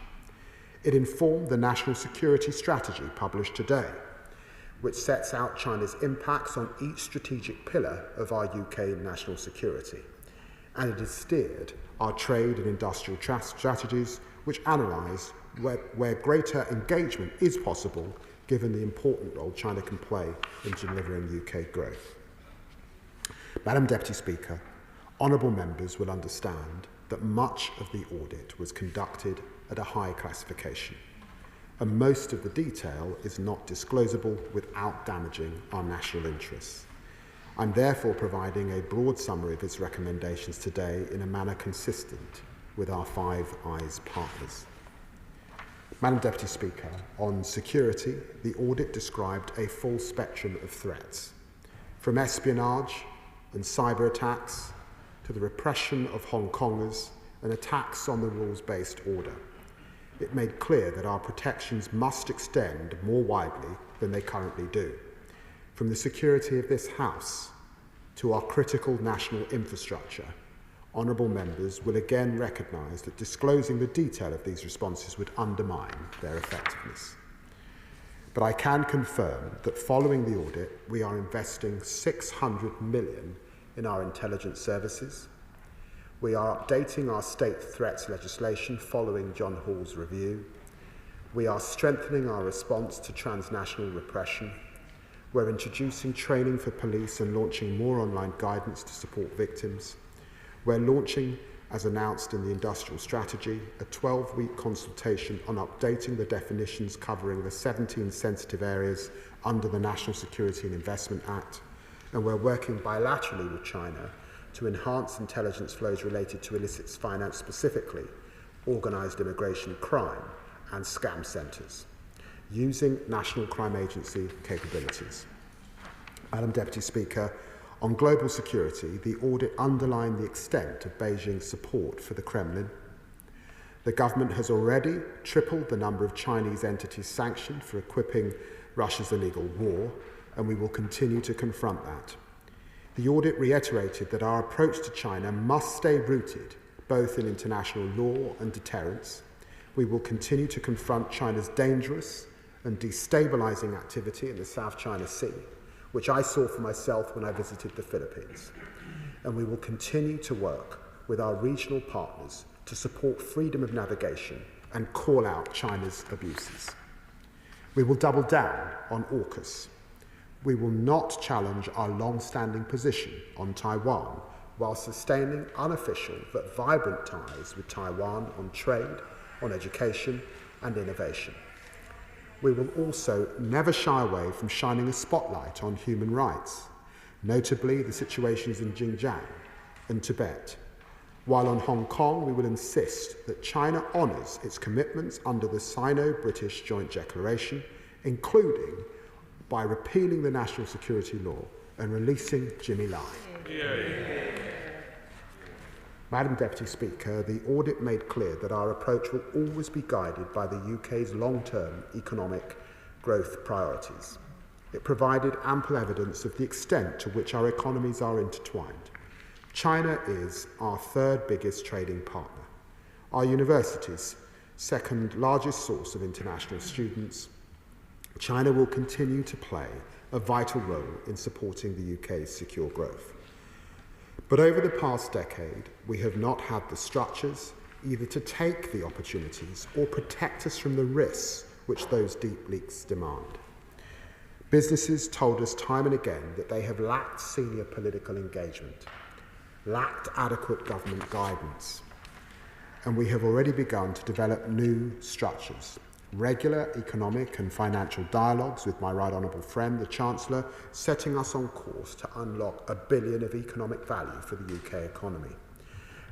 It informed the national security strategy published today, which sets out China's impacts on each strategic pillar of our UK national security. And it has steered our trade and industrial strategies, which analyse where greater engagement is possible given the important role China can play in delivering UK growth. Madam Deputy Speaker, honourable members will understand that much of the audit was conducted at a high classification, and most of the detail is not disclosable without damaging our national interests. I'm therefore providing a broad summary of its recommendations today in a manner consistent with our Five Eyes partners. Madam Deputy Speaker, on security, the audit described a full spectrum of threats, from espionage and cyber attacks to the repression of Hong Kongers and attacks on the rules-based order. It made clear that our protections must extend more widely than they currently do, from the security of this House to our critical national infrastructure. Honourable members will again recognise that disclosing the detail of these responses would undermine their effectiveness. But I can confirm that following the audit, we are investing $600 million in our intelligence services. We are updating our state threats legislation following John Hall's review. We are strengthening our response to transnational repression. We're introducing training for police and launching more online guidance to support victims. We're launching, as announced in the industrial strategy, a 12-week consultation on updating the definitions covering the 17 sensitive areas under the National Security and Investment Act. And we're working bilaterally with China to enhance intelligence flows related to illicit finance, specifically organised immigration crime and scam centres, using National Crime Agency capabilities. Madam Deputy Speaker, on global security, the audit underlined the extent of Beijing's support for the Kremlin. The government has already tripled the number of Chinese entities sanctioned for equipping Russia's illegal war, and we will continue to confront that. The audit reiterated that our approach to China must stay rooted both in international law and deterrence. We will continue to confront China's dangerous and destabilising activity in the South China Sea, which I saw for myself when I visited the Philippines. And we will continue to work with our regional partners to support freedom of navigation and call out China's abuses. We will double down on AUKUS. We will not challenge our long-standing position on Taiwan while sustaining unofficial but vibrant ties with Taiwan on trade, on education and innovation. We will also never shy away from shining a spotlight on human rights, notably the situations in Xinjiang and Tibet, while on Hong Kong we will insist that China honours its commitments under the Sino-British Joint Declaration, including by repealing the national security law and releasing Jimmy Lai. Madam Deputy Speaker, the audit made clear that our approach will always be guided by the UK's long-term economic growth priorities. It provided ample evidence of the extent to which our economies are intertwined. China is our third biggest trading partner, our universities' second largest source of international students. China will continue to play a vital role in supporting the UK's secure growth. But over the past decade, we have not had the structures either to take the opportunities or protect us from the risks which those deep leaks demand. Businesses told us time and again that they have lacked senior political engagement, lacked adequate government guidance, and we have already begun to develop new structures. Regular economic and financial dialogues with my right honourable friend, the Chancellor, setting us on course to unlock $1 billion of economic value for the UK economy,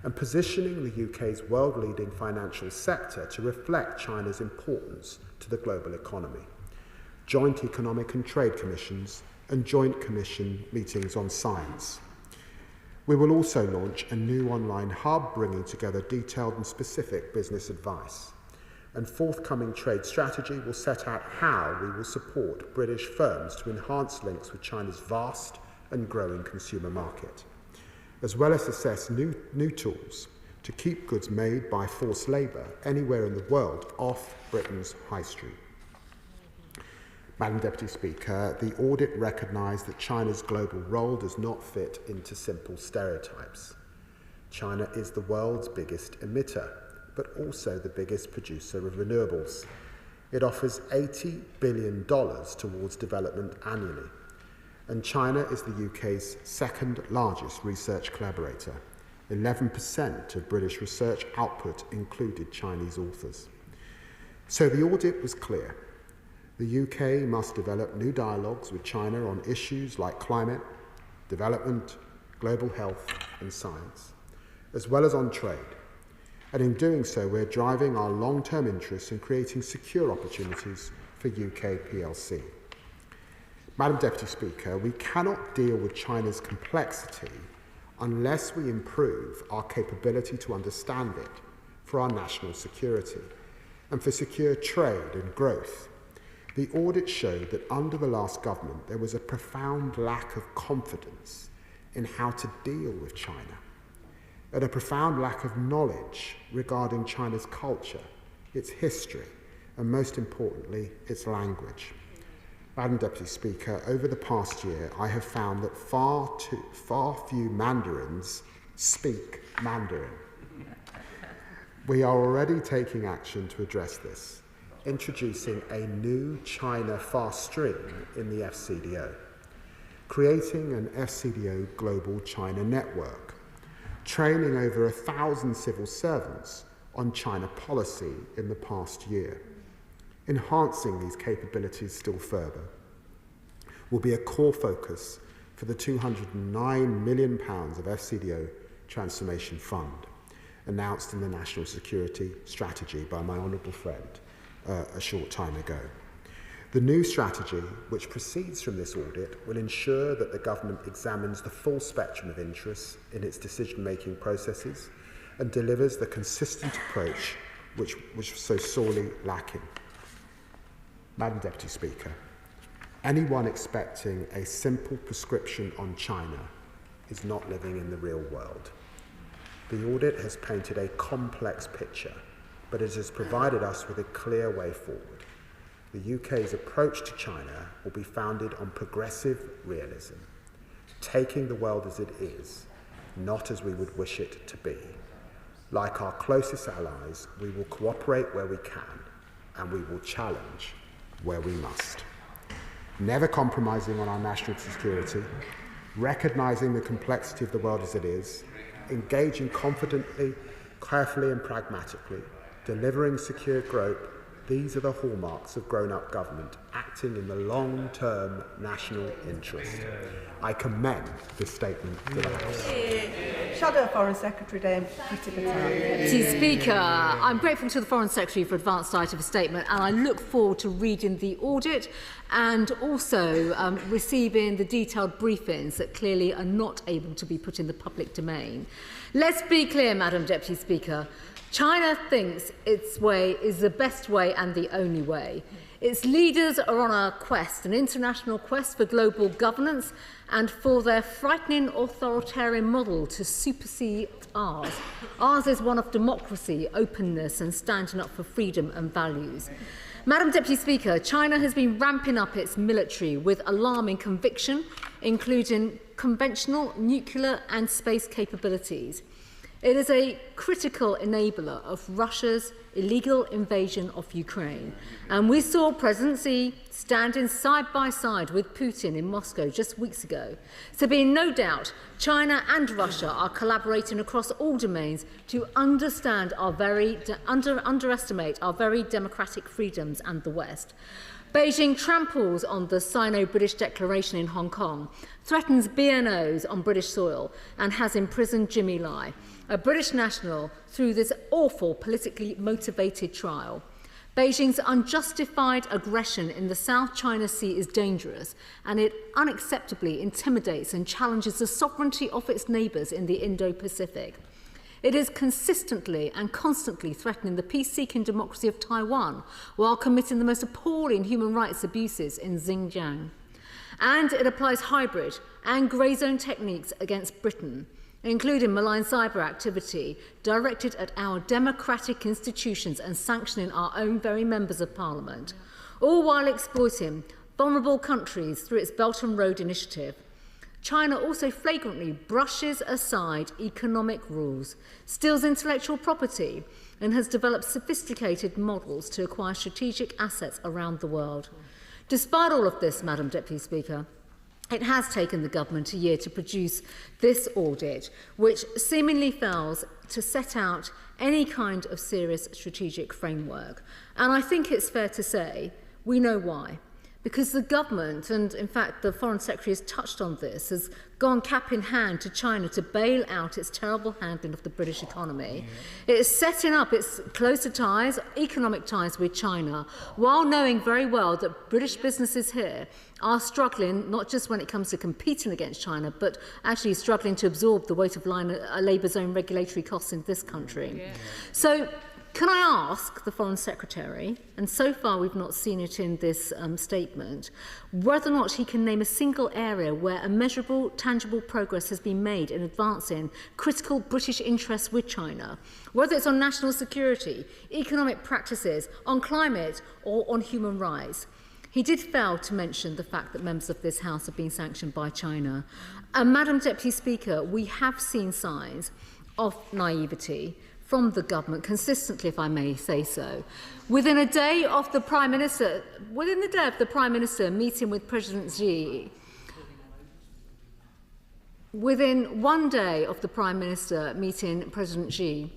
and positioning the UK's world-leading financial sector to reflect China's importance to the global economy. Joint Economic and Trade Commissions and Joint Commission meetings on science. We will also launch a new online hub bringing together detailed and specific business advice. And forthcoming trade strategy will set out how we will support British firms to enhance links with China's vast and growing consumer market, as well as assess new tools to keep goods made by forced labour anywhere in the world off Britain's high street. Madam Deputy Speaker, the audit recognised that China's global role does not fit into simple stereotypes. China is the world's biggest emitter, but also the biggest producer of renewables. It offers $80 billion towards development annually, and China is the UK's second largest research collaborator. 11% of British research output included Chinese authors. So the audit was clear. The UK must develop new dialogues with China on issues like climate, development, global health and science, as well as on trade. And in doing so, we're driving our long-term interests in creating secure opportunities for UK PLC. Madam Deputy Speaker, we cannot deal with China's complexity unless we improve our capability to understand it for our national security and for secure trade and growth. The audit showed that under the last government there was a profound lack of confidence in how to deal with China, and a profound lack of knowledge regarding China's culture, its history, and most importantly, its language. Madam Deputy Speaker, over the past year, I have found that far few Mandarins speak Mandarin. We are already taking action to address this, introducing a new China fast stream in the FCDO, creating an FCDO Global China Network, training over 1,000 civil servants on China policy in the past year. Enhancing these capabilities still further will be a core focus for the £209 million of FCDO Transformation Fund, announced in the National Security Strategy by my honourable friend a short time ago. The new strategy, which proceeds from this audit, will ensure that the government examines the full spectrum of interests in its decision-making processes and delivers the consistent approach which was so sorely lacking. Madam Deputy Speaker, anyone expecting a simple prescription on China is not living in the real world. The audit has painted a complex picture, but it has provided us with a clear way forward. The UK's approach to China will be founded on progressive realism, taking the world as it is, not as we would wish it to be. Like our closest allies, we will cooperate where we can, and we will challenge where we must. Never compromising on our national security, recognising the complexity of the world as it is, engaging confidently, carefully and pragmatically, delivering secure growth. These are the hallmarks of grown-up government, acting in the long-term national interest. I commend this statement to the House. Shadow Foreign Secretary Dame Priti Patel. Mr. Speaker, I'm grateful to the Foreign Secretary for advance sight of a statement, and I look forward to reading the audit and also receiving the detailed briefings that clearly are not able to be put in the public domain. Let's be clear, Madam Deputy Speaker. China thinks its way is the best way and the only way. Its leaders are on a quest, an international quest for global governance and for their frightening authoritarian model to supersede ours. Ours is one of democracy, openness and standing up for freedom and values. Madam Deputy Speaker, China has been ramping up its military with alarming conviction, including conventional, nuclear and space capabilities. It is a critical enabler of Russia's illegal invasion of Ukraine. And we saw President Xi standing side by side with Putin in Moscow just weeks ago. So be in no doubt, China and Russia are collaborating across all domains to underestimate our very democratic freedoms and the West. Beijing tramples on the Sino-British Declaration in Hong Kong, threatens BNOs on British soil and has imprisoned Jimmy Lai, a British national, through this awful politically motivated trial. Beijing's unjustified aggression in the South China Sea is dangerous, and it unacceptably intimidates and challenges the sovereignty of its neighbours in the Indo-Pacific. It is consistently and constantly threatening the peace-seeking democracy of Taiwan while committing the most appalling human rights abuses in Xinjiang. And it applies hybrid and grey zone techniques against Britain, including malign cyber activity directed at our democratic institutions and sanctioning our own very members of Parliament, all while exploiting vulnerable countries through its Belt and Road Initiative. China also flagrantly brushes aside economic rules, steals intellectual property, and has developed sophisticated models to acquire strategic assets around the world. Despite all of this, Madam Deputy Speaker, it has taken the government a year to produce this audit, which seemingly fails to set out any kind of serious strategic framework. And I think it's fair to say we know why. Because the government, and in fact the Foreign Secretary has touched on this, has gone cap in hand to China to bail out its terrible handling of the British economy. It is setting up its closer ties, economic ties with China, while knowing very well that British businesses here are struggling, not just when it comes to competing against China, but actually struggling to absorb the weight of Labour's own regulatory costs in this country. Yeah. So, can I ask the Foreign Secretary, and so far we've not seen it in this statement, whether or not he can name a single area where a measurable, tangible progress has been made in advancing critical British interests with China, whether it's on national security, economic practices, on climate, or on human rights. He did fail to mention the fact that members of this House have been sanctioned by China. And Madam Deputy Speaker, we have seen signs of naivety from the government consistently, if I may say so. Within a day of the Prime Minister meeting with President Xi, within one day of the Prime Minister meeting President Xi,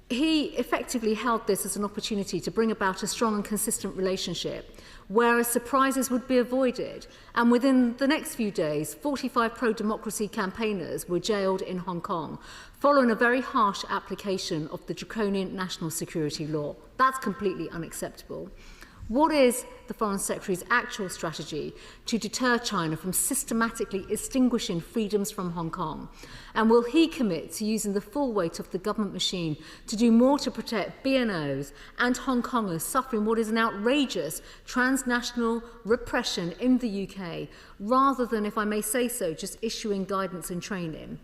he effectively held this as an opportunity to bring about a strong and consistent relationship whereas surprises would be avoided. And within the next few days, 45 pro-democracy campaigners were jailed in Hong Kong, following a very harsh application of the draconian national security law. That's completely unacceptable. What is the Foreign Secretary's actual strategy to deter China from systematically extinguishing freedoms from Hong Kong? And will he commit to using the full weight of the government machine to do more to protect BNOs and Hong Kongers suffering what is an outrageous transnational repression in the UK, rather than, if I may say so, just issuing guidance and training?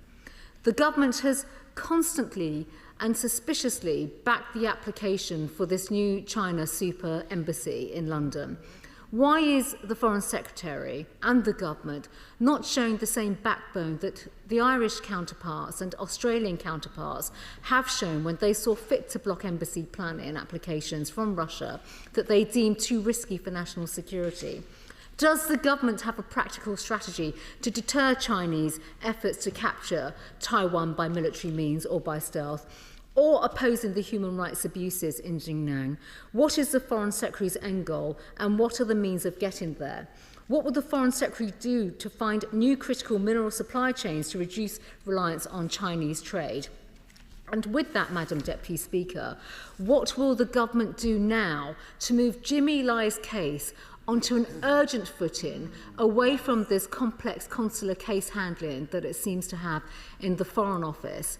The government has constantly and suspiciously backed the application for this new China super embassy in London. Why is the Foreign Secretary and the government not showing the same backbone that the Irish counterparts and Australian counterparts have shown when they saw fit to block embassy planning applications from Russia that they deemed too risky for national security? Does the government have a practical strategy to deter Chinese efforts to capture Taiwan by military means or by stealth, or opposing the human rights abuses in Xinjiang? What is the Foreign Secretary's end goal, and what are the means of getting there? What will the Foreign Secretary do to find new critical mineral supply chains to reduce reliance on Chinese trade? And with that, Madam Deputy Speaker, what will the government do now to move Jimmy Lai's case onto an urgent footing, away from this complex consular case handling that it seems to have in the Foreign Office?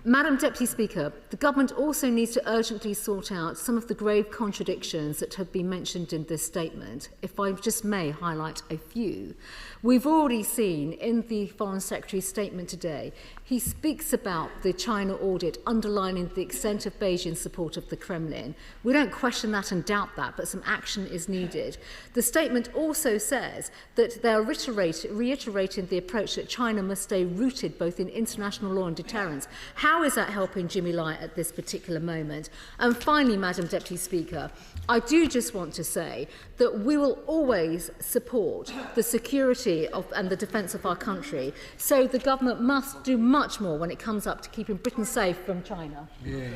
Madam Deputy Speaker, the government also needs to urgently sort out some of the grave contradictions that have been mentioned in this statement, if I just may highlight a few. We've already seen in the Foreign Secretary's statement today, he speaks about the China audit underlining the extent of Beijing's support of the Kremlin. We don't question that and doubt that, but some action is needed. The statement also says that they're reiterating the approach that China must stay rooted both in international law and deterrence. How is that helping Jimmy Lai at this particular moment? And finally, Madam Deputy Speaker, I do just want to say that we will always support the security and the defence of our country, so the government must do much more when it comes up to keeping Britain safe from China. Yeah.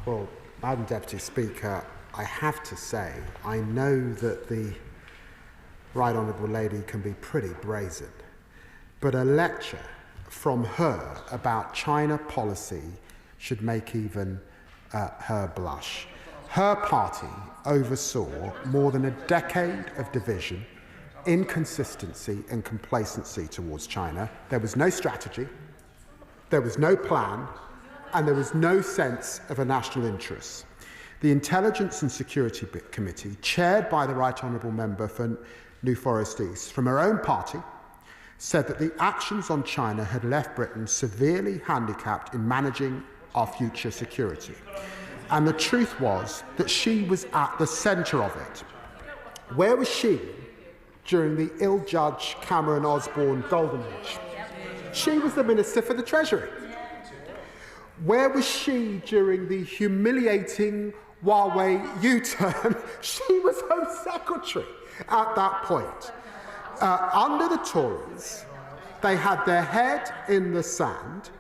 Well, Madam Deputy Speaker, I have to say, I know that the Right Honourable Lady can be pretty brazen, but a lecture from her about China policy should make even her blush. Her party oversaw more than a decade of division, inconsistency and complacency towards China. There was no strategy, there was no plan, and there was no sense of a national interest. The Intelligence and Security Committee, chaired by the Right Honourable Member for New Forest East, from her own party, said that the actions on China had left Britain severely handicapped in managing our future security. And the truth was that she was at the centre of it. Where was she during the ill-judged Cameron Osborne golden age. She was the Minister for the Treasury. Where was she during the humiliating Huawei U-turn? She was Home Secretary at that point. Under the Tories, they had their head in the sand.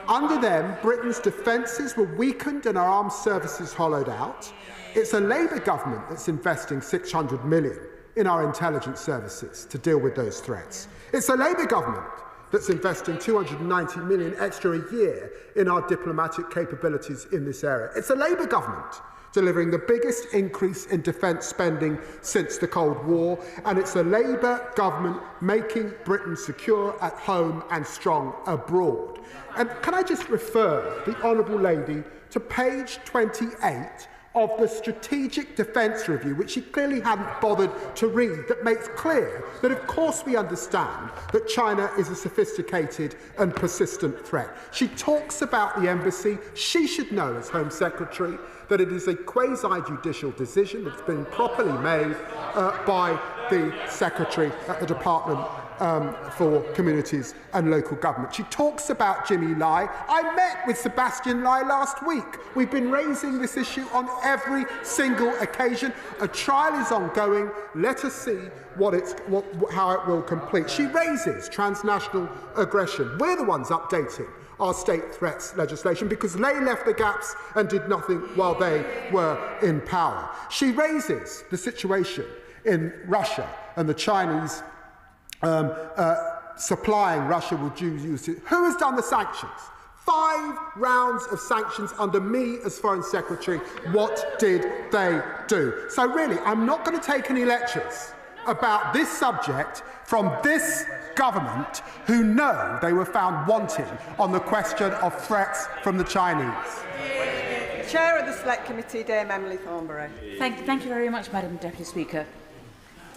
Under them, Britain's defences were weakened and our armed services hollowed out. It's a Labour government that's investing £600 million in our intelligence services to deal with those threats. It's a Labour government that's investing £290 million extra a year in our diplomatic capabilities in this area. It's a Labour government delivering the biggest increase in defence spending since the Cold War, and it's a Labour government making Britain secure at home and strong abroad. And can I just refer the Honourable Lady to page 28 of the Strategic Defence Review, which she clearly hadn't bothered to read, that makes clear that of course we understand that China is a sophisticated and persistent threat. She talks about the embassy. She should know as Home Secretary that it is a quasi-judicial decision that's been properly made by the Secretary at the Department for Communities and Local Government. She talks about Jimmy Lai. I met with Sebastian Lai last week. We've been raising this issue on every single occasion. A trial is ongoing. Let us see how it will complete. She raises transnational aggression. We're the ones updating our state threats legislation because they left the gaps and did nothing while they were in power. She raises the situation in Russia and the Chinese supplying Russia with Jews. Who has done the sanctions? 5 rounds of sanctions under me as Foreign Secretary. What did they do? So really, I'm not going to take any lectures about this subject from this government who know they were found wanting on the question of threats from the Chinese. Chair of the Select Committee, Dame Emily Thornberry. Thank you very much, Madam Deputy Speaker.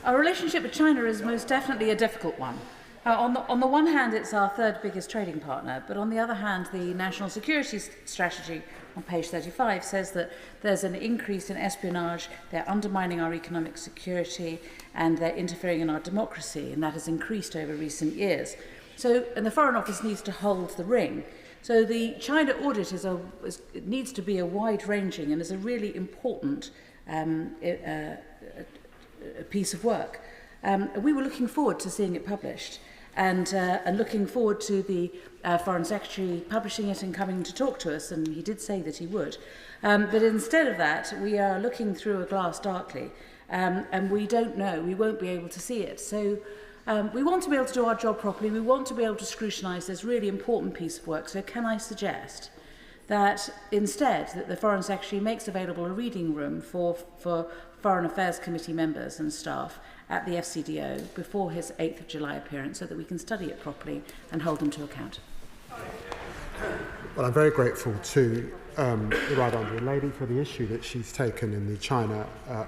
Our relationship with China is most definitely a difficult one. On the one hand, it's our third biggest trading partner, but on the other hand, the National Security Strategy on page 35 says that there's an increase in espionage, they're undermining our economic security, and they're interfering in our democracy, and that has increased over recent years. And the Foreign Office needs to hold the ring. So the China audit it needs to be a wide-ranging and is a really important piece of work. We were looking forward to seeing it published and looking forward to the Foreign Secretary publishing it and coming to talk to us, and he did say that he would. But instead of that, we are looking through a glass darkly, and we don't know, we won't be able to see it. So we want to be able to do our job properly, we want to be able to scrutinise this really important piece of work, so can I suggest that instead that the Foreign Secretary makes available a reading room for Foreign Affairs Committee members and staff at the FCDO before his 8th of July appearance so that we can study it properly and hold him to account. Well, I'm very grateful to the Right Honourable Lady for the issue that she's taken in the China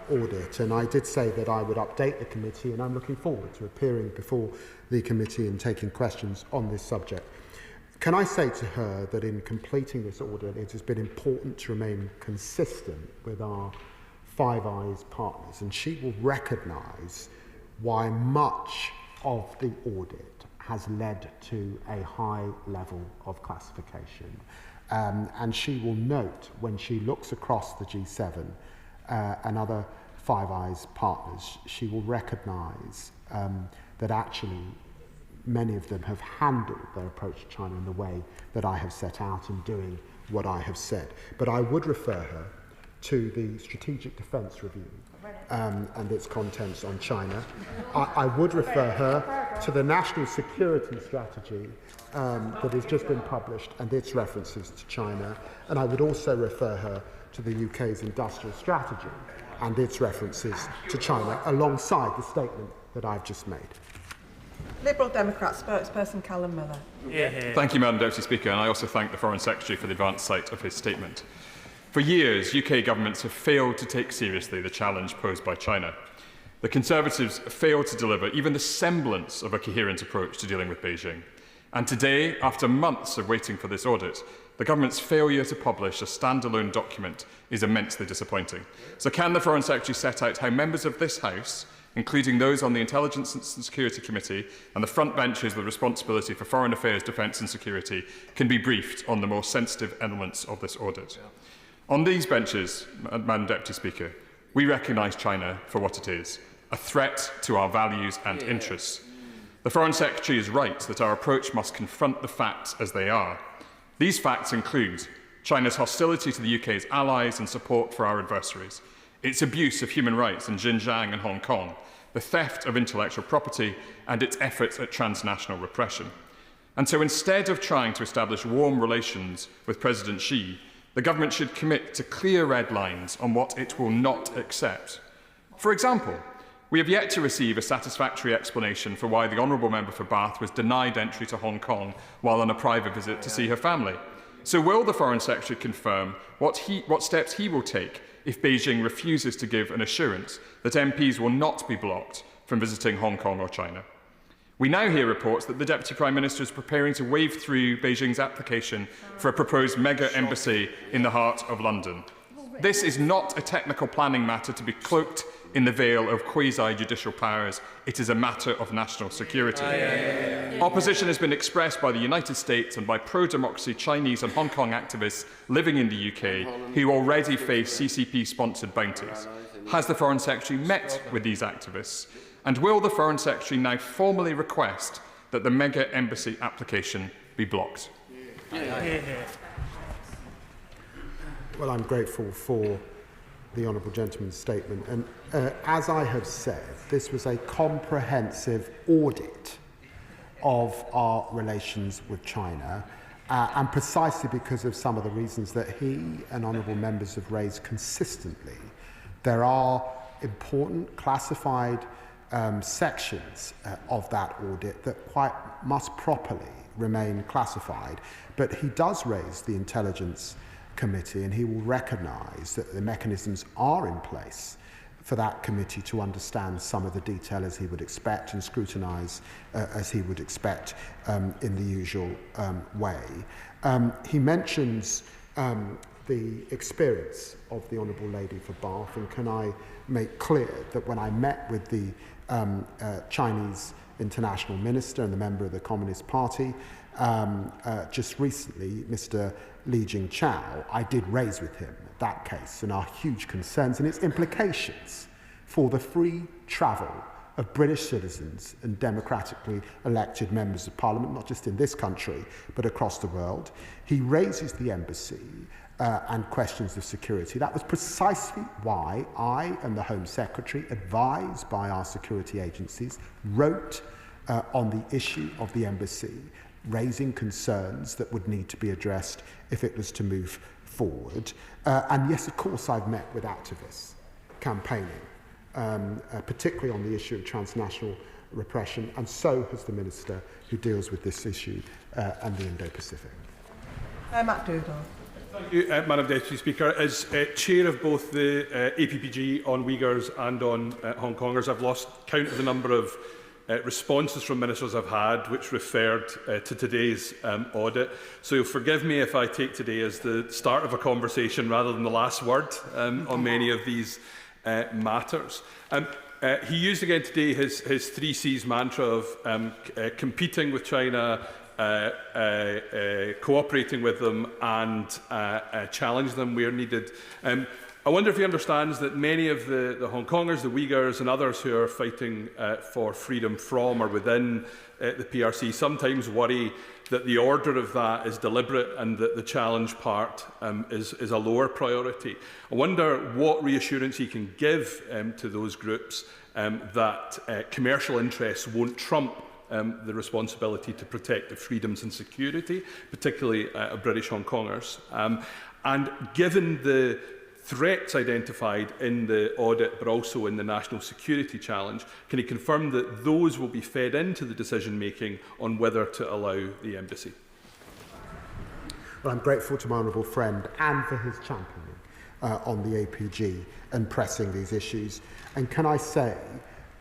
audit, and I did say that I would update the committee, and I'm looking forward to appearing before the committee and taking questions on this subject. Can I say to her that in completing this audit, it has been important to remain consistent with our Five Eyes partners, and she will recognise why much of the audit has led to a high level of classification. And she will note when she looks across the G7 and other Five Eyes partners, she will recognise that actually many of them have handled their approach to China in the way that I have set out in doing what I have said. But I would refer her to the Strategic Defence Review and its contents on China. I would refer her to the National Security Strategy that has just been published and its references to China. And I would also refer her to the UK's industrial strategy and its references to China alongside the statement that I've just made. Liberal Democrat spokesperson Callum Miller. Thank you, Madam Deputy Speaker, and I also thank the Foreign Secretary for the advance sight of his statement. For years, UK governments have failed to take seriously the challenge posed by China. The Conservatives failed to deliver even the semblance of a coherent approach to dealing with Beijing. And today, after months of waiting for this audit, the government's failure to publish a standalone document is immensely disappointing. So can the Foreign Secretary set out how members of this House, including those on the Intelligence and Security Committee and the front benches with responsibility for foreign affairs, defence and security, can be briefed on the more sensitive elements of this audit. On these benches, Madam Deputy Speaker, we recognise China for what it is, a threat to our values and interests. The Foreign Secretary is right that our approach must confront the facts as they are. These facts include China's hostility to the UK's allies and support for our adversaries, its abuse of human rights in Xinjiang and Hong Kong, the theft of intellectual property, and its efforts at transnational repression. And so instead of trying to establish warm relations with President Xi, the government should commit to clear red lines on what it will not accept. For example, we have yet to receive a satisfactory explanation for why the Honourable Member for Bath was denied entry to Hong Kong while on a private visit to see her family. So will the Foreign Secretary confirm what steps he will take if Beijing refuses to give an assurance that MPs will not be blocked from visiting Hong Kong or China? We now hear reports that the Deputy Prime Minister is preparing to wave through Beijing's application for a proposed mega embassy in the heart of London. This is not a technical planning matter to be cloaked in the veil of quasi-judicial powers. It is a matter of national security. Opposition has been expressed by the United States and by pro-democracy Chinese and Hong Kong activists living in the UK who already face CCP-sponsored bounties. Has the Foreign Secretary met with these activists? And will the Foreign Secretary now formally request that the mega embassy application be blocked? Well, I'm grateful for the Honourable Gentleman's statement. And as I have said, this was a comprehensive audit of our relations with China, and precisely because of some of the reasons that he and honourable members have raised consistently, there are important classified sections of that audit that quite must properly remain classified. But he does raise the Intelligence Committee, and he will recognise that the mechanisms are in place for that committee to understand some of the detail as he would expect and scrutinise as he would expect in the usual way. He mentions the experience of the Honourable Lady for Bath, and can I make clear that when I met with the Chinese international minister and the member of the Communist Party just recently, Mr. Li Jingchao, I did raise with him that case and our huge concerns and its implications for the free travel of British citizens and democratically elected members of Parliament, not just in this country, but across the world. He raises the embassy and questions of security. That was precisely why I and the Home Secretary, advised by our security agencies, wrote on the issue of the embassy, raising concerns that would need to be addressed if it was to move forward. And yes, of course, I've met with activists campaigning, particularly on the issue of transnational repression, and so has the Minister who deals with this issue and the Indo-Pacific. Matt Dougall. Thank you, Madam Deputy Speaker. As chair of both the APPG on Uyghurs and on Hong Kongers, I've lost count of the number of responses from ministers I've had which referred to today's audit. So you'll forgive me if I take today as the start of a conversation rather than the last word on many of these matters. He used again today his 3 C's mantra of competing with China, cooperating with them and challenge them where needed. I wonder if he understands that many of the Hong Kongers, the Uyghurs and others who are fighting for freedom from or within the PRC sometimes worry that the order of that is deliberate and that the challenge part is a lower priority. I wonder what reassurance he can give to those groups that commercial interests won't trump the responsibility to protect the freedoms and security, particularly of British Hong Kongers. And given the threats identified in the audit, but also in the national security challenge, can he confirm that those will be fed into the decision-making on whether to allow the embassy? Well, I'm grateful to my honourable friend and for his championing on the APG and pressing these issues. And can I say,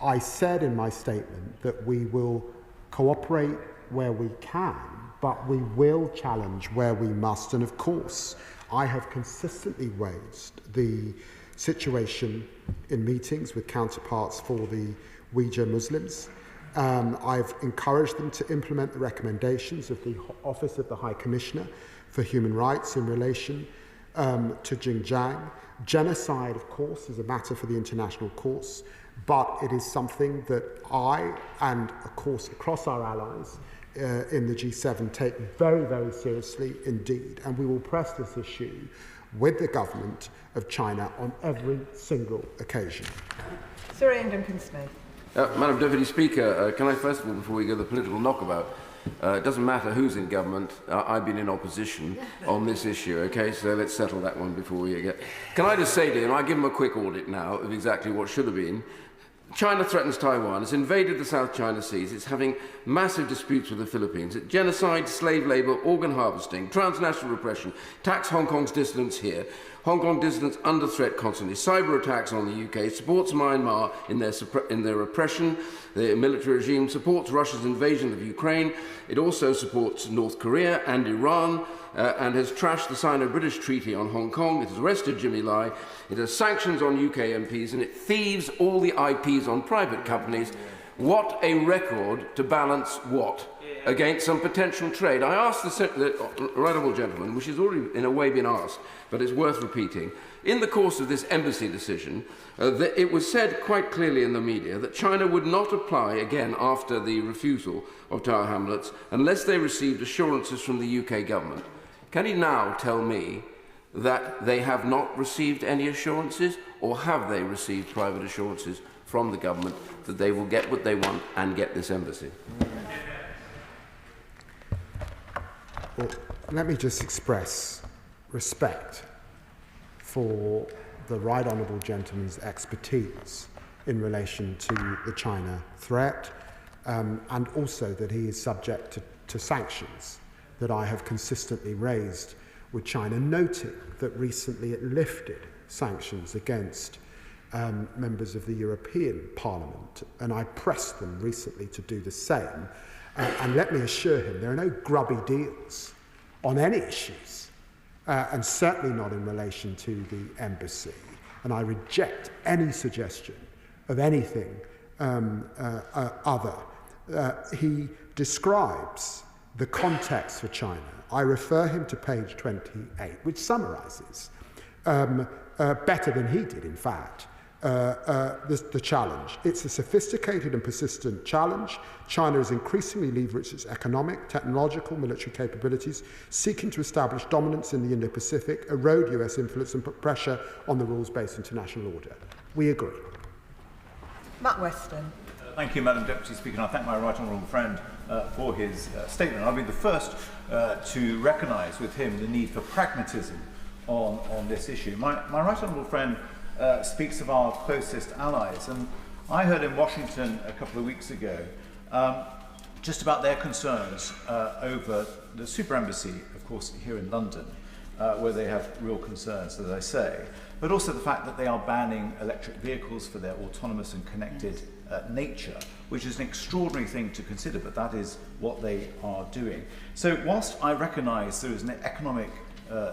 I said in my statement that we will cooperate where we can, but we will challenge where we must. And of course, I have consistently raised the situation in meetings with counterparts for the Uyghur Muslims. I've encouraged them to implement the recommendations of the Office of the High Commissioner for Human Rights in relation to Xinjiang. Genocide, of course, is a matter for the international courts, but it is something that I and, of course, across our allies in the G7 take very, very seriously indeed. And we will press this issue with the government of China on every single occasion. Sir Ian Duncan-Smith. Madam Deputy Speaker, can I first of all, before we go to the political knockabout, it doesn't matter who's in government, I've been in opposition on this issue, okay, so let's settle that one before we get... Can I just say to him, I give him a quick audit now of exactly what should have been. China threatens Taiwan, it's invaded the South China Seas, it's having massive disputes with the Philippines, it's genocide, slave labour, organ harvesting, transnational repression, attacks Hong Kong's dissidents here, Hong Kong dissidents under threat constantly, cyber attacks on the UK, supports Myanmar in their repression, the military regime, supports Russia's invasion of Ukraine, it also supports North Korea and Iran, and has trashed the Sino-British Treaty on Hong Kong, it has arrested Jimmy Lai, it has sanctions on UK MPs, and it thieves all the IPs on private companies. What a record to balance what? Against some potential trade. I asked the right honourable gentleman, which has already in a way been asked, but it's worth repeating. In the course of this embassy decision, it was said quite clearly in the media that China would not apply again after the refusal of Tower Hamlets unless they received assurances from the UK government. Can he now tell me that they have not received any assurances, or have they received private assurances from the government that they will get what they want and get this embassy? Well, let me just express respect for the right honourable gentleman's expertise in relation to the China threat, and also that he is subject to sanctions that I have consistently raised with China, noting that recently it lifted sanctions against members of the European Parliament, and I pressed them recently to do the same. And let me assure him, there are no grubby deals on any issues, and certainly not in relation to the embassy. And I reject any suggestion of anything other. He describes the context for China. I refer him to page 28, which summarises, better than he did, in fact, the challenge. It's a sophisticated and persistent challenge. China is increasingly leveraged its economic, technological, military capabilities, seeking to establish dominance in the Indo-Pacific, erode US influence and put pressure on the rules-based international order. We agree. Matt Weston. Thank you, Madam Deputy Speaker, and I thank my right honourable friend for his statement. I'll be the first to recognise with him the need for pragmatism on this issue. My right honourable friend speaks of our closest allies, and I heard in Washington a couple of weeks ago just about their concerns over the super embassy, of course, here in London, where they have real concerns, as I say, but also the fact that they are banning electric vehicles for their autonomous and connected nature, which is an extraordinary thing to consider, but that is what they are doing. So whilst I recognise there is an economic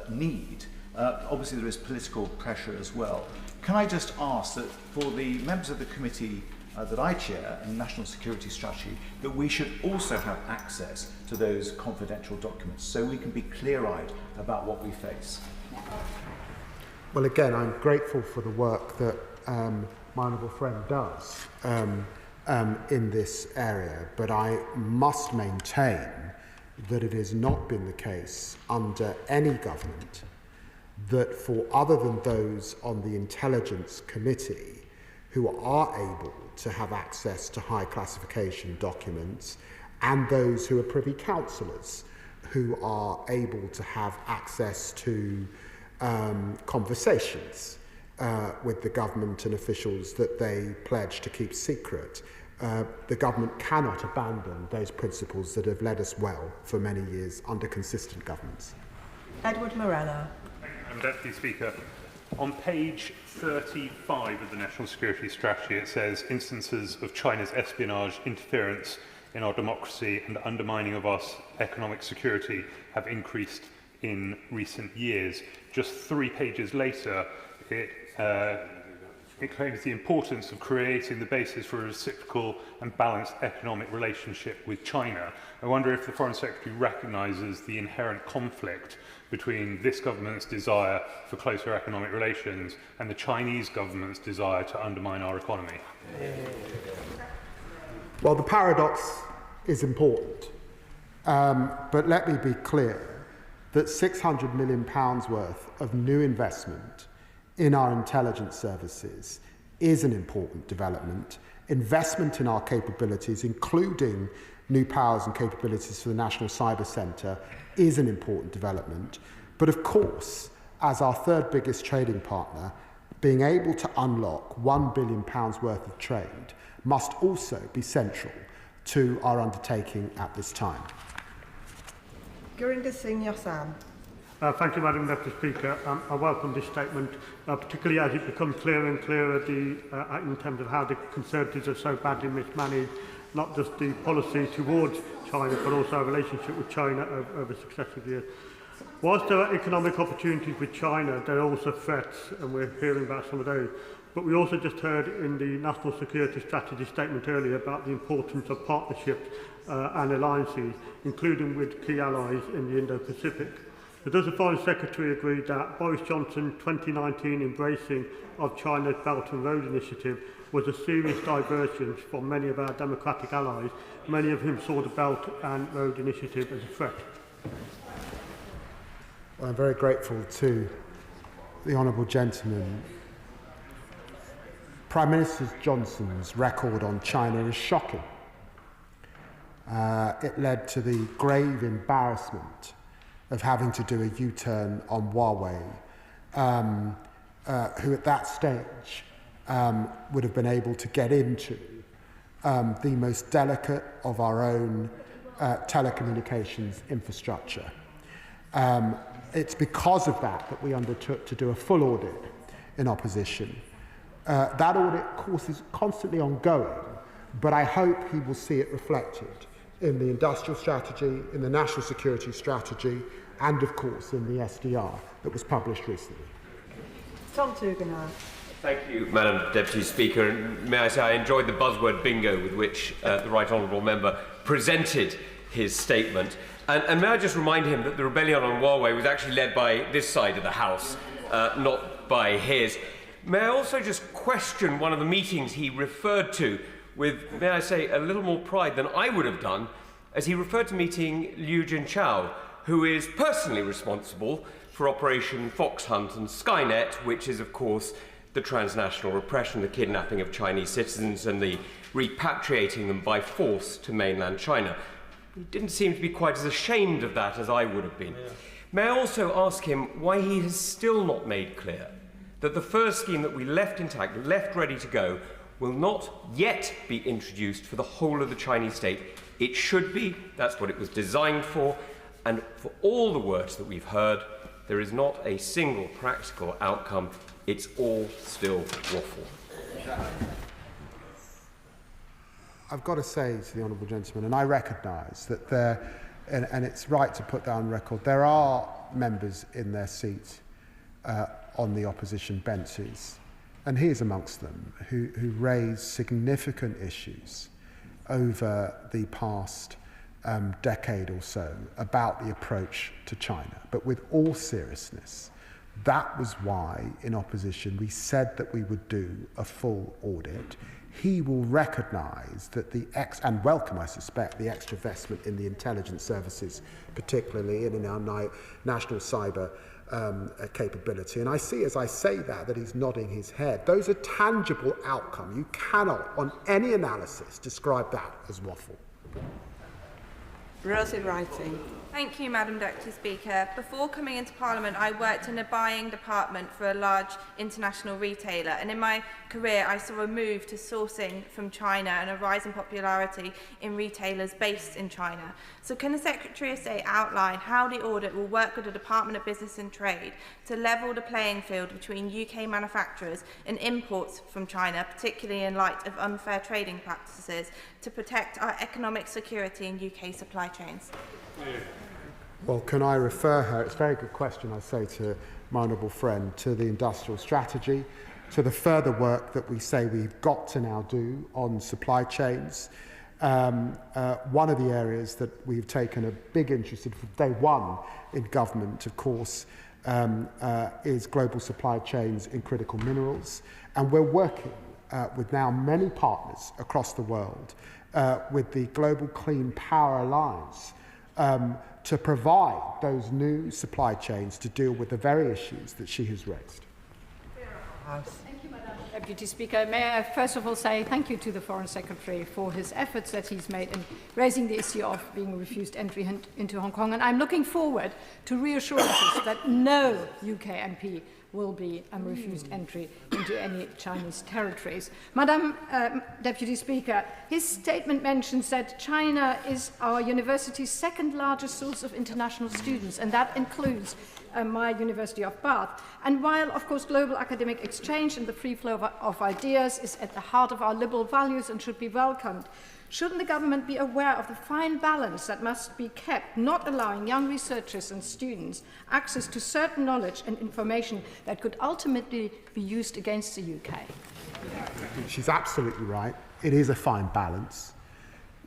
need, obviously there is political pressure as well. Can I just ask that for the members of the committee that I chair in National Security Strategy, that we should also have access to those confidential documents so we can be clear-eyed about what we face? Well, again, I'm grateful for the work that my honourable friend does in this area, but I must maintain that it has not been the case under any government that for other than those on the Intelligence Committee who are able to have access to high classification documents, and those who are Privy Councillors who are able to have access to conversations with the government and officials that they pledge to keep secret. The government cannot abandon those principles that have led us well for many years under consistent governments. Edward Morello. Deputy Speaker, on page 35 of the National Security Strategy, it says instances of China's espionage, interference in our democracy and undermining of our economic security have increased in recent years. Just 3 pages later, it claims the importance of creating the basis for a reciprocal and balanced economic relationship with China. I wonder if the Foreign Secretary recognises the inherent conflict between this government's desire for closer economic relations and the Chinese government's desire to undermine our economy. Well, the paradox is important, but let me be clear that £600 million worth of new investment in our intelligence services is an important development. Investment in our capabilities, including new powers and capabilities for the National Cyber Centre, is an important development. But of course, as our third biggest trading partner, being able to unlock £1 billion worth of trade must also be central to our undertaking at this time. Gurinder Singh Yasam. Thank you, Madam Deputy Speaker. I welcome this statement, particularly as it becomes clearer and clearer in terms of how the Conservatives have so badly mismanaged not just the policy towards China, but also our relationship with China over successive years. Whilst there are economic opportunities with China, there are also threats, and we're hearing about some of those. But we also just heard in the National Security Strategy statement earlier about the importance of partnerships and alliances, including with key allies in the Indo-Pacific. So does the Foreign Secretary agree that Boris Johnson's 2019 embracing of China's Belt and Road Initiative was a serious diversion from many of our democratic allies, many of whom saw the Belt and Road Initiative as a threat? Well, I'm very grateful to the honourable gentleman. Prime Minister Johnson's record on China is shocking. It led to the grave embarrassment of having to do a U-turn on Huawei, who at that stage would have been able to get into the most delicate of our own telecommunications infrastructure. It's because of that we undertook to do a full audit in opposition. That audit, of course, is constantly ongoing, but I hope he will see it reflected in the industrial strategy, in the national security strategy, and of course in the SDR that was published recently. Tom Tugendhat. Thank you, Madam Deputy Speaker. And may I say I enjoyed the buzzword bingo with which the Right Honourable Member presented his statement. And may I just remind him that the rebellion on Huawei was actually led by this side of the House, not by his. May I also just question one of the meetings he referred to with, may I say, a little more pride than I would have done, as he referred to meeting Liu Jinchao, who is personally responsible for Operation Fox Hunt and Skynet, which is, of course, the transnational repression, the kidnapping of Chinese citizens and the repatriating them by force to mainland China. He didn't seem to be quite as ashamed of that as I would have been. Yeah. May I also ask him why he has still not made clear that the first scheme that we left intact, left ready to go, will not yet be introduced for the whole of the Chinese state. It should be, that's what it was designed for, and for all the words that we've heard, there is not a single practical outcome. It's all still waffle. I've got to say to the honourable gentleman, and I recognise that there, and it's right to put that on record, there are members in their seat on the opposition benches, and he is amongst them, who raised significant issues over the past decade or so about the approach to China. But with all seriousness, that was why, in opposition, we said that we would do a full audit. He will recognise that and welcome, I suspect, the extra investment in the intelligence services, particularly in our national cyber capability. And I see, as I say that he's nodding his head. Those are tangible outcomes. You cannot, on any analysis, describe that as waffle. Rosie Writing. Thank you, Madam Deputy Speaker. Before coming into Parliament, I worked in a buying department for a large international retailer, and in my career I saw a move to sourcing from China and a rise in popularity in retailers based in China. So can the Secretary of State outline how the audit will work with the Department of Business and Trade to level the playing field between UK manufacturers and imports from China, particularly in light of unfair trading practices, to protect our economic security in UK supply chains? Well, can I refer her, it's a very good question, I say to my honourable friend, to the industrial strategy, to the further work that we say we've got to now do on supply chains. One of the areas that we've taken a big interest in from day one in government, of course, is global supply chains in critical minerals. And we're working with now many partners across the world with the Global Clean Power Alliance to provide those new supply chains to deal with the very issues that she has raised. Thank you, Madam Deputy Speaker. May I first of all say thank you to the Foreign Secretary for his efforts that he's made in raising the issue of being refused entry into Hong Kong. And I'm looking forward to reassurances that no UK MP will be refused entry into any Chinese territories. Madam Deputy Speaker, his statement mentions that China is our university's second largest source of international students, and that includes my University of Bath. And while, of course, global academic exchange and the free flow of ideas is at the heart of our liberal values and should be welcomed, shouldn't the government be aware of the fine balance that must be kept, not allowing young researchers and students access to certain knowledge and information that could ultimately be used against the UK? She's absolutely right. It is a fine balance.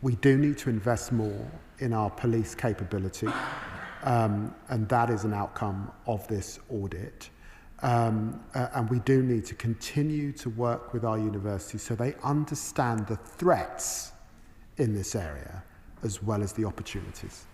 We do need to invest more in our police capability, and that is an outcome of this audit. And we do need to continue to work with our universities so they understand the threats in this area as well as the opportunities.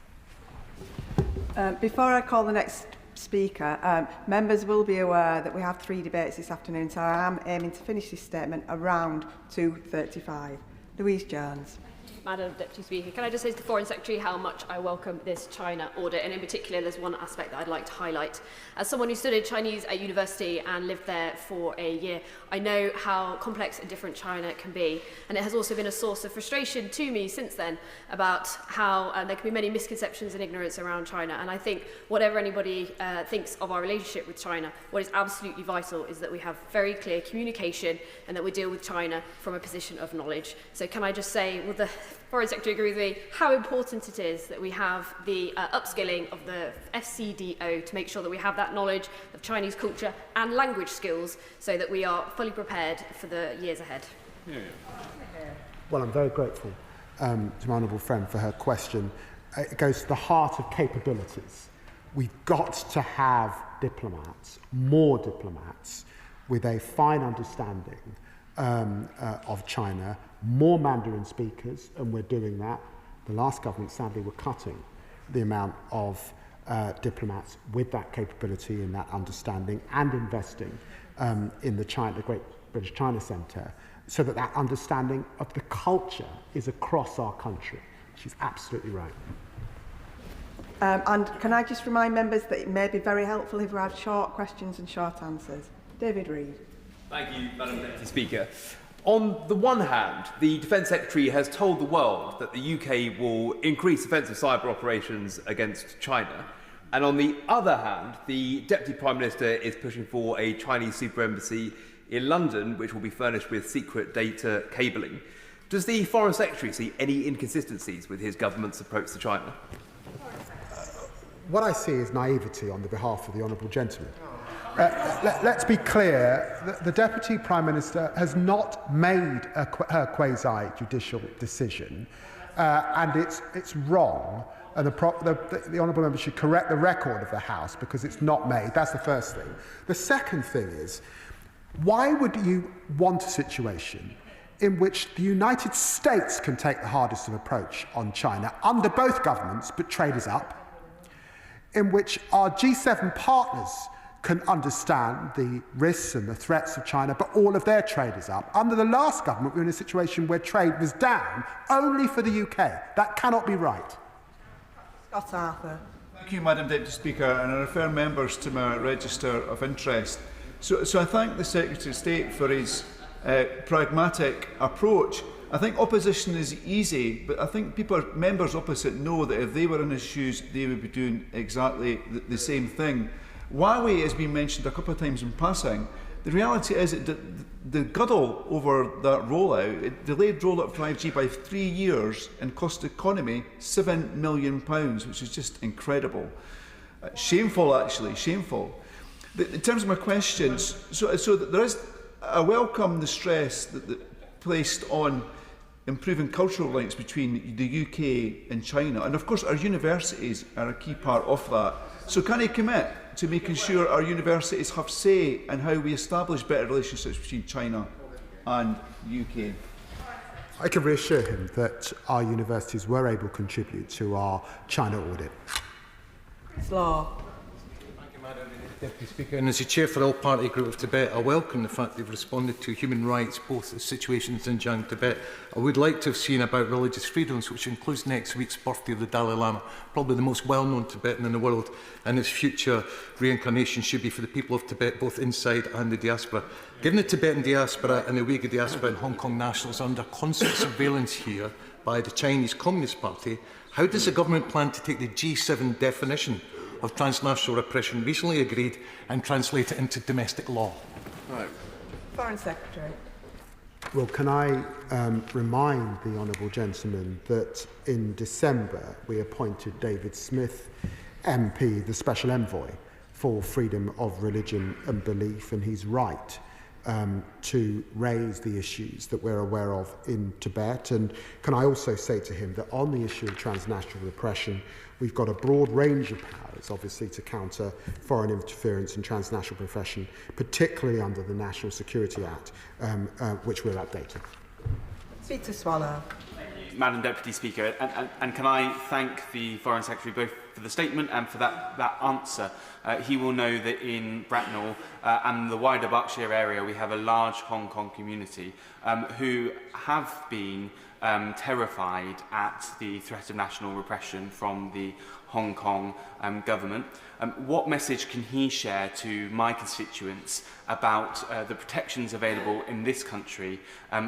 Before I call the next speaker, members will be aware that we have 3 debates this afternoon, so I am aiming to finish this statement around 2:35. Louise Jones. Madam Deputy Speaker, can I just say to the Foreign Secretary how much I welcome this China audit, and in particular there's one aspect that I'd like to highlight. As someone who studied Chinese at university and lived there for a year, I know how complex and different China can be, and it has also been a source of frustration to me since then about how there can be many misconceptions and ignorance around China. And I think whatever anybody thinks of our relationship with China, what is absolutely vital is that we have very clear communication and that we deal with China from a position of knowledge. So can I just say, will the Foreign Secretary agree with me how important it is that we have the upskilling of the FCDO to make sure that we have that knowledge of Chinese culture and language skills so that we are fully prepared for the years ahead? Well, I'm very grateful to my honourable friend for her question. It goes to the heart of capabilities. We've got to have diplomats, more diplomats, with a fine understanding of China, more Mandarin speakers, and we're doing that. The last government, sadly, were cutting the amount of diplomats with that capability and that understanding, and investing in the Great British China Centre, so that that understanding of the culture is across our country. She's absolutely right. And can I just remind members that it may be very helpful if we have short questions and short answers. David Reid. Thank you, Madam Deputy Speaker. On the one hand, the Defence Secretary has told the world that the UK will increase offensive cyber operations against China. And on the other hand, the Deputy Prime Minister is pushing for a Chinese super embassy in London, which will be furnished with secret data cabling. Does the Foreign Secretary see any inconsistencies with his government's approach to China? What I see is naivety on the behalf of the honourable gentleman. Let's be clear, the Deputy Prime Minister has not made her quasi-judicial decision, and it's wrong, and the honourable member should correct the record of the House because it's not made. That's the first thing. The second thing is, why would you want a situation in which the United States can take the hardest of approach on China under both governments, but trade is up, in which our G7 partners can understand the risks and the threats of China, but all of their trade is up. Under the last government, we were in a situation where trade was down only for the UK. That cannot be right. Scott Arthur. Thank you, Madam Deputy Speaker, and I refer members to my register of interest. So I thank the Secretary of State for his pragmatic approach. I think opposition is easy, but I think members opposite know that if they were in his shoes, they would be doing exactly the same thing. Huawei has been mentioned a couple of times in passing, the reality is that the girdle over that rollout, it delayed rollout of 5G by 3 years and cost the economy £7 million, which is just incredible. Shameful, actually, shameful. In terms of my questions, so there is, I welcome the stress that placed on improving cultural links between the UK and China, and of course our universities are a key part of that. So can he commit to making sure our universities have say in how we establish better relationships between China and the UK? I can reassure him that our universities were able to contribute to our China audit. Law. Deputy Speaker, and as the Chair for the All-Party Group of Tibet, I welcome the fact they've responded to human rights, both the situation in Xinjiang, Tibet. I would like to have seen about religious freedoms, which includes next week's birthday of the Dalai Lama, probably the most well-known Tibetan in the world, and his future reincarnation should be for the people of Tibet, both inside and the diaspora. Given the Tibetan diaspora and the Uyghur diaspora and Hong Kong nationals are under constant surveillance here by the Chinese Communist Party, how does the government plan to take the G7 definition of transnational repression recently agreed and translate it into domestic law? Right. Foreign Secretary. Well, can I remind the honourable gentleman that in December we appointed David Smith, MP, the Special Envoy for Freedom of Religion and Belief, and he's right to raise the issues that we're aware of in Tibet. And can I also say to him that on the issue of transnational repression, we've got a broad range of powers, obviously, to counter foreign interference and transnational repression, particularly under the National Security Act, which we're updating. Peter Swallow. Madam Deputy Speaker, and can I thank the Foreign Secretary both for the statement and for that answer. He will know that in Bracknell and the wider Berkshire area we have a large Hong Kong community who have been terrified at the threat of national repression from the Hong Kong government. What message can he share to my constituents about the protections available in this country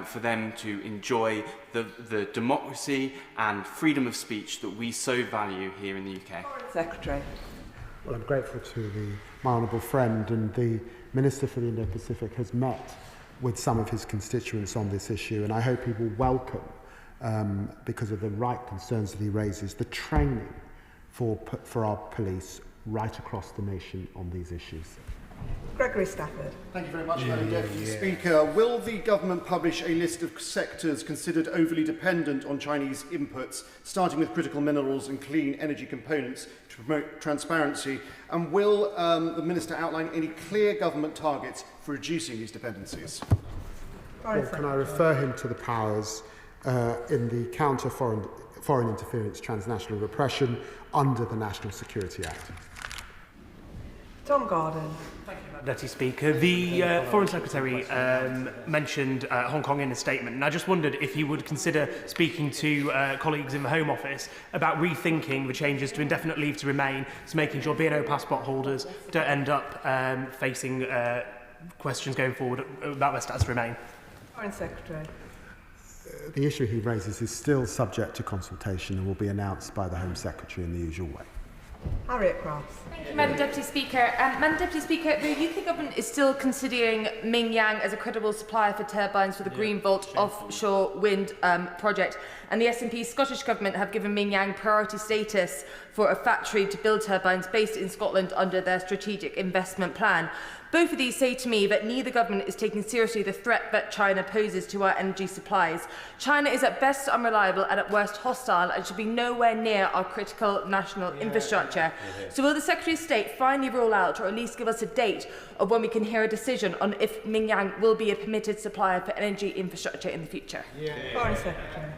for them to enjoy the democracy and freedom of speech that we so value here in the UK? Secretary. Well, I'm grateful to my honourable friend, and the Minister for the Indo-Pacific has met with some of his constituents on this issue, and I hope he will welcome, because of the right concerns that he raises, the training for our police right across the nation on these issues. Gregory Stafford. Thank you very much, Madam Deputy Speaker. Will the government publish a list of sectors considered overly dependent on Chinese inputs, starting with critical minerals and clean energy components, to promote transparency? And will the Minister outline any clear government targets for reducing these dependencies? Well, can I refer him to the powers in the Counter Foreign Interference Transnational Repression under the National Security Act? Tom Gordon. Thank you, Madam Deputy Speaker. The Foreign Secretary mentioned Hong Kong in a statement, and I just wondered if he would consider speaking to colleagues in the Home Office about rethinking the changes to indefinite leave to remain, to making sure B&O passport holders don't end up facing questions going forward about their status to remain. Foreign Secretary. The issue he raises is still subject to consultation and will be announced by the Home Secretary in the usual way. Harriet Cross. Thank you, Madam Deputy Speaker. Madam Deputy Speaker, the UK Government is still considering Mingyang as a credible supplier for turbines for the Greenvolt offshore wind project, and the SNP Scottish Government have given Mingyang priority status for a factory to build turbines based in Scotland under their strategic investment plan. Both of these say to me that neither government is taking seriously the threat that China poses to our energy supplies. China is at best unreliable and at worst hostile and should be nowhere near our critical national infrastructure. So will the Secretary of State finally rule out, or at least give us a date of when we can hear a decision on if Mingyang will be a permitted supplier for energy infrastructure in the future? Foreign Secretary.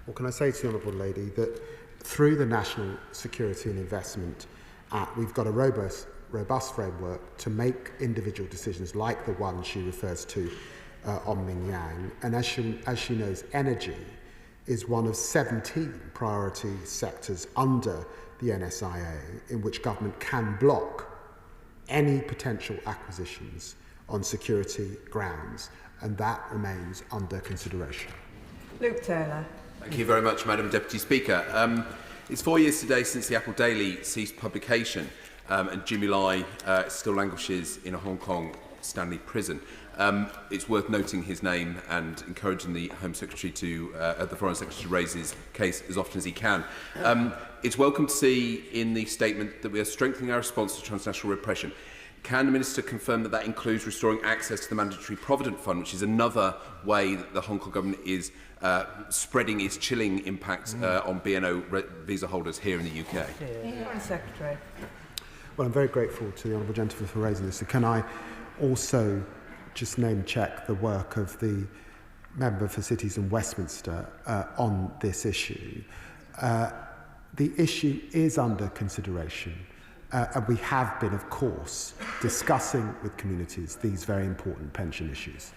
Well, can I say to the Honourable Lady that through the National Security and Investment Act, we've got a robust framework to make individual decisions like the one she refers to on Mingyang. And as she knows, energy is one of 17 priority sectors under the NSIA in which government can block any potential acquisitions on security grounds, and that remains under consideration. Luke Taylor. Thank you very much, Madam Deputy Speaker. It's 4 years today since the Apple Daily ceased publication, and Jimmy Lai still languishes in a Hong Kong Stanley Prison. It's worth noting his name and encouraging the Home Secretary to, the Foreign Secretary to raise his case as often as he can. It's welcome to see in the statement that we are strengthening our response to transnational repression. Can the Minister confirm that that includes restoring access to the Mandatory Provident Fund, which is another way that the Hong Kong Government is spreading its chilling impact on BNO visa holders here in the UK? Foreign Secretary. Well, I'm very grateful to the Honourable Gentleman for raising this. So can I also just name-check the work of the Member for Cities in Westminster on this issue? The issue is under consideration, and we have been, of course, discussing with communities these very important pension issues.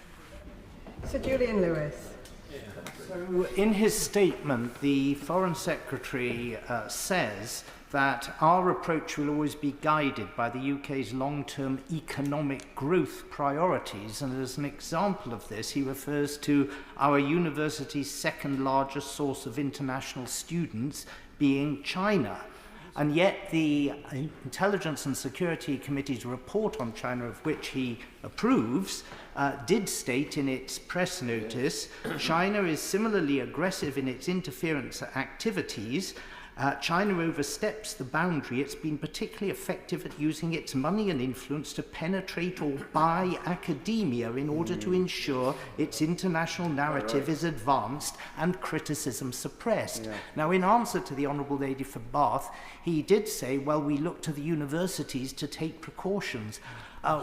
Sir Julian Lewis. So in his statement, the Foreign Secretary says that our approach will always be guided by the UK's long-term economic growth priorities. And as an example of this, he refers to our university's second largest source of international students being China. And yet the Intelligence and Security Committee's report on China, of which he approves, did state in its press notice, China is similarly aggressive in its interference activities. China oversteps the boundary. It's been particularly effective at using its money and influence to penetrate or buy academia in order to ensure its international narrative is advanced and criticism suppressed. Now, in answer to the Honourable Lady for Bath, he did say, well, we look to the universities to take precautions.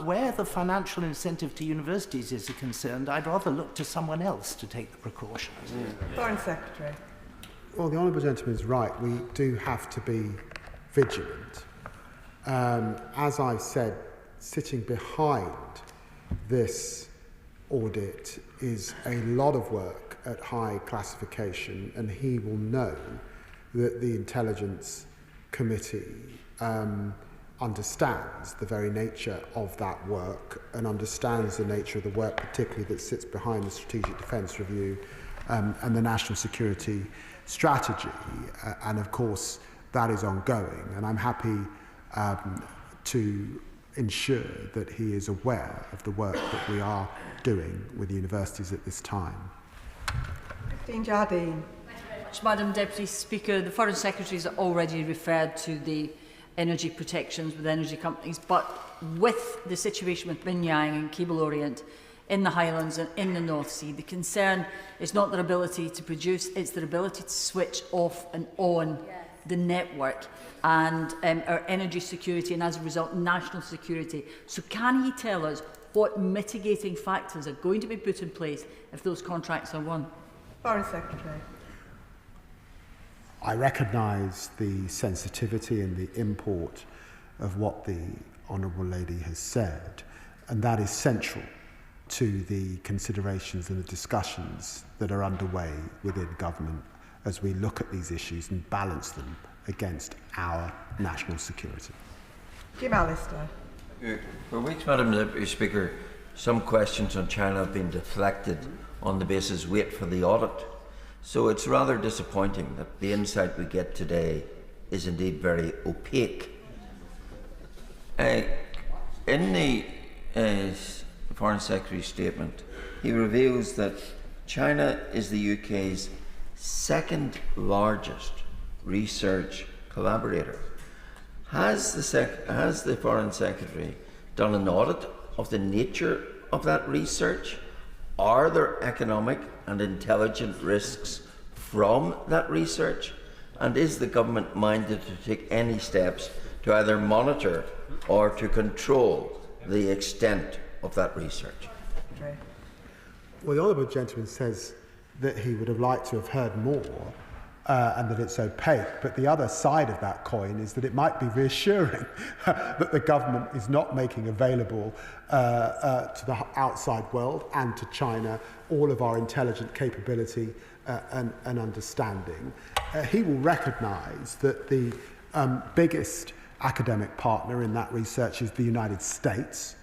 Where the financial incentive to universities is concerned, I'd rather look to someone else to take the precautions. Foreign Secretary. Well, the Honourable Gentleman is right. We do have to be vigilant. As I said, sitting behind this audit is a lot of work at high classification, and he will know that the Intelligence Committee understands the very nature of that work and understands the nature of the work, particularly that sits behind the Strategic Defence Review and the National Security Strategy. And of course, that is ongoing. And I'm happy to ensure that he is aware of the work that we are doing with the universities at this time. Christine Jardine. Thank you very much, Madam Deputy Speaker. The Foreign Secretary has already referred to the energy protections with energy companies, but with the situation with Binyang and Cable Orient in the Highlands and in the North Sea, the concern is not their ability to produce, it's their ability to switch off and on the network and our energy security and, as a result, national security. So can he tell us what mitigating factors are going to be put in place if those contracts are won? Foreign Secretary. I recognise the sensitivity and the import of what the Honourable Lady has said, and that is central to the considerations and the discussions that are underway within government as we look at these issues and balance them against our national security. Jim Allister. For weeks, Madam Deputy Speaker, some questions on China have been deflected on the basis wait for the audit. So it's rather disappointing that the insight we get today is indeed very opaque. In the Foreign Secretary's statement, he reveals that China is the UK's second largest research collaborator. Has the Foreign Secretary done an audit of the nature of that research? Are there economic and intelligent risks from that research? And is the government minded to take any steps to either monitor or to control the extent of that research? Okay. Well, the Honourable Gentleman says that he would have liked to have heard more and that it's opaque, but the other side of that coin is that it might be reassuring that the government is not making available to the outside world and to China all of our intelligent capability and understanding. He will recognise that the biggest academic partner in that research is the United States.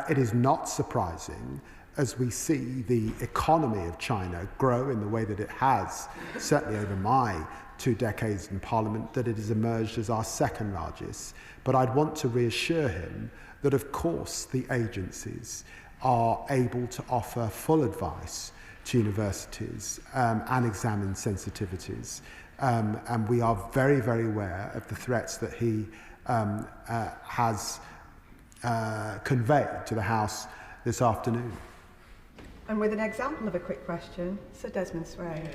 It is not surprising as we see the economy of China grow in the way that it has, certainly over my 2 decades in Parliament that it has emerged as our second largest. But I'd want to reassure him that, of course, the agencies are able to offer full advice to universities and examine sensitivities. And we are very, very aware of the threats that he has conveyed to the House this afternoon. And with an example of a quick question, Sir Desmond Sway.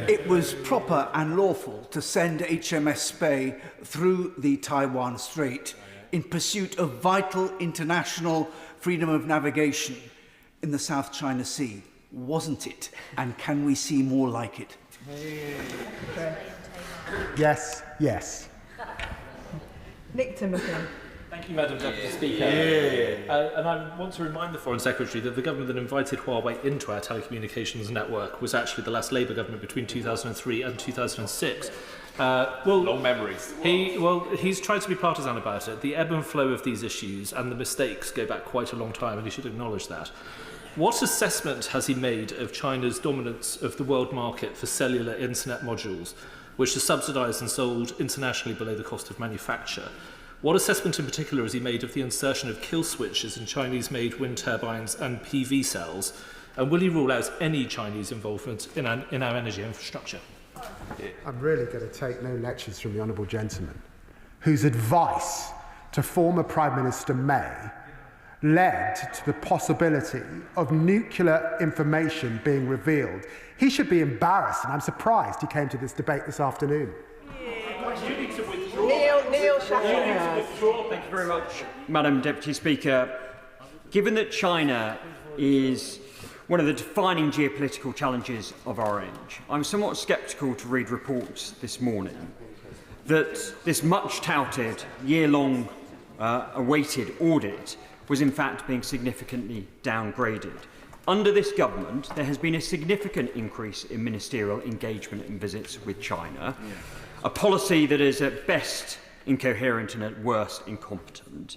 It was proper and lawful to send HMS Spey through the Taiwan Strait in pursuit of vital international freedom of navigation in the South China Sea, wasn't it? And can we see more like it? Yes, yes. Nick Timothy. Thank you, Madam Deputy Speaker. And I want to remind the Foreign Secretary that the government that invited Huawei into our telecommunications network was actually the last Labour government between 2003 and 2006. Long memories. He's tried to be partisan about it. The ebb and flow of these issues and the mistakes go back quite a long time, and he should acknowledge that. What assessment has he made of China's dominance of the world market for cellular internet modules, which are subsidised and sold internationally below the cost of manufacture? What assessment in particular has he made of the insertion of kill switches in Chinese-made wind turbines and PV cells? And will he rule out any Chinese involvement in our energy infrastructure? I'm really going to take no lectures from the Honourable Gentleman, whose advice to former Prime Minister May led to the possibility of nuclear information being revealed. He should be embarrassed, and I'm surprised he came to this debate this afternoon. Neil Shackelford. Thank you very much, Madam Deputy Speaker. Given that China is one of the defining geopolitical challenges of our age, I'm somewhat sceptical to read reports this morning that this much-touted, year-long awaited audit was in fact being significantly downgraded. Under this government, there has been a significant increase in ministerial engagement and visits with China, a policy that is at best incoherent and at worst incompetent.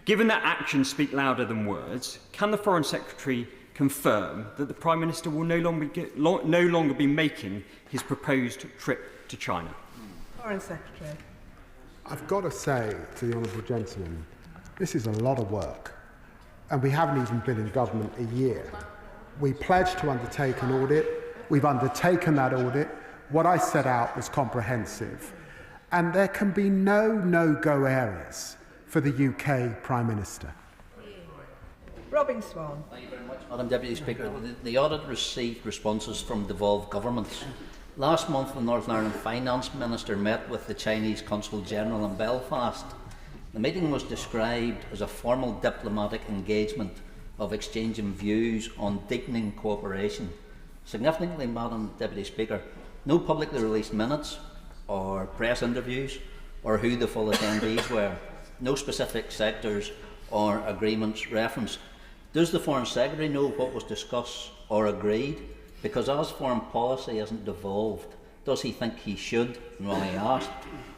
Given that actions speak louder than words, can the Foreign Secretary confirm that the Prime Minister will no longer be making his proposed trip to China? Foreign Secretary. I've got to say to the Honourable Gentleman, this is a lot of work, and we haven't even been in government a year. We pledged to undertake an audit. We've undertaken that audit. What I set out was comprehensive, and there can be no no-go areas for the UK Prime Minister. Robin Swan. Thank you very much, Madam Deputy Speaker. The audit received responses from devolved governments. Last month, the Northern Ireland Finance Minister met with the Chinese Consul General in Belfast. The meeting was described as a formal diplomatic engagement of exchanging views on deepening cooperation. Significantly, Madam Deputy Speaker, no publicly released minutes or press interviews or who the full attendees were. No specific sectors or agreements referenced. Does the Foreign Secretary know what was discussed or agreed? Because as foreign policy isn't devolved, does he think he should, and when he asked?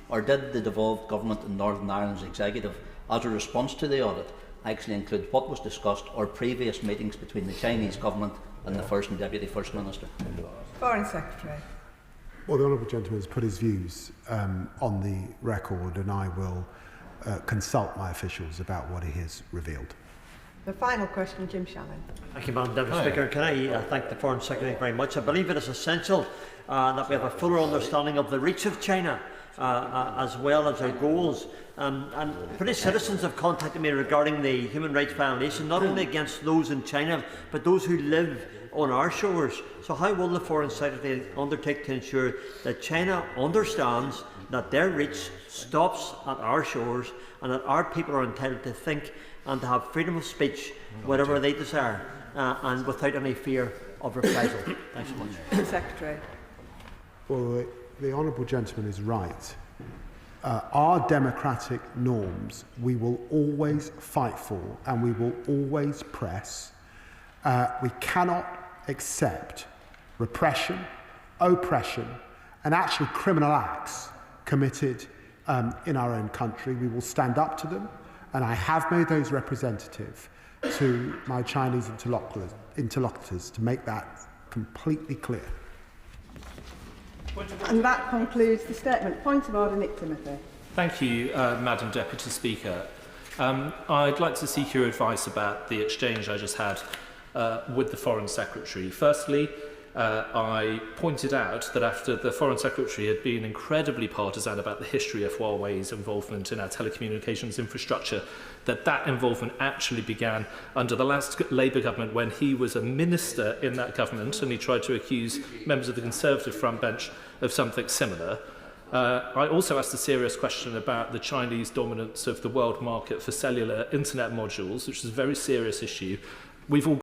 Or did the devolved government in Northern Ireland's executive, as a response to the audit, actually include what was discussed or previous meetings between the Chinese government and the First and Deputy First Minister? Foreign Secretary. Well, the Honourable Gentleman has put his views on the record, and I will consult my officials about what he has revealed. The final question, Jim Shannon. Thank you, Madam Deputy Speaker. Can I thank the Foreign Secretary very much. I believe it is essential that we have a fuller understanding of the reach of China as well as our goals. And British citizens have contacted me regarding the human rights violation, not only against those in China, but those who live on our shores. So how will the Foreign Secretary undertake to ensure that China understands that their reach stops at our shores and that our people are entitled to think and to have freedom of speech, whatever they desire, and without any fear of reprisal? Thanks so much. Secretary. Well, the Honourable Gentleman is right. Our democratic norms we will always fight for and we will always press. We cannot accept repression, oppression, and actually criminal acts committed in our own country. We will stand up to them, and I have made those representative to my Chinese interlocutors to make that completely clear. And that concludes the statement. Point of order, Nick Timothy. Thank you, Madam Deputy Speaker. I'd like to seek your advice about the exchange I just had with the Foreign Secretary. Firstly, I pointed out that after the Foreign Secretary had been incredibly partisan about the history of Huawei's involvement in our telecommunications infrastructure, that involvement actually began under the last Labour government when he was a minister in that government and he tried to accuse members of the Conservative front bench of something similar. I also asked a serious question about the Chinese dominance of the world market for cellular internet modules, which is a very serious issue. We've all